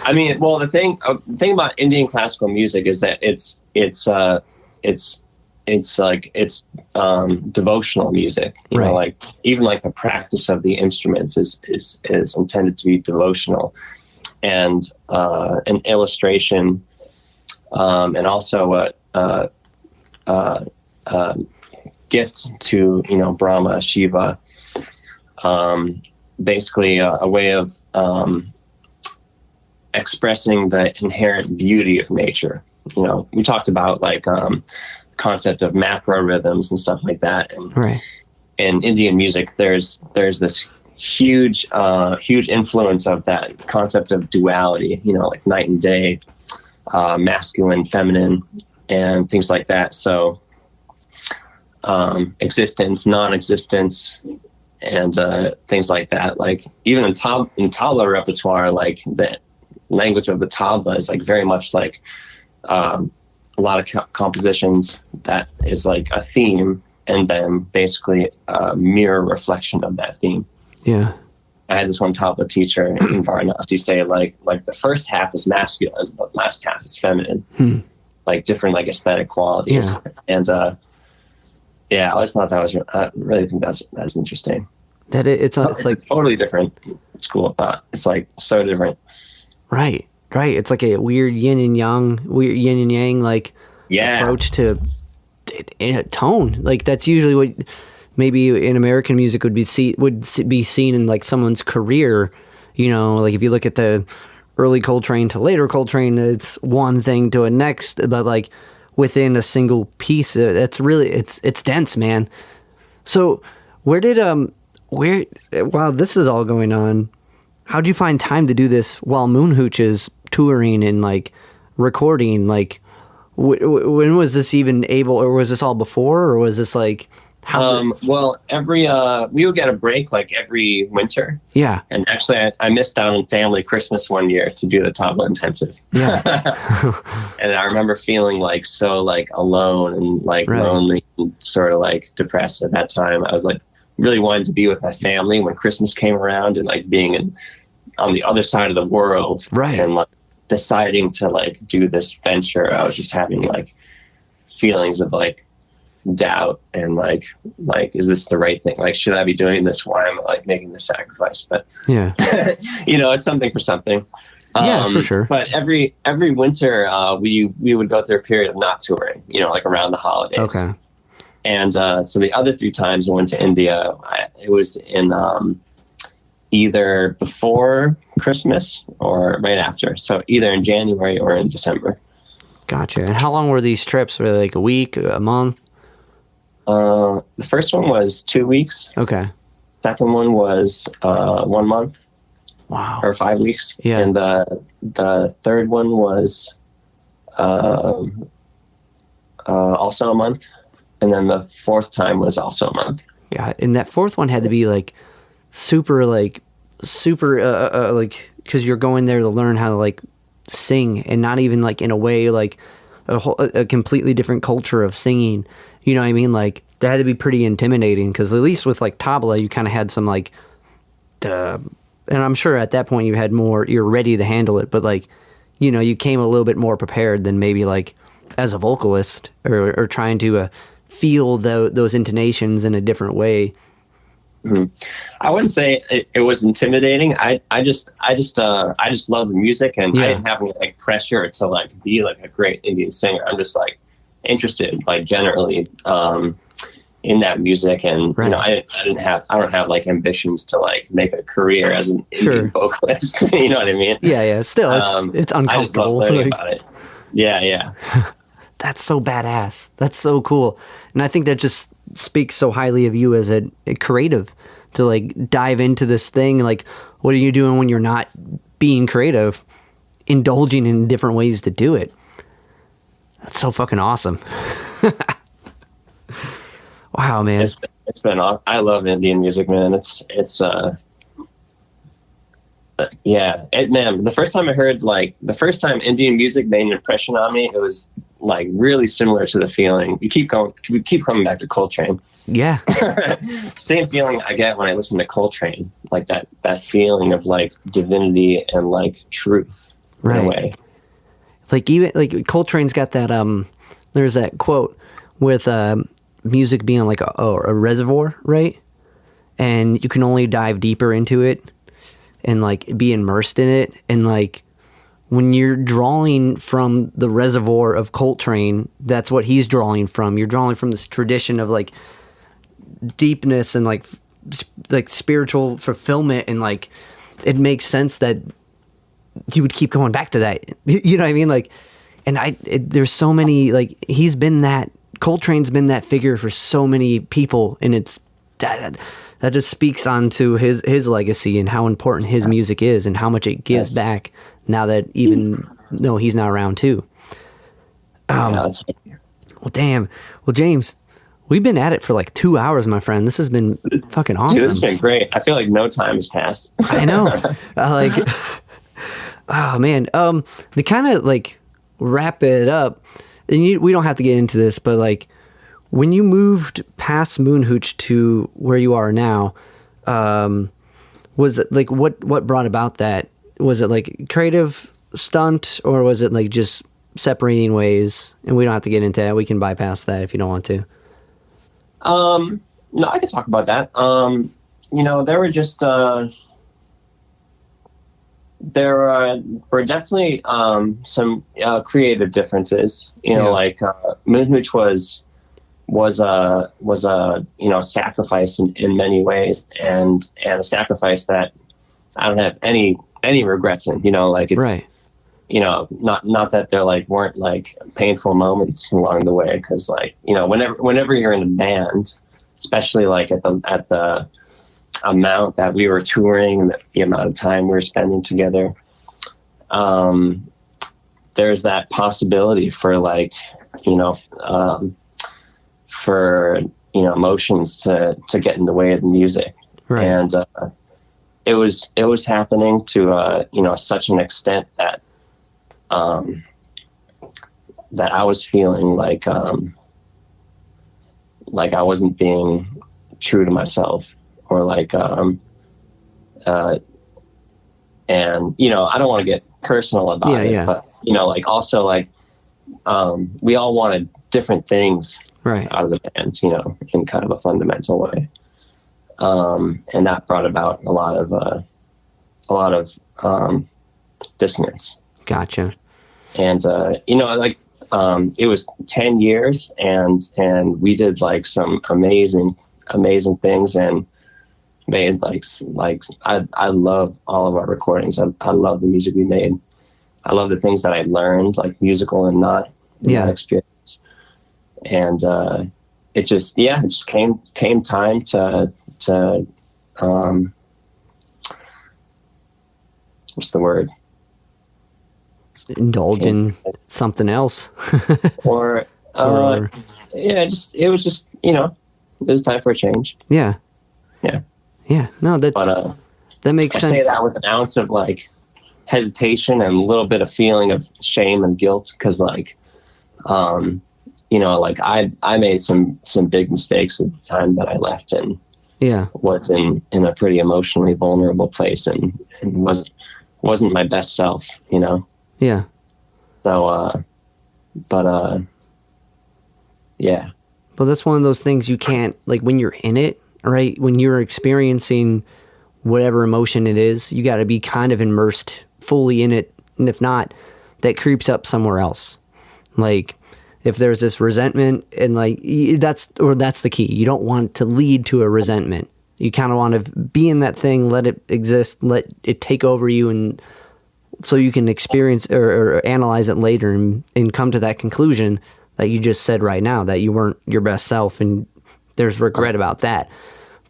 I mean, well, the thing about Indian classical music is that it's devotional music. You know, like even like the practice of the instruments is intended to be devotional, and an illustration, and also a gift to Brahma, Shiva. Basically a way of expressing the inherent beauty of nature. We talked about like concept of macro rhythms and stuff like that, and in Indian music there's this huge influence of that concept of duality, like night and day, masculine, feminine, and things like that. So existence, non-existence, and things like that. Like even in tabla repertoire, like the language of the tabla is like very much like a lot of compositions that is like a theme and then basically a mirror reflection of that theme. Yeah. I had this one tabla teacher in Varanasi say like the first half is masculine, but the last half is feminine. Like different like aesthetic qualities. Yeah. And I always thought that was, I really think that's interesting. That it's like a totally different school of thought. It's like so different. Right. It's like a weird yin and yang like approach to tone. Like that's usually what maybe in American music would be seen in like someone's career. You know, like if you look at the early Coltrane to later Coltrane, it's one thing to a next, but like within a single piece, it's really it's dense, man. So while this is all going on, how'd you find time to do this while Moon Hooch is touring and like recording? Like when was this even able, or was this all before, or was this like well, we would get a break like every winter. Yeah. And actually I missed out on family Christmas one year to do the tabla intensive. Yeah. And I remember feeling like so like alone and like lonely and sort of like depressed at that time. I was like really wanted to be with my family when Christmas came around, and like being on the other side of the world. Right. And like deciding to like do this venture, I was just having like feelings of like doubt and like is this the right thing? Like, should I be doing this? Why am I like making this sacrifice? But yeah, it's something for something. Yeah, for sure. But every winter we would go through a period of not touring, like around the holidays. Okay. And so the other 3 times I went to India, it was in either before Christmas or right after. So either in January or in December. Gotcha. And how long were these trips? Were they like a week, a month? The first one was 2 weeks. Okay. Second one was 1 month. Wow. Or 5 weeks. Yeah. And the third one was also a month. And then the fourth time was also a month. Yeah. And that fourth one had to be like super because you're going there to learn how to like sing, and not even like in a way like a completely different culture of singing. You know what I mean? Like that had to be pretty intimidating, because at least with like tabla, you kind of had some like, and I'm sure at that point you're ready to handle it, but like, you came a little bit more prepared than maybe like as a vocalist or trying to feel those intonations in a different way. Mm-hmm. I wouldn't say it was intimidating. I just love the music, and I didn't have any like pressure to like be like a great Indian singer. I'm just like interested, like generally, in that music, and I don't have like ambitions to like make a career as an Indian vocalist. You know what I mean? Yeah. Still, it's uncomfortable. I just love learning about it. Yeah. That's so badass. That's so cool. And I think that just speaks so highly of you as a creative to like dive into this thing. Like, what are you doing when you're not being creative? Indulging in different ways to do it. That's so fucking awesome. Wow, man. It's been awesome. I love Indian music, man. Man, the first time Indian music made an impression on me, it was like really similar to the feeling. We keep coming back to Coltrane. Yeah. Same feeling I get when I listen to Coltrane, like that feeling of like divinity and like truth in a way. Like even like Coltrane's got that there's that quote with music being like a reservoir, right? And you can only dive deeper into it and like be immersed in it. And like when you're drawing from the reservoir of Coltrane, that's what he's drawing from. You're drawing from this tradition of like deepness and like spiritual fulfillment, and like it makes sense that you would keep going back to that. You know what I mean? Like, and there's so many, like, Coltrane's been that figure for so many people, and it's that just speaks onto his legacy and how important his music is and how much it gives back now that even though he's not around too. Well, damn. Well, James, we've been at it for like 2 hours, my friend. This has been fucking awesome. Dude, this has been great. I feel like no time has passed. I know. Oh man. To kind of like wrap it up, and we don't have to get into this, but like when you moved past Moon Hooch to where you are now, was it like what brought about that? Was it like creative stunt, or was it like just separating ways? And we don't have to get into that. We can bypass that if you don't want to. No, I can talk about that. There were just there were definitely some creative differences. Like Moon Hooch was a sacrifice in many ways, and a sacrifice that I don't have any regrets in. Like it's right. Not that there like weren't like painful moments along the way, because like whenever you're in a band, especially like at the amount that we were touring and the amount of time we were spending together, there's that possibility for like emotions to get in the way of the music, right. And it was happening to such an extent that that I was feeling like I wasn't being true to myself, or like and I don't want to get personal about it, but like also like we all wanted different things right. out of the band, in kind of a fundamental way, and that brought about a lot of dissonance. Gotcha. And it was 10 years, and we did like some amazing things, and made like I love all of our recordings. I love the music we made. I love the things that I learned, like musical and not experience. And it just came time to what's the word? Indulge in something else. or it was time for a change. Yeah. No, that makes sense. I say that with an ounce of like hesitation and a little bit of feeling of shame and guilt, because like like I made some big mistakes at the time that I left, and was in a pretty emotionally vulnerable place, and wasn't my best self, Yeah. So, yeah. But that's one of those things you can't, like when you're in it, right? When you're experiencing whatever emotion it is, you got to be kind of immersed fully in it. And if not, that creeps up somewhere else. Like if there's this resentment, and like that's the key. You don't want to lead to a resentment. You kind of want to be in that thing, let it exist, let it take over you, and so you can experience or analyze it later and come to that conclusion that you just said right now, that you weren't your best self, and there's regret about that.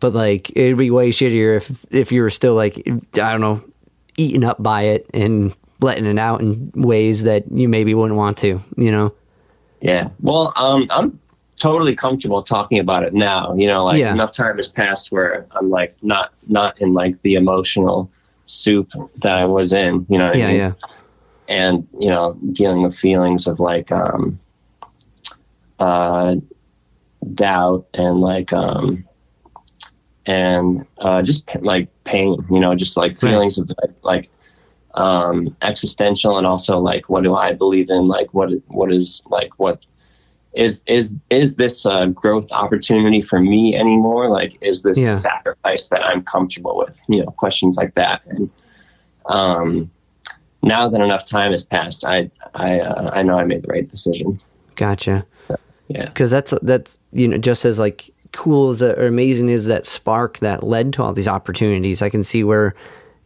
But like, it'd be way shittier if you were still like, I don't know, eaten up by it and letting it out in ways that you maybe wouldn't want to, Yeah. Well, I'm totally comfortable talking about it now, enough time has passed where I'm like, not in like the emotional soup that I was in, what I mean? Yeah. And, dealing with feelings of like, doubt and like, just like pain, just like feelings of like, existential, and also like, what do I believe in? Like, what is this a growth opportunity for me anymore? Like, is this a sacrifice that I'm comfortable with? Questions like that. And now that enough time has passed, I know I made the right decision. Gotcha. So, yeah. Because that's just as like cool as or amazing as that spark that led to all these opportunities. I can see where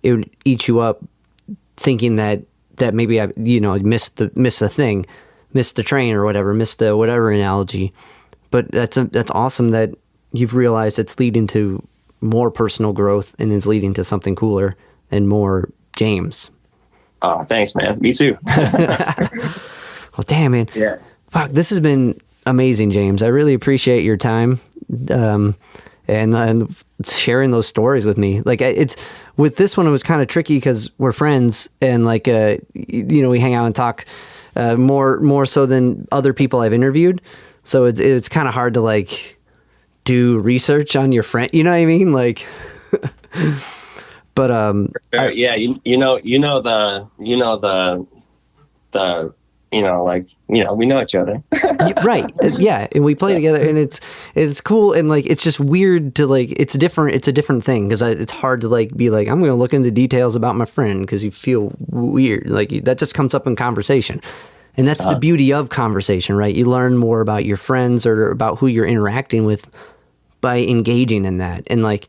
it would eat you up, thinking that maybe I missed the thing. Missed the train or whatever, missed the whatever analogy. But that's awesome that you've realized it's leading to more personal growth, and it's leading to something cooler and more James. Oh, thanks, man. Me too. Well, damn, man. Yeah. Fuck, this has been amazing, James. I really appreciate your time. and sharing those stories with me. Like it's with this one, it was kind of tricky because we're friends and like we hang out and talk more so than other people I've interviewed. So it's kind of hard to like do research on your friend. You know what I mean? Like, but yeah, we know each other. Right. Yeah. And we play together and it's cool. And like, it's just weird to like, it's different. It's a different thing. Cause it's hard to like, be like, I'm going to look into details about my friend. Cause you feel weird. Like that just comes up in conversation. And that's the beauty of conversation, right? You learn more about your friends or about who you're interacting with by engaging in that. And like,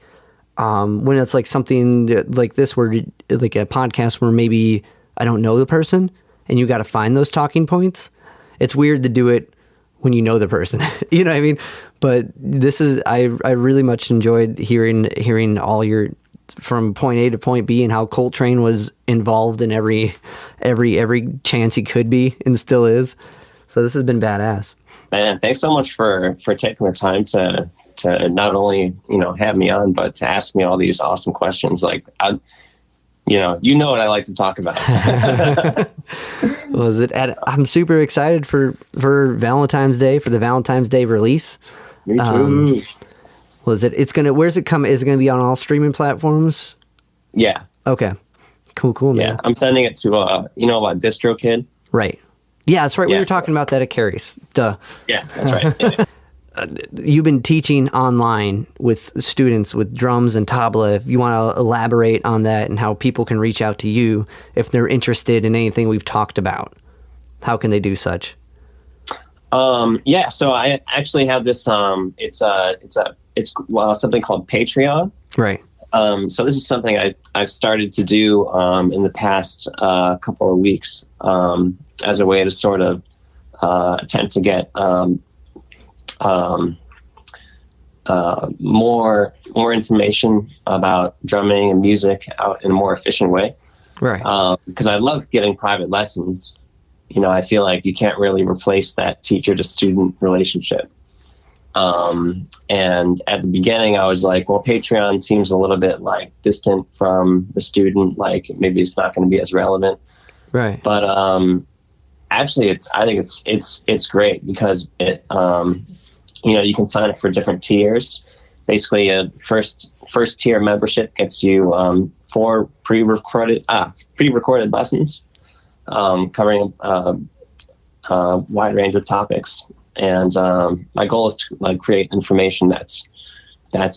when it's like something like this, where like a podcast where maybe I don't know the person and you got to find those talking points, it's weird to do it when you know the person. You know what I mean? But this is, I really much enjoyed hearing all your, from point A to point B, and how Coltrane was involved in every chance he could be and still is. So this has been badass. Man, thanks so much for taking the time to not only, have me on, but to ask me all these awesome questions. Like, what I like to talk about. I'm super excited for Valentine's Day, for the Valentine's Day release. Me too. Where's it come? Is it going to be on all streaming platforms? Yeah. Okay. Cool, man. Yeah. I'm sending it to, about DistroKid? Right. Yeah, that's right. We were talking about that at Carrie's. Duh. Yeah, that's right. Yeah. You've been teaching online with students with drums and tabla. If you want to elaborate on that and how people can reach out to you if they're interested in anything we've talked about, how can they do such? Yeah, so I actually have this, it's something called Patreon. Right. So this is something I've started to do, in the past, couple of weeks, as a way to sort of, attempt to get, more information about drumming and music out in a more efficient way. Right. Because I love getting private lessons. I feel like you can't really replace that teacher to student relationship. And at the beginning I was like, well, Patreon seems a little bit like distant from the student. Like maybe it's not going to be as relevant. Right. But, actually I think it's great because it, you can sign up for different tiers. Basically a first tier membership gets you, 4 pre-recorded lessons, covering a wide range of topics. And my goal is to create information that's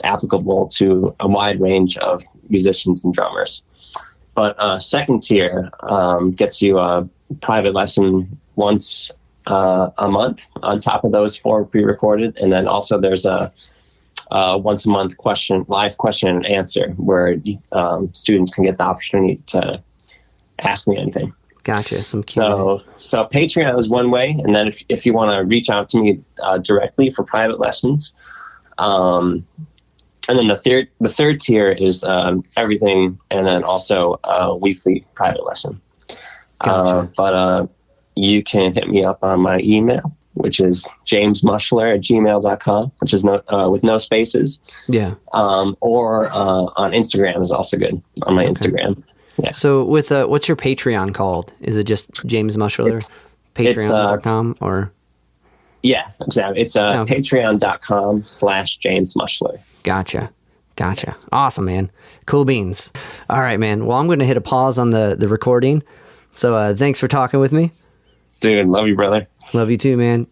applicable to a wide range of musicians and drummers. But second tier gets you a private lesson once a month on top of those 4 pre-recorded, and then also there's a once a month live question and answer where students can get the opportunity to ask me anything. Gotcha. Some Q&A. So Patreon is one way, and then if you want to reach out to me directly for private lessons, and then the third tier is everything, and then also a weekly private lesson. Gotcha. But you can hit me up on my email, which is jamesmuschler@gmail.com, which is with no spaces. Yeah. Or on Instagram is also good, on my Instagram. Yeah. So with what's your Patreon called? Is it just James Muschler? Patreon.com or? Yeah, exactly. It's patreon.com/James Muschler. Gotcha. Awesome, man. Cool beans. All right, man. Well, I'm going to hit a pause on the recording. So thanks for talking with me. Dude, love you, brother. Love you too, man.